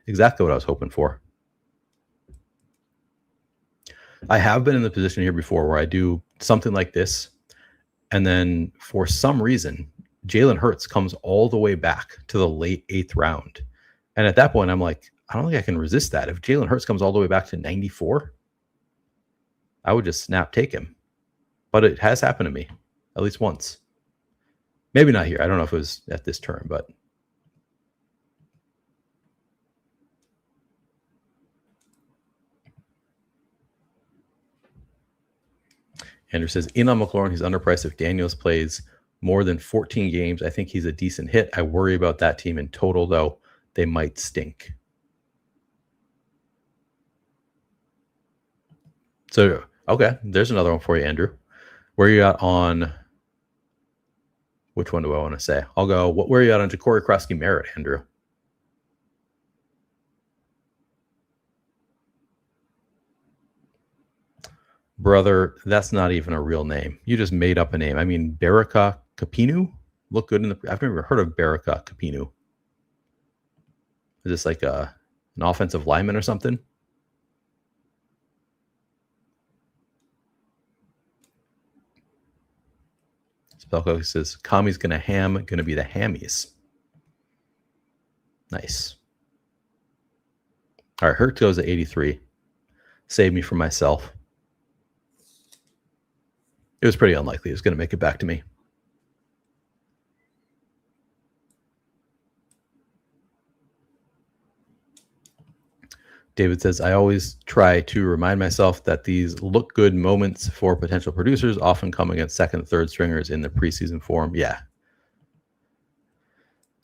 Exactly what I was hoping for. I have been in the position here before where I do something like this, and then for some reason, Jalen Hurts comes all the way back to the late 8th round. And at that point, I'm like, I don't think I can resist that. If Jalen Hurts comes all the way back to 94, I would just take him. But it has happened to me at least once. Maybe not here. I don't know if it was at this turn, but Andrew says, in on McLaurin, he's underpriced. If Daniels plays more than 14 games, I think he's a decent hit. I worry about that team in total, though. They might stink. So, okay, there's another one for you, Andrew. Where are you at on... Which one do I want to say? I'll go, where are you at on Ja'Cory Krosky-Merritt, Andrew? Brother, that's not even a real name. You just made up a name. I mean, Baraka Kapinu look good in the... I've never heard of Baraka Kapinu. Is this like an offensive lineman or something? Spellco says, Kami's going to be the hammies. Nice. All right, Hurt goes at 83. Save me from myself. It was pretty unlikely he was going to make it back to me. David says, I always try to remind myself that these look good moments for potential producers often come against second and third stringers in the preseason form. Yeah.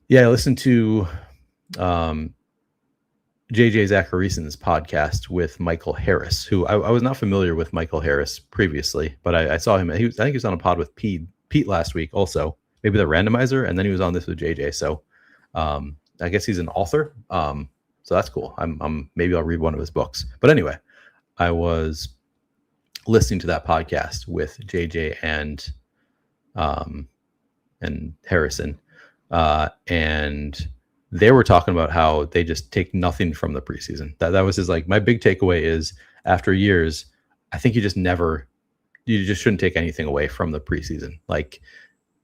Yeah, I listened to JJ Zacharyason's podcast with Michael Harris, who I was not familiar with Michael Harris previously, but I saw him. I think he was on a pod with Pete last week also, maybe the randomizer, and then he was on this with JJ. So I guess he's an author. So that's cool. I'm maybe I'll read one of his books. But anyway, I was listening to that podcast with JJ and Harrison, and they were talking about how they just take nothing from the preseason. That was his, like, my big takeaway is after years, I think you just shouldn't take anything away from the preseason. Like,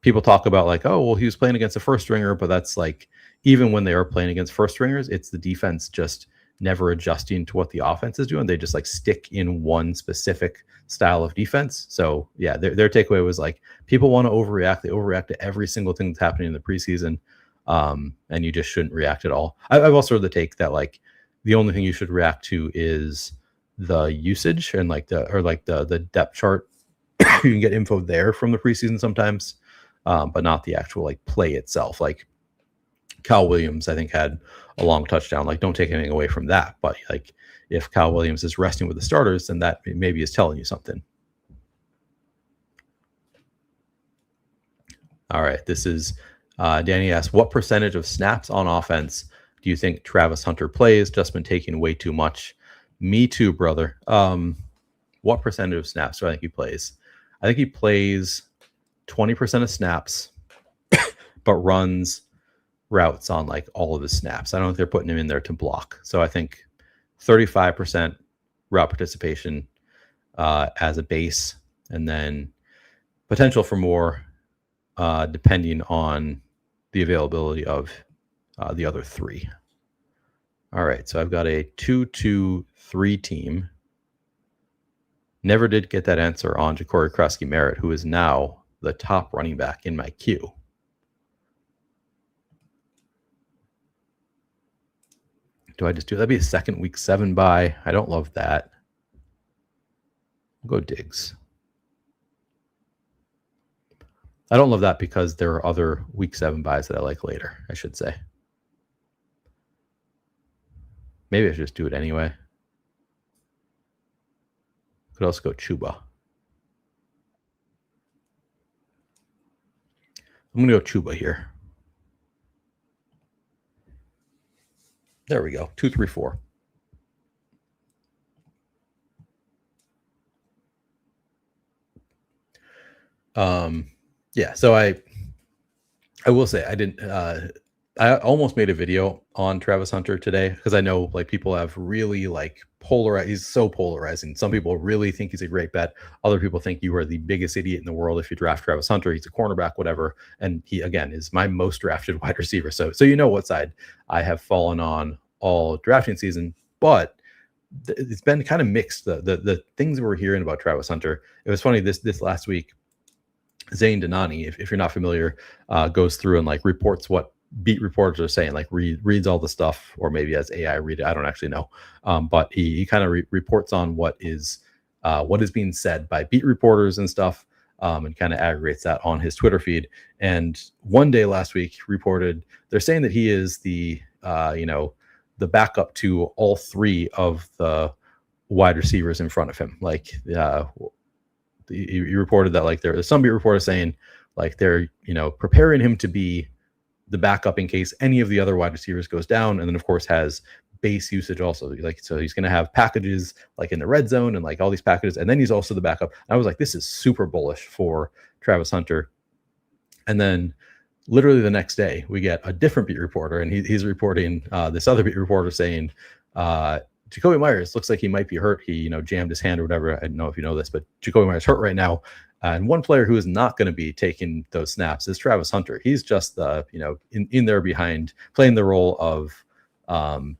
people talk about like, oh, well, he was playing against a first stringer, but that's like, even when they are playing against first stringers, it's the defense just never adjusting to what the offense is doing. They just like stick in one specific style of defense. So yeah, their takeaway was like, people want to overreact. They overreact to every single thing that's happening in the preseason. And you just shouldn't react at all. I've also heard the take that like the only thing you should react to is the usage and like the depth chart. You can get info there from the preseason sometimes, but not the actual like play itself. Like Kyle Williams, I think, had a long touchdown. Like, don't take anything away from that. But like, if Kyle Williams is resting with the starters, then that maybe is telling you something. All right, this is Danny asks, what percentage of snaps on offense do you think Travis Hunter plays? Just been taking way too much. Me too, brother. What percentage of snaps do I think he plays? I think he plays 20% of snaps, but runs routes on like all of his snaps. I don't think they're putting him in there to block. So I think 35% route participation as a base, and then potential for more depending on the availability of the other three. All right, so I've got a 2-2-3 team. Never did get that answer on Ja'Cory Krusky-Merritt, who is now the top running back in my queue. Do I just do that'd be a second week 7 bye? I don't love that. We'll go Diggs. I don't love that because there are other week 7 buys that I like later, I should say. Maybe I should just do it anyway. Could also go Chuba. I'm going to go Chuba here. There we go. 2, 3, 4. Yeah, so I will say I didn't I almost made a video on Travis Hunter today because I know like people have really like polarized. He's so polarizing. Some people really think he's a great bet. Other people think you are the biggest idiot in the world if you draft Travis Hunter. He's a cornerback, whatever. And he, again, is my most drafted wide receiver. So you know what side I have fallen on all drafting season. But it's been kind of mixed. The things we're hearing about Travis Hunter. It was funny this last week. Zane Denani, if you're not familiar, goes through and like reports what beat reporters are saying, like reads all the stuff, or maybe as AI read it. I don't actually know. But he kind of reports on what is being said by beat reporters and stuff, and kind of aggregates that on his Twitter feed. And one day last week reported, they're saying that he is the backup to all three of the wide receivers in front of him. Like, he reported that like there's some beat reporters saying like they're preparing him to be the backup in case any of the other wide receivers goes down, and then of course has base usage also. Like, so he's going to have packages like in the red zone and like all these packages, and then he's also the backup. And I was like, this is super bullish for Travis Hunter. And then literally the next day we get a different beat reporter, and he's reporting this other beat reporter saying Jacoby Myers looks like he might be hurt. He jammed his hand or whatever. I don't know if you know this, but Jacoby Myers hurt right now. And one player who is not going to be taking those snaps is Travis Hunter. He's just in there behind, playing the role of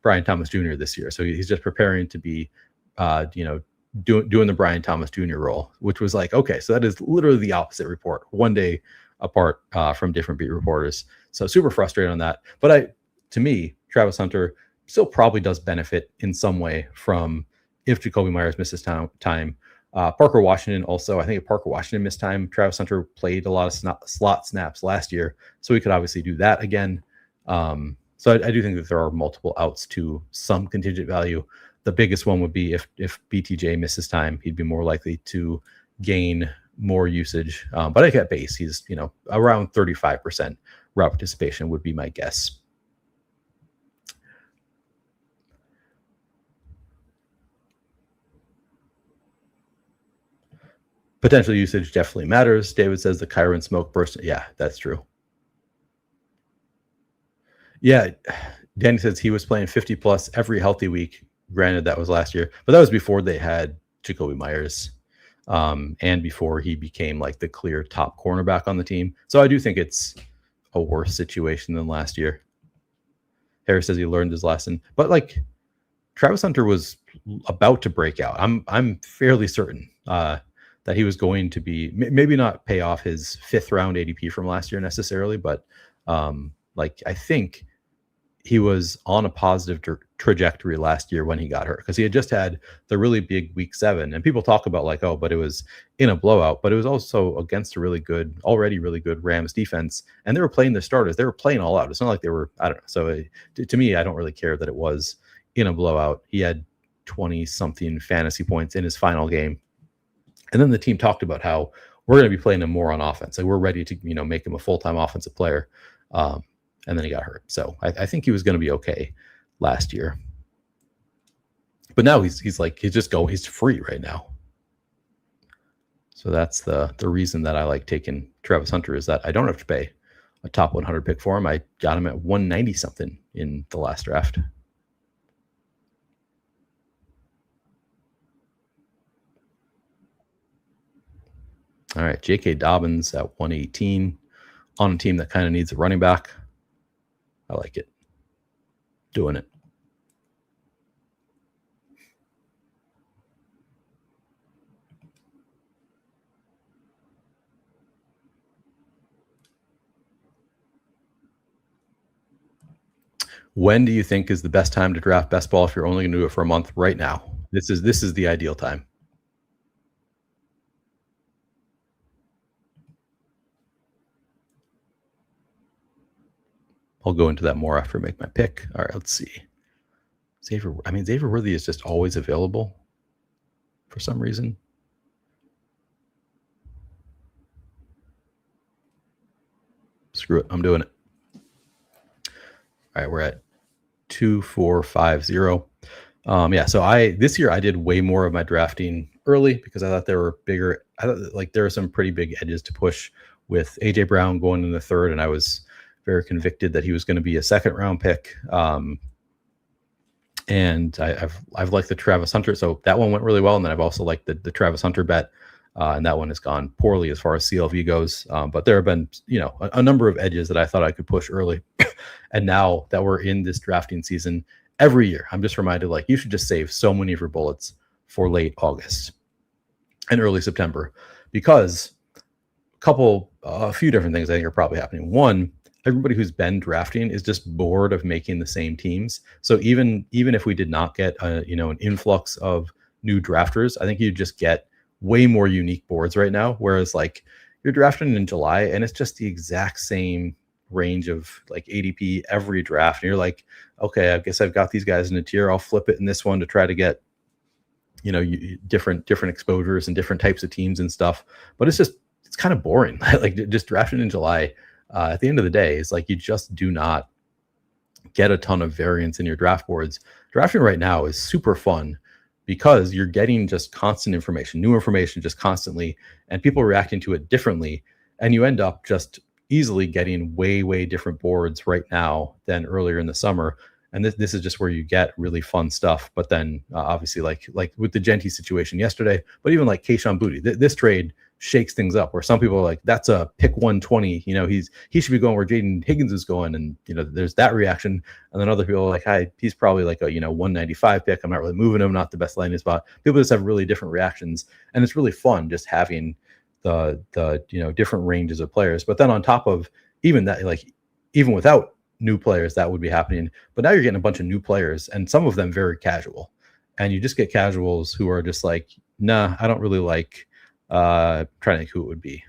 Brian Thomas Jr. this year. So he's just preparing to be, doing the Brian Thomas Jr. role, which was like, okay, so that is literally the opposite report, one day apart from different beat reporters. So super frustrated on that. But to me, Travis Hunter still probably does benefit in some way from if Jacoby Myers misses time. Parker Washington also, I think if Parker Washington missed time, Travis Hunter played a lot of slot snaps last year, so we could obviously do that again. So I do think that there are multiple outs to some contingent value. The biggest one would be if BTJ misses time, he'd be more likely to gain more usage. But I get base, he's around 35% route participation would be my guess. Potential usage definitely matters. David says the Kyron smoke burst. Yeah, that's true. Yeah, Danny says he was playing 50 plus every healthy week. Granted, that was last year, but that was before they had Jacoby Myers, and before he became like the clear top cornerback on the team. So I do think it's a worse situation than last year. Harris says he learned his lesson, but like Travis Hunter was about to break out. I'm fairly certain that he was going to be maybe not pay off his 5th round ADP from last year necessarily, but like I think he was on a positive trajectory last year when he got hurt, because he had just had the really big week 7, and people talk about like, oh, but it was in a blowout, but it was also against a already really good Rams defense, and they were playing their starters. They were playing all out. It's not like they were, I don't know. So to me, I don't really care that it was in a blowout. He had 20 something fantasy points in his final game. And then the team talked about how we're going to be playing him more on offense. Like we're ready to, make him a full-time offensive player. And then he got hurt. So I think he was going to be okay last year. But now he's free right now. So that's the reason that I like taking Travis Hunter, is that I don't have to pay a top 100 pick for him. I got him at 190 something in the last draft. All right, J.K. Dobbins at 118 on a team that kind of needs a running back. I like it. Doing it. When do you think is the best time to draft best ball if you're only going to do it for a month? Right now. This is the ideal time. I'll go into that more after I make my pick. All right, let's see. Xavier Worthy is just always available for some reason. Screw it, I'm doing it. All right, we're at 2450. Yeah, so this year I did way more of my drafting early because I thought there were bigger. I thought like there were some pretty big edges to push with AJ Brown going in the 3rd, and I was very convicted that he was going to be a 2nd round pick. And I've liked the Travis Hunter, so that one went really well. And then I've also liked the Travis Hunter bet, and that one has gone poorly as far as CLV goes. But there have been a number of edges that I thought I could push early, and now that we're in this drafting season, every year I'm just reminded like you should just save so many of your bullets for late August and early September, because a few different things I think are probably happening. One, everybody who's been drafting is just bored of making the same teams. So even if we did not get an influx of new drafters, I think you just get way more unique boards right now. Whereas like you're drafting in July and it's just the exact same range of like ADP every draft. And you're like, okay, I guess I've got these guys in a tier. I'll flip it in this one to try to get, different exposures and different types of teams and stuff. But it's kind of boring. Like just drafting in July. At the end of the day, it's like you just do not get a ton of variance in your draft boards. Drafting right now is super fun because you're getting just constant information, new information just constantly, and people reacting to it differently. And you end up just easily getting way, way different boards right now than earlier in the summer. And this is just where you get really fun stuff. But then obviously like with the Jeanty situation yesterday, but even like Kayshon Boutte, this trade shakes things up where some people are like, that's a pick 120, he should be going where Jaden Higgins is going. And, there's that reaction. And then other people are like, hi, he's probably like a, 195 pick. I'm not really moving him, not the best landing spot. People just have really different reactions. And it's really fun just having the different ranges of players. But then on top of even that, like even without new players, that would be happening. But now you're getting a bunch of new players and some of them very casual. And you just get casuals who are just like, nah, I don't really like, trying to think who it would be.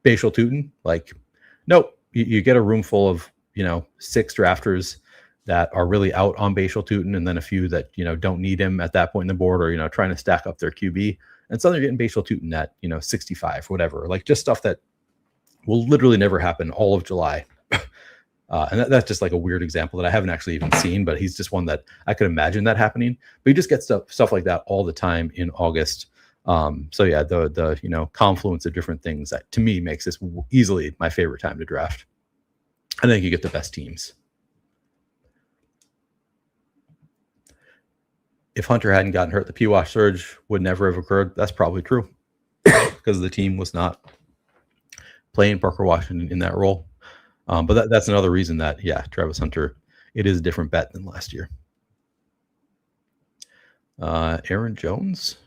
Bashal Tootin, like, nope. You get a room full of 6 drafters that are really out on Bashal Tutin, and then a few that, don't need him at that point in the board, or, trying to stack up their QB. And some are getting Bashal Tutin at, 65, whatever, like just stuff that will literally never happen all of July. And that's just like a weird example that I haven't actually even seen, but he's just one that I could imagine that happening. But you just get stuff like that all the time in August. So yeah, the confluence of different things that to me makes this easily my favorite time to draft. I think you get the best teams. If Hunter hadn't gotten hurt, the P-Wash surge would never have occurred. That's probably true because the team was not playing Parker Washington in that role. But that's another reason that, yeah, Travis Hunter, it is a different bet than last year. Aaron Jones,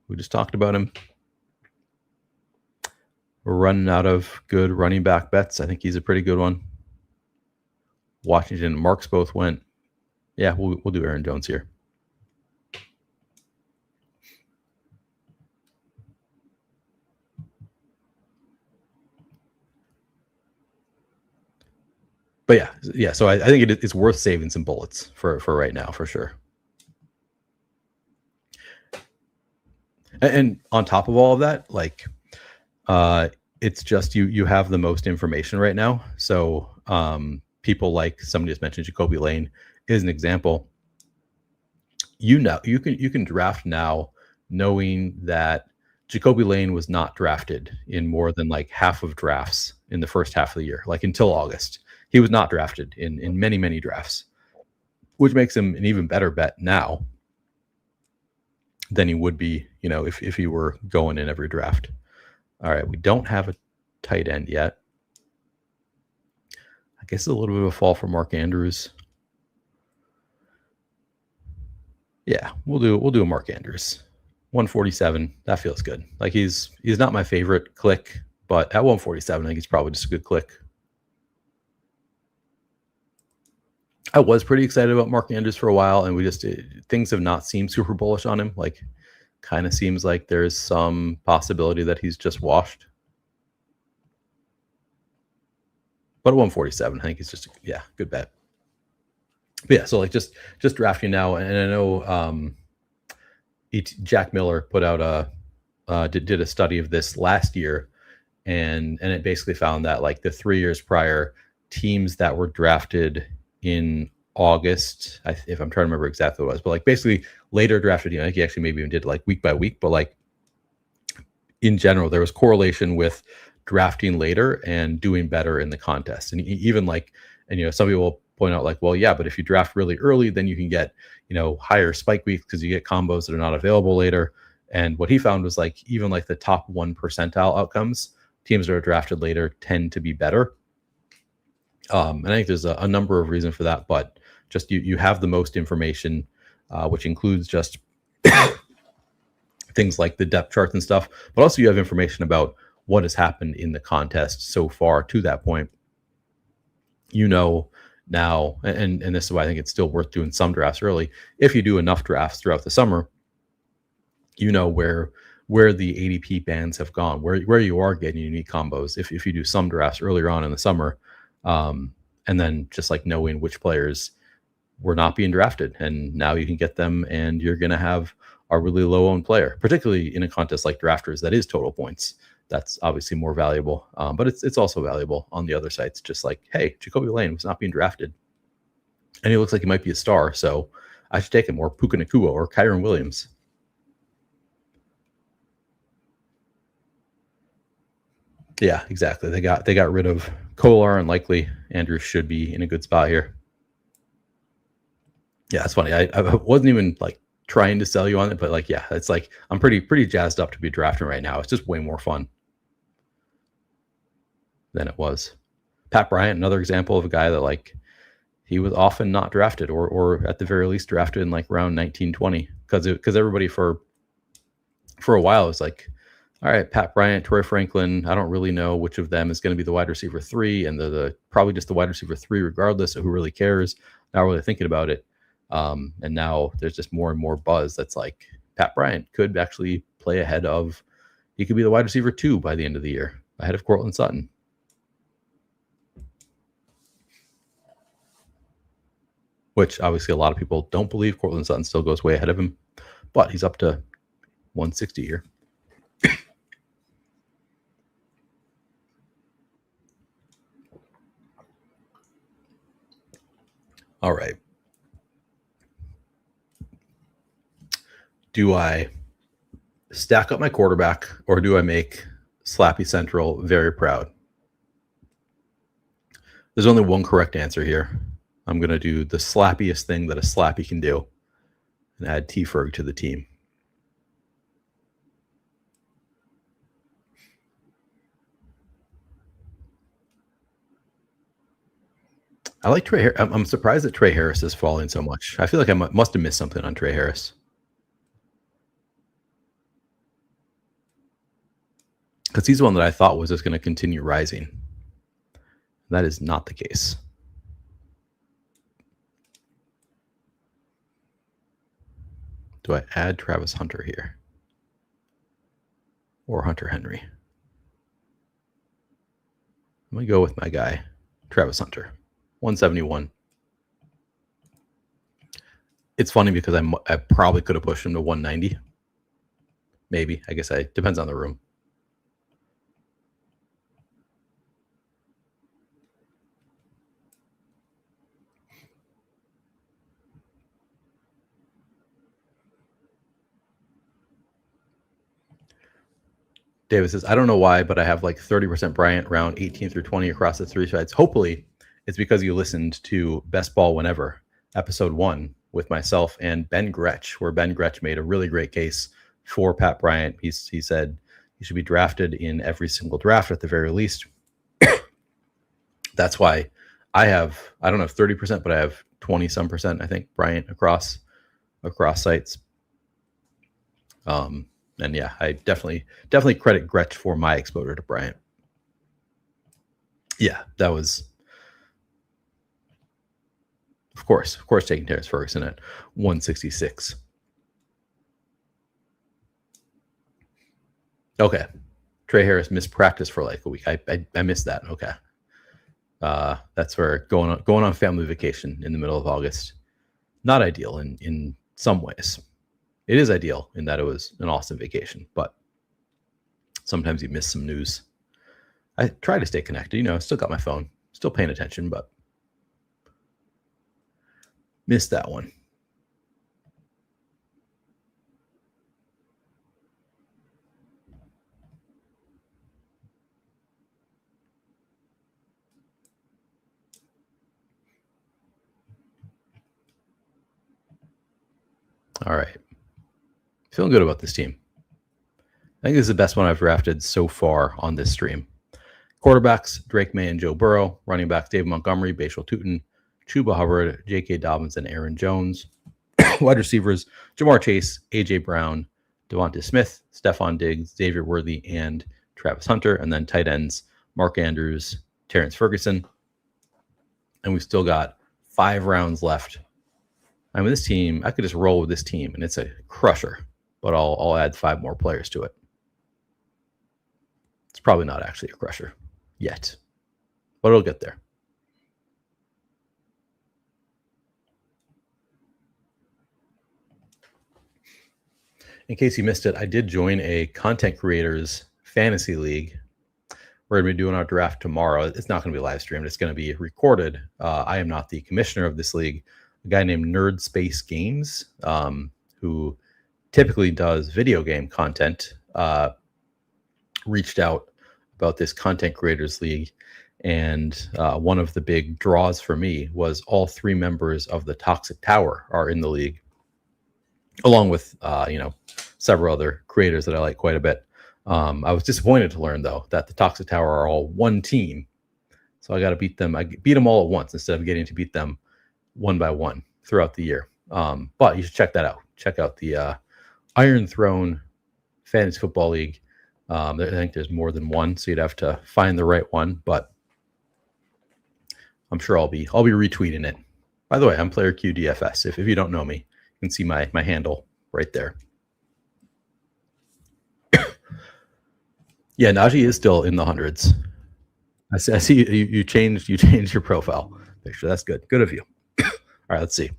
we just talked about him. We're running out of good running back bets. I think he's a pretty good one. Washington and Marks both went. Yeah, we'll do Aaron Jones here. But yeah. So I think it's worth saving some bullets for right now, for sure. And on top of all of that, like, it's just you have the most information right now. So people like somebody just mentioned Jacoby Lane is an example. You can draft now knowing that Jacoby Lane was not drafted in more than like half of drafts in the first half of the year, like until August. He was not drafted in many, many drafts, which makes him an even better bet now than he would be, if he were going in every draft. All right, we don't have a tight end yet. I guess it's a little bit of a fall for Mark Andrews. Yeah, we'll do a Mark Andrews. 147. That feels good. Like he's not my favorite click, but at 147, I think he's probably just a good click. I was pretty excited about Mark Andrews for a while, and things have not seemed super bullish on him. Like, kind of seems like there's some possibility that he's just washed. But at 147, I think he's just good bet. But yeah, so like just drafting now, and I know Jack Miller put out did a study of this last year, and it basically found that like the 3 years prior, teams that were drafted in August, if I'm trying to remember exactly what it was, but like basically later drafted, I think he actually maybe even did like week by week, but like in general, there was correlation with drafting later and doing better in the contest. And even like, and some people point out like, well, yeah, but if you draft really early, then you can get, higher spike weeks because you get combos that are not available later. And what he found was like, even like the top 1 percentile outcomes, teams that are drafted later tend to be better. And I think there's a number of reasons for that, but just you have the most information, which includes just things like the depth charts and stuff, but also you have information about what has happened in the contest so far to that point. Now, and this is why I think it's still worth doing some drafts early. If you do enough drafts throughout the summer, where the ADP bands have gone, where you are getting unique combos. If you do some drafts earlier on in the summer, and then just like knowing which players were not being drafted, and now you can get them, and you're going to have a really low owned player, particularly in a contest like Drafters that is total points. That's obviously more valuable, but it's also valuable on the other sites. Just like, hey, Jacoby Lane was not being drafted, and he looks like he might be a star, so I should take him, or Puka Nacua, or Kyron Williams. Yeah, exactly. They got rid of Kolar and likely Andrews should be in a good spot here. Yeah, it's funny. I wasn't even like trying to sell you on it, but like, yeah, it's like I'm pretty jazzed up to be drafting right now. It's just way more fun than it was. Pat Bryant, another example of a guy that like he was often not drafted, or at the very least drafted in like round 19, 20, because everybody for a while was like, all right, Pat Bryant, Troy Franklin, I don't really know which of them is going to be the wide receiver 3, and the probably just the wide receiver 3 regardless, so who really cares? Not really thinking about it. And now there's just more and more buzz that's like Pat Bryant could actually play ahead of, he could be the wide receiver 2 by the end of the year, ahead of Cortland Sutton. which obviously a lot of people don't believe. Cortland Sutton still goes way ahead of him, but he's up to 160 here. All right. Do I stack up my quarterback or do I make Slappy Central very proud? There's only one correct answer here. I'm going to do the slappiest thing that a slappy can do and add T-Ferg to the team. I like Trey Harris. I'm surprised that Trey Harris is falling so much. I feel like I must have missed something on Trey Harris. Because he's one that I thought was just going to continue rising. That is not the case. Do I add Travis Hunter here? Or Hunter Henry? I'm going to go with my guy, Travis Hunter. 171. It's funny because I probably could have pushed him to 190. Maybe. I guess depends on the room. David says, I don't know why, but I have like 30% Bryant round 18 through 20 across the three sides. Hopefully, it's because you listened to Best Ball Whenever, episode 1, with myself and Ben Gretsch, where Ben Gretsch made a really great case for Pat Bryant. He said he should be drafted in every single draft at the very least. That's why I don't know, 30%, but I have 20-some percent, I think, Bryant across sites. And yeah, I definitely credit Gretsch for my exposure to Bryant. Yeah, that was, of course, taking Terrence Ferguson at 166. Okay. Trey Harris missed practice for like a week. I missed that. Okay. That's where going on family vacation in the middle of August. Not ideal in some ways. It is ideal in that it was an awesome vacation, but sometimes you miss some news. I try to stay connected. Still got my phone, still paying attention, but missed that one. All right. Feeling good about this team. I think this is the best one I've drafted so far on this stream. Quarterbacks, Drake May and Joe Burrow. Running backs, David Montgomery, Bashal Tutin, Chuba Hubbard, J.K. Dobbins, and Aaron Jones. Wide receivers, Jamar Chase, A.J. Brown, Devonta Smith, Stephon Diggs, Xavier Worthy, and Travis Hunter. And then tight ends, Mark Andrews, Terrence Ferguson. And we've still got 5 rounds left. I mean, this team, I could just roll with this team, and it's a crusher. But I'll add 5 more players to it. It's probably not actually a crusher yet, but it'll get there. In case you missed it, I did join a content creators fantasy league. We're going to be doing our draft tomorrow. It's not going to be live streamed. It's going to be recorded. I am not the commissioner of this league. A guy named Nerd Space Games, who typically does video game content, reached out about this content creators league. And one of the big draws for me was all 3 members of the Toxic Tower are in the league, along with, several other creators that I like quite a bit. I was disappointed to learn, though, that the Toxic Tower are all one team. So I got to beat them. I beat them all at once instead of getting to beat them one by one throughout the year. But you should check that out. Check out the Iron Throne Fantasy Football League. I think there's more than one, so you'd have to find the right one. But I'm sure I'll be retweeting it. By the way, I'm Player Q DFS. If you don't know me, you can see my handle right there. Yeah, Najee is still in the hundreds. I see you changed your profile picture. That's good. Good of you. All right, let's see.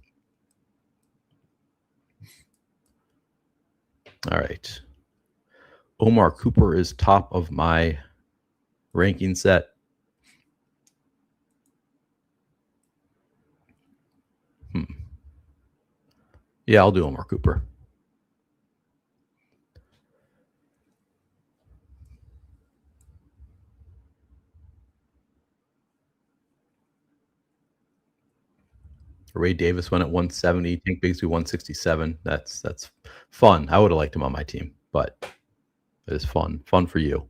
All right. Omar Cooper is top of my ranking set. Yeah, I'll do Omar Cooper. Ray Davis went at 170. Tank Bigsby 167. That's fun. I would have liked him on my team, but it is fun. Fun for you.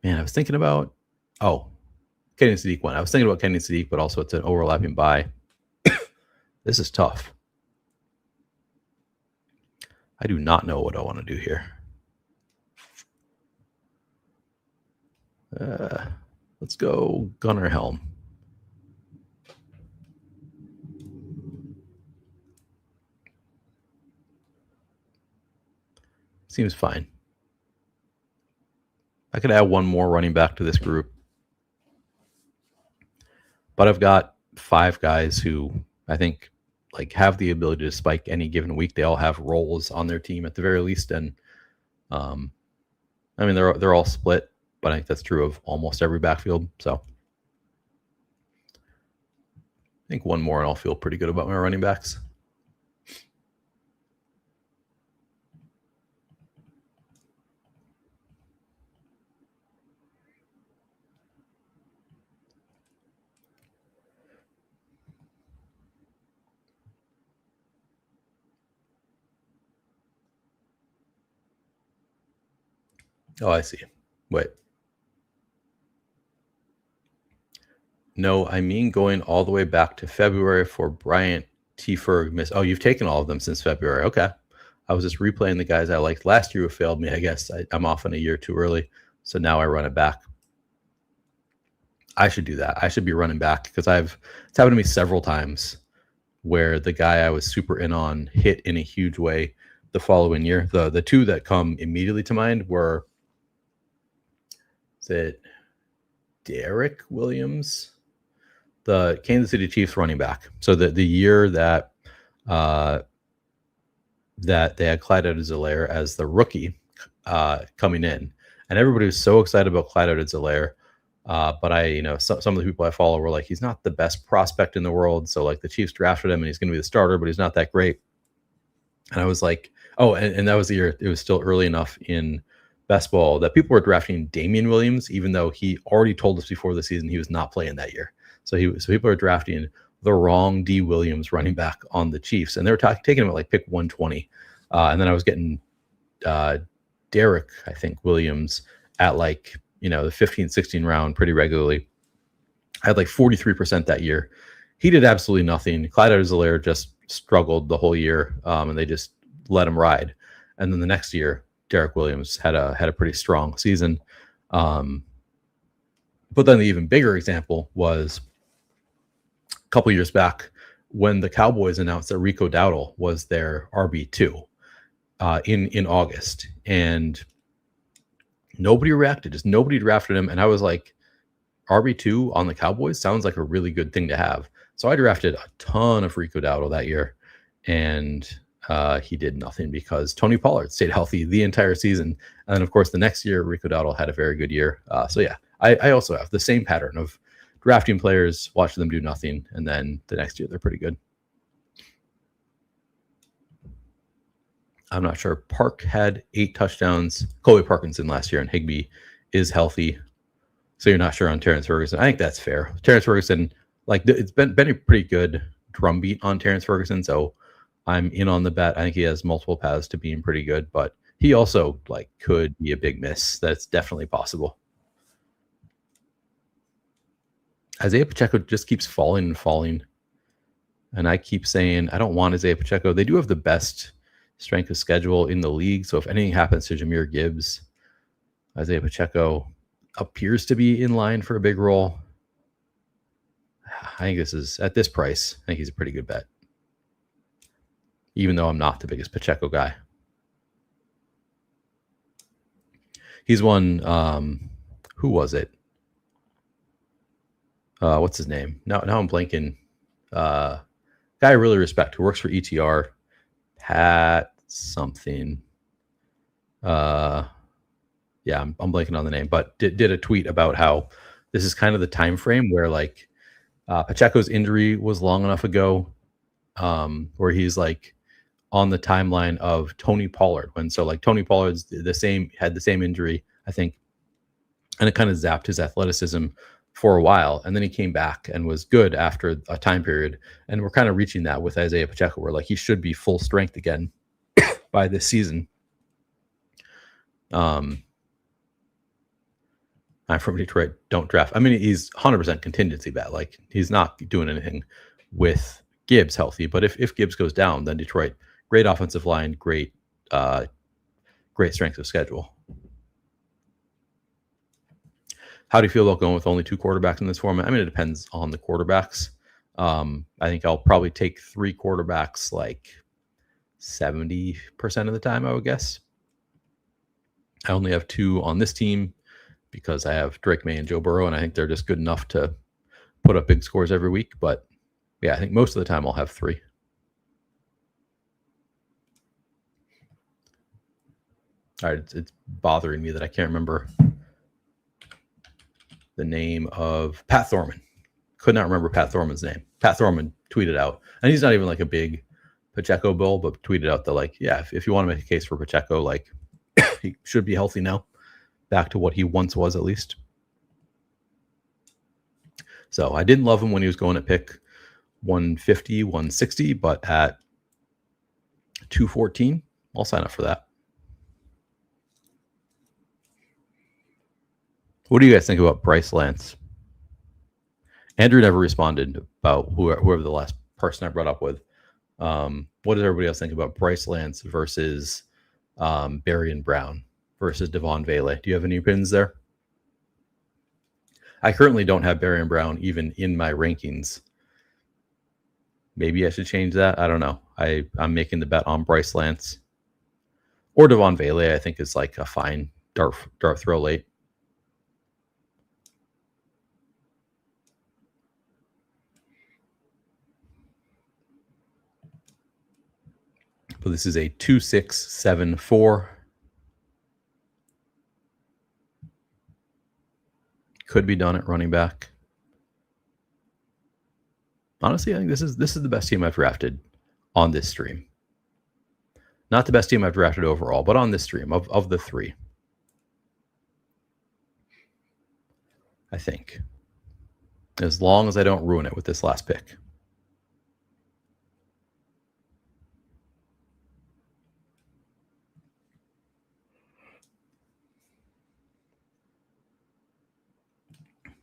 Man, I was thinking about Kenny Sadiq went. I was thinking about Kenny Sadiq, but also it's an overlapping buy. This is tough. I do not know what I want to do here. Let's go Gunnar Helm. Seems fine. I could add one more running back to this group. But I've got 5 guys who I think like have the ability to spike any given week. They all have roles on their team at the very least, and I mean they're all split, but I think that's true of almost every backfield. So I think one more and I'll feel pretty good about my running backs. Oh, I see. Wait. No, I mean going all the way back to February for Bryant, T. Ferg, Miss. Oh, you've taken all of them since February. Okay. I was just replaying the guys I liked last year who failed me. I guess I'm off in a year too early. So now I run it back. I should do that. I should be running back because it's happened to me several times where the guy I was super in on hit in a huge way the following year. The 2 that come immediately to mind were, is it Derek Williams, the Kansas City Chiefs running back. So the year that that they had Clyde Edwards-Helaire as the rookie coming in, and everybody was so excited about Clyde Edwards-Helaire. But some of the people I follow were like, he's not the best prospect in the world. So like the Chiefs drafted him and he's going to be the starter, but he's not that great. And I was like, oh, and that was the year. It was still early enough in best ball that people were drafting Damian Williams, even though he already told us before the season he was not playing that year. So people are drafting the wrong D Williams running back on the Chiefs, and they were taking him at like pick 120. And then I was getting Derek, I think, Williams at like, the 15, 16 round pretty regularly. I had like 43% that year. He did absolutely nothing. Clyde Edwards-Helaire just struggled the whole year, and they just let him ride. And then the next year, Derek Williams had a pretty strong season. But then the even bigger example was a couple years back when the Cowboys announced that Rico Dowdle was their RB2 in August. And nobody reacted. Just nobody drafted him. And I was like, RB2 on the Cowboys sounds like a really good thing to have. So I drafted a ton of Rico Dowdle that year. And he did nothing because Tony Pollard stayed healthy the entire season. And then, of course, the next year, Rico Dowdle had a very good year. So, yeah, I also have the same pattern of drafting players, watching them do nothing, and then the next year they're pretty good. I'm not sure. Park had 8 touchdowns. Colby Parkinson last year, and Higbee is healthy. So you're not sure on Terrence Ferguson. I think that's fair. Terrence Ferguson, like it's been a pretty good drumbeat on Terrence Ferguson. So I'm in on the bet. I think he has multiple paths to being pretty good, but he also like could be a big miss. That's definitely possible. Isaiah Pacheco just keeps falling and falling. And I keep saying, I don't want Isaiah Pacheco. They do have the best strength of schedule in the league. So if anything happens to Jahmyr Gibbs, Isaiah Pacheco appears to be in line for a big role. I think this is, at this price, I think he's a pretty good bet. Even though I'm not the biggest Pacheco guy. He's won, who was it? What's his name? Now I'm blanking. Guy I really respect who works for ETR, Pat something. Yeah, I'm blanking on the name, but did a tweet about how this is kind of the time frame where like Pacheco's injury was long enough ago, where he's like on the timeline of Tony Pollard. When so like Tony Pollard's had the same injury, I think, and it kind of zapped his athleticism for a while, and then he came back and was good after a time period. And we're kind of reaching that with Isaiah Pacheco, where like he should be full strength again by this season. I'm from Detroit. Don't draft. I mean, he's 100% contingency bet. Like he's not doing anything with Gibbs healthy. But if Gibbs goes down, then Detroit, great offensive line, great strength of schedule. How do you feel about going with only 2 quarterbacks in this format? I mean, it depends on the quarterbacks. I think I'll probably take 3 quarterbacks like 70% of the time, I would guess. I only have 2 on this team because I have Drake May and Joe Burrow, and I think they're just good enough to put up big scores every week. But yeah, I think most of the time I'll have 3. All right, it's bothering me that I can't remember the name of Pat Thorman. Could not remember Pat Thorman's name. Pat Thorman tweeted out, and he's not even like a big Pacheco bull, but tweeted out that like, yeah, if you want to make a case for Pacheco, like he should be healthy now, back to what he once was at least. So I didn't love him when he was going at pick 150, 160, but at 214, I'll sign up for that. What do you guys think about Bryce Lance? Andrew never responded about whoever the last person I brought up with. What does everybody else think about Bryce Lance versus Berrien Brown versus Devon Vele? Do you have any opinions there? I currently don't have Berrien Brown even in my rankings. Maybe I should change that. I don't know. I'm making the bet on Bryce Lance or Devon Vele. I think is like a fine dart throw late. But this is a 2-6-7-4. Could be done at running back. Honestly, I think this is the best team I've drafted on this stream. Not the best team I've drafted overall, but on this stream of the 3. I think. As long as I don't ruin it with this last pick.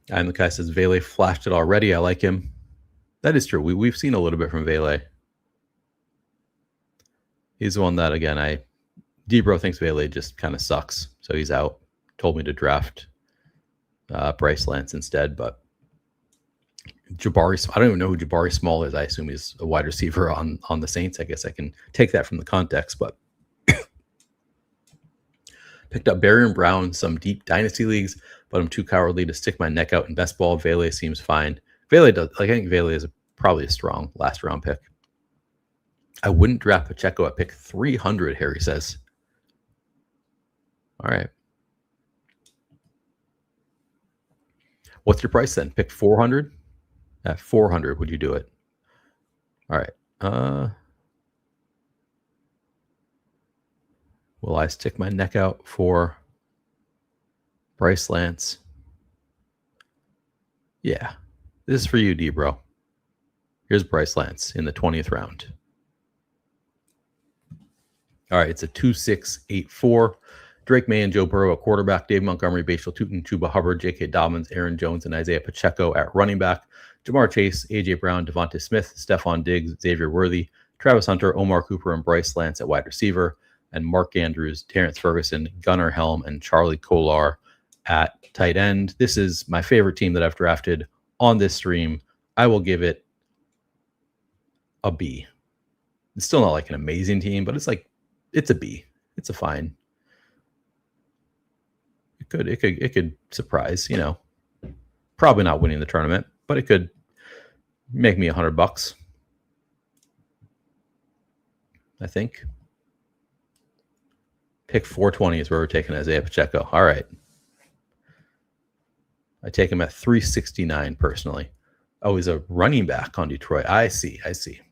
And the guy says Vele flashed it already. I like him. That is true. We've seen a little bit from Vele. He's the one that, again, D-Bro thinks Vele just kind of sucks. So he's out. Told me to draft Bryce Lance instead. But Jabari, I don't even know who Jabari Small is. I assume he's a wide receiver on the Saints. I guess I can take that from the context. But picked up Berrien Brown, some deep dynasty leagues, but I'm too cowardly to stick my neck out in best ball. Vele seems fine. Vele does. Like, I think Vele is probably a strong last round pick. I wouldn't draft Pacheco at pick 300, Harry says. All right. What's your price then? Pick 400? At 400, would you do it? All right. Will I stick my neck out for Bryce Lance? Yeah. This is for you, D-Bro. Here's Bryce Lance in the 20th round. All right, it's a 2-6-8-4. Drake May and Joe Burrow at quarterback, Dave Montgomery, Bashal Tutin, Chuba Hubbard, J.K. Dobbins, Aaron Jones, and Isaiah Pacheco at running back, Jamar Chase, A.J. Brown, Devontae Smith, Stephon Diggs, Xavier Worthy, Travis Hunter, Omar Cooper, and Bryce Lance at wide receiver, and Mark Andrews, Terrence Ferguson, Gunnar Helm, and Charlie Kolar at tight end. This is my favorite team that I've drafted on this stream. I will give it a B. It's still not like an amazing team, but it's a B. It's a fine. It could surprise, Probably not winning the tournament, but it could make me $100. I think. Pick 420 is where we're taking Isaiah Pacheco. All right. I take him at 369 personally. Oh, he's a running back on Detroit. I see.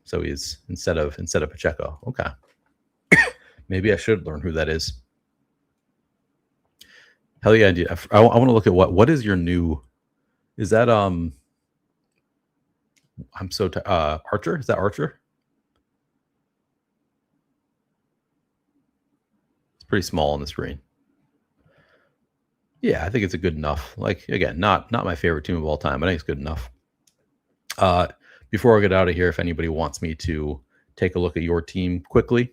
So he's instead of Pacheco. Okay. Maybe I should learn who that is. Hell yeah, dude. I want to look at what is your new. Is that I'm so Archer? Is that Archer? It's pretty small on the screen. Yeah, I think it's a good enough. Like, again, not my favorite team of all time. I think it's good enough. Before I get out of here, if anybody wants me to take a look at your team quickly,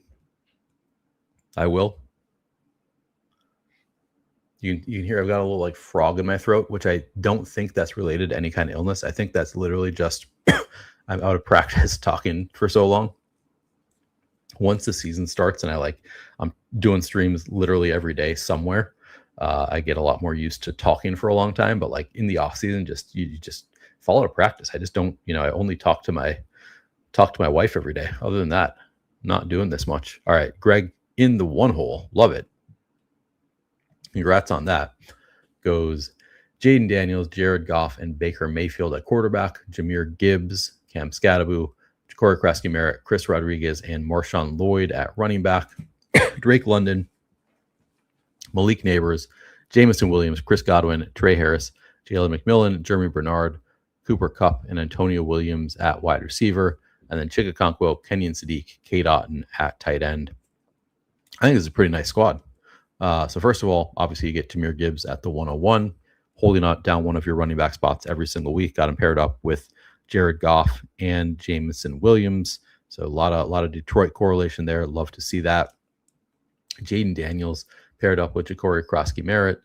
I will. You can hear I've got a little like frog in my throat, which I don't think that's related to any kind of illness. I think that's literally just I'm out of practice talking for so long. Once the season starts and I'm doing streams literally every day somewhere, I get a lot more used to talking for a long time. But like in the off season, you just fall out of practice. I just don't, I only talk to my wife every day. Other than that, not doing this much. All right, Greg in the one hole, love it. Congrats on that. Goes Jaden Daniels, Jared Goff, and Baker Mayfield at quarterback, Jahmyr Gibbs, Cam Scatterbu, Corey Krasky-Merritt, Chris Rodriguez, and Marshawn Lloyd at running back, Drake London, Malik Neighbors, Jameson Williams, Chris Godwin, Trey Harris, Jalen McMillan, Jeremy Bernard, Cooper Kupp, and Antonio Williams at wide receiver, and then Chikakonkwo, Kenyon Sadiq, Kate Otten at tight end. I think this is a pretty nice squad. So first of all, obviously you get Jahmyr Gibbs at the 101, holding out down one of your running back spots every single week. Got him paired up with Jared Goff and Jameson Williams. So a lot of Detroit correlation there. Love to see that. Jaden Daniels paired up with Ja'Cory Krosky-Merritt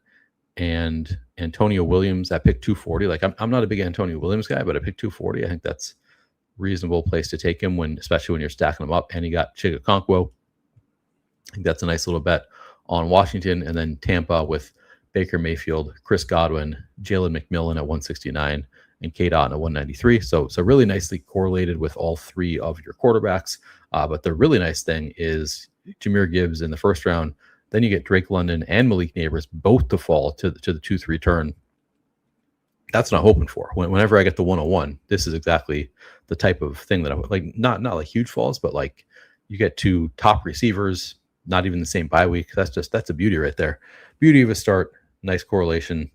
and Antonio Williams at pick 240. Like I'm not a big Antonio Williams guy, but at pick 240, I think that's a reasonable place to take him especially when you're stacking them up. And he got Chikakonkwo. I think that's a nice little bet on Washington, and then Tampa with Baker Mayfield, Chris Godwin, Jalen McMillan at 169, and Kate Otten at 193. So really nicely correlated with all three of your quarterbacks. But the really nice thing is Jahmyr Gibbs in the first round. Then you get Drake London and Malik Neighbors both to fall to the 2-3 turn. That's what I'm hoping for. Whenever I get the 101, this is exactly the type of thing that I would like. Not like huge falls, but like you get two top receivers, not even the same bye week. That's a beauty right there. Beauty of a start. Nice correlation.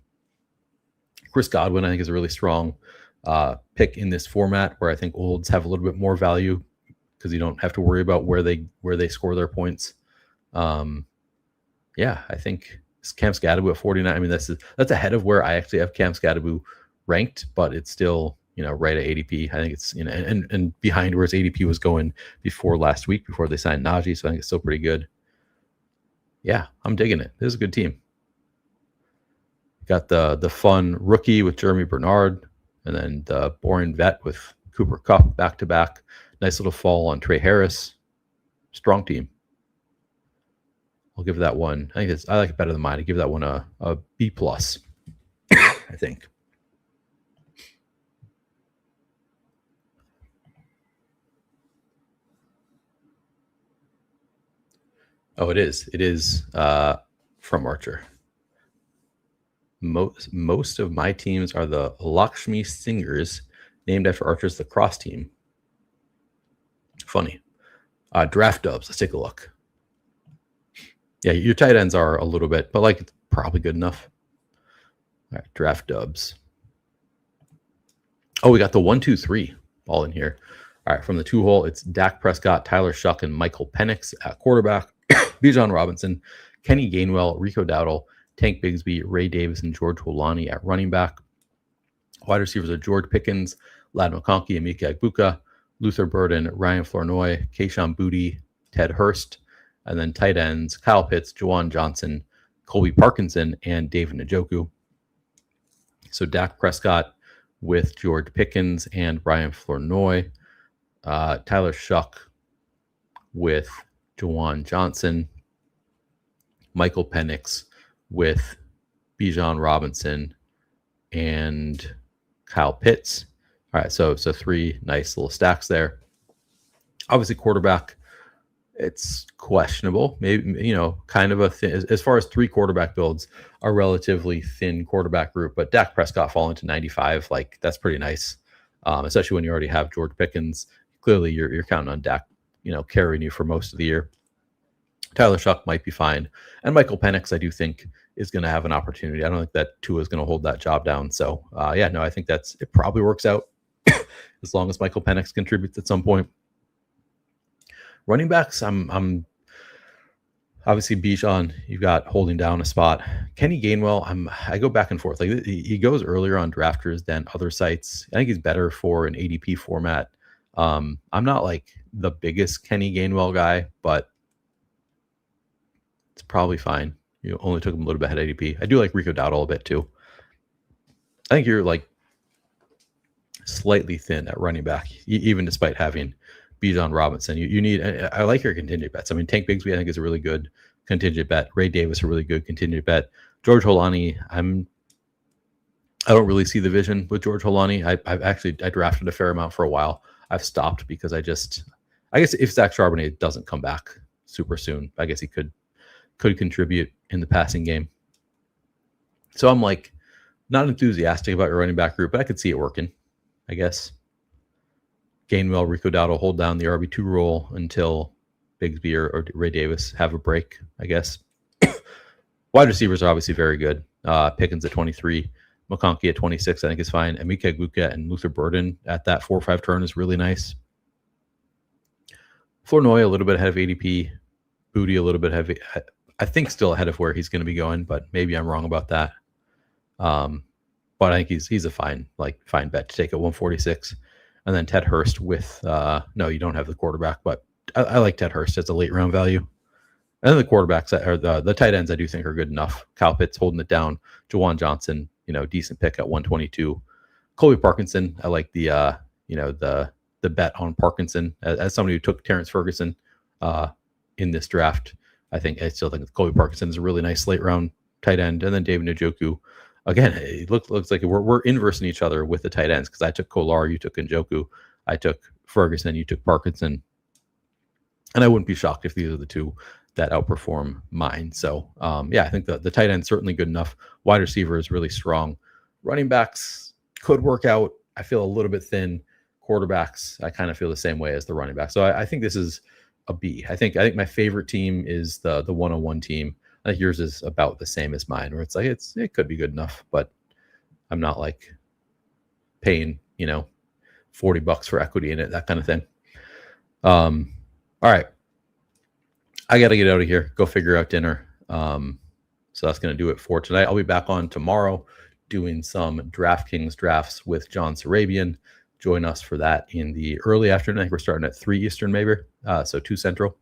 Chris Godwin, I think, is a really strong pick in this format where I think olds have a little bit more value because you don't have to worry about where they score their points. Yeah, I think Cam Scatterbu at 49. I mean, that's ahead of where I actually have Cam Scatterbu ranked, but it's still right at ADP. I think it's and behind where his ADP was going before last week before they signed Najee. So I think it's still pretty good. Yeah, I'm digging it. This is a good team. Got the fun rookie with Jeremy Bernard, and then the boring vet with Cooper Kupp back to back. Nice little fall on Trey Harris. Strong team. I'll give that one. I like it better than mine. I give that one a B+. I think. Oh, it is. It is from Archer. Most of my teams are the Lakshmi Singers, named after Archer's lacrosse team. Funny. Draft dubs. Let's take a look. Yeah, your tight ends are a little bit, but like it's probably good enough. All right, draft dubs. Oh, we got the 1-2-3 all in here. All right, from the 2-hole, it's Dak Prescott, Tyler Shuck, and Michael Penix at quarterback. Bijan Robinson, Kenny Gainwell, Rico Dowdle, Tank Bigsby, Ray Davis, and George Holani at running back. Wide receivers are George Pickens, Lad McConkey, Emeka Egbuka, Luther Burden, Ryan Flournoy, Keyshawn Boutte, Ted Hurst, and then tight ends, Kyle Pitts, Juwan Johnson, Colby Parkinson, and David Njoku. So Dak Prescott with George Pickens and Ryan Flournoy. Tyler Shuck with Juwan Johnson. Michael Penix with Bijan Robinson and Kyle Pitts. All right, so three nice little stacks there. Obviously, quarterback. It's questionable. Maybe, kind of a thin, as far as 3 quarterback builds, a relatively thin quarterback group. But Dak Prescott falling to 95, like that's pretty nice, especially when you already have George Pickens. Clearly, you're counting on Dak, carrying you for most of the year. Tyler Shuck might be fine, and Michael Penix, I do think, is going to have an opportunity. I don't think that Tua is going to hold that job down. So, yeah, no, I think it probably works out as long as Michael Penix contributes at some point. Running backs, I'm obviously Bijan. You've got holding down a spot. Kenny Gainwell, I go back and forth. Like he goes earlier on drafters than other sites. I think he's better for an ADP format. I'm not like the biggest Kenny Gainwell guy, but it's probably fine. You only took him a little bit ahead of ADP. I do like Rico Dowdle a bit too. I think you're like slightly thin at running back, even despite having Bijan Robinson. You need. I like your contingent bets. I mean, Tank Bigsby I think is a really good contingent bet. Ray Davis a really good contingent bet. George Holani, I don't really see the vision with George Holani. I drafted a fair amount for a while. I've stopped because I guess if Zach Charbonnet doesn't come back super soon, I guess he could contribute in the passing game. So I'm like not enthusiastic about your running back group, but I could see it working, I guess. Gainwell, Rico Dowdle hold down the RB2 role until Bigsby or Ray Davis have a break, I guess. Wide receivers are obviously very good. Pickens at 23, McConkey at 26, I think is fine. Emeka Egbuka and Luther Burden at that 4-5 turn is really nice. Flournoy a little bit ahead of ADP. Booty a little bit heavy. I think still ahead of where he's going to be going, but maybe I'm wrong about that. But I think he's a fine bet to take at 146. And then Ted Hurst with no, you don't have the quarterback, but I like Ted Hurst as a late round value. And then the quarterbacks or the tight ends I do think are good enough. Kyle Pitts holding it down. Jawan Johnson, decent pick at 122. Colby Parkinson, I like the bet on Parkinson as somebody who took Terrence Ferguson in this draft. I still think Colby Parkinson is a really nice late round tight end. And then David Njoku. Again, it looks like we're inversing each other with the tight ends because I took Kolar, you took Njoku, I took Ferguson, you took Parkinson. And I wouldn't be shocked if these are the two that outperform mine. So, yeah, I think the tight end is certainly good enough. Wide receiver is really strong. Running backs could work out. I feel a little bit thin. Quarterbacks, I kind of feel the same way as the running back. So I think this is a B. I think my favorite team is the 101 team. I think yours is about the same as mine, where it's like it could be good enough, but I'm not like paying $40 for equity in it, that kind of thing. All right, I got to get out of here, go figure out dinner. So that's going to do it for tonight. I'll be back on tomorrow doing some DraftKings drafts with John Sarabian. Join us for that in the early afternoon. I think we're starting at 3 Eastern, maybe, so 2 Central.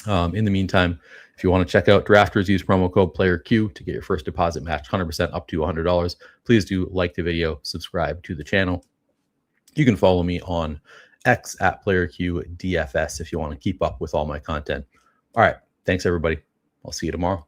In the meantime, if you want to check out Drafters, use promo code PlayerQ to get your first deposit matched 100% up to $100. Please do like the video, subscribe to the channel. You can follow me on X at PlayerQDFS if you want to keep up with all my content. All right. Thanks, everybody. I'll see you tomorrow.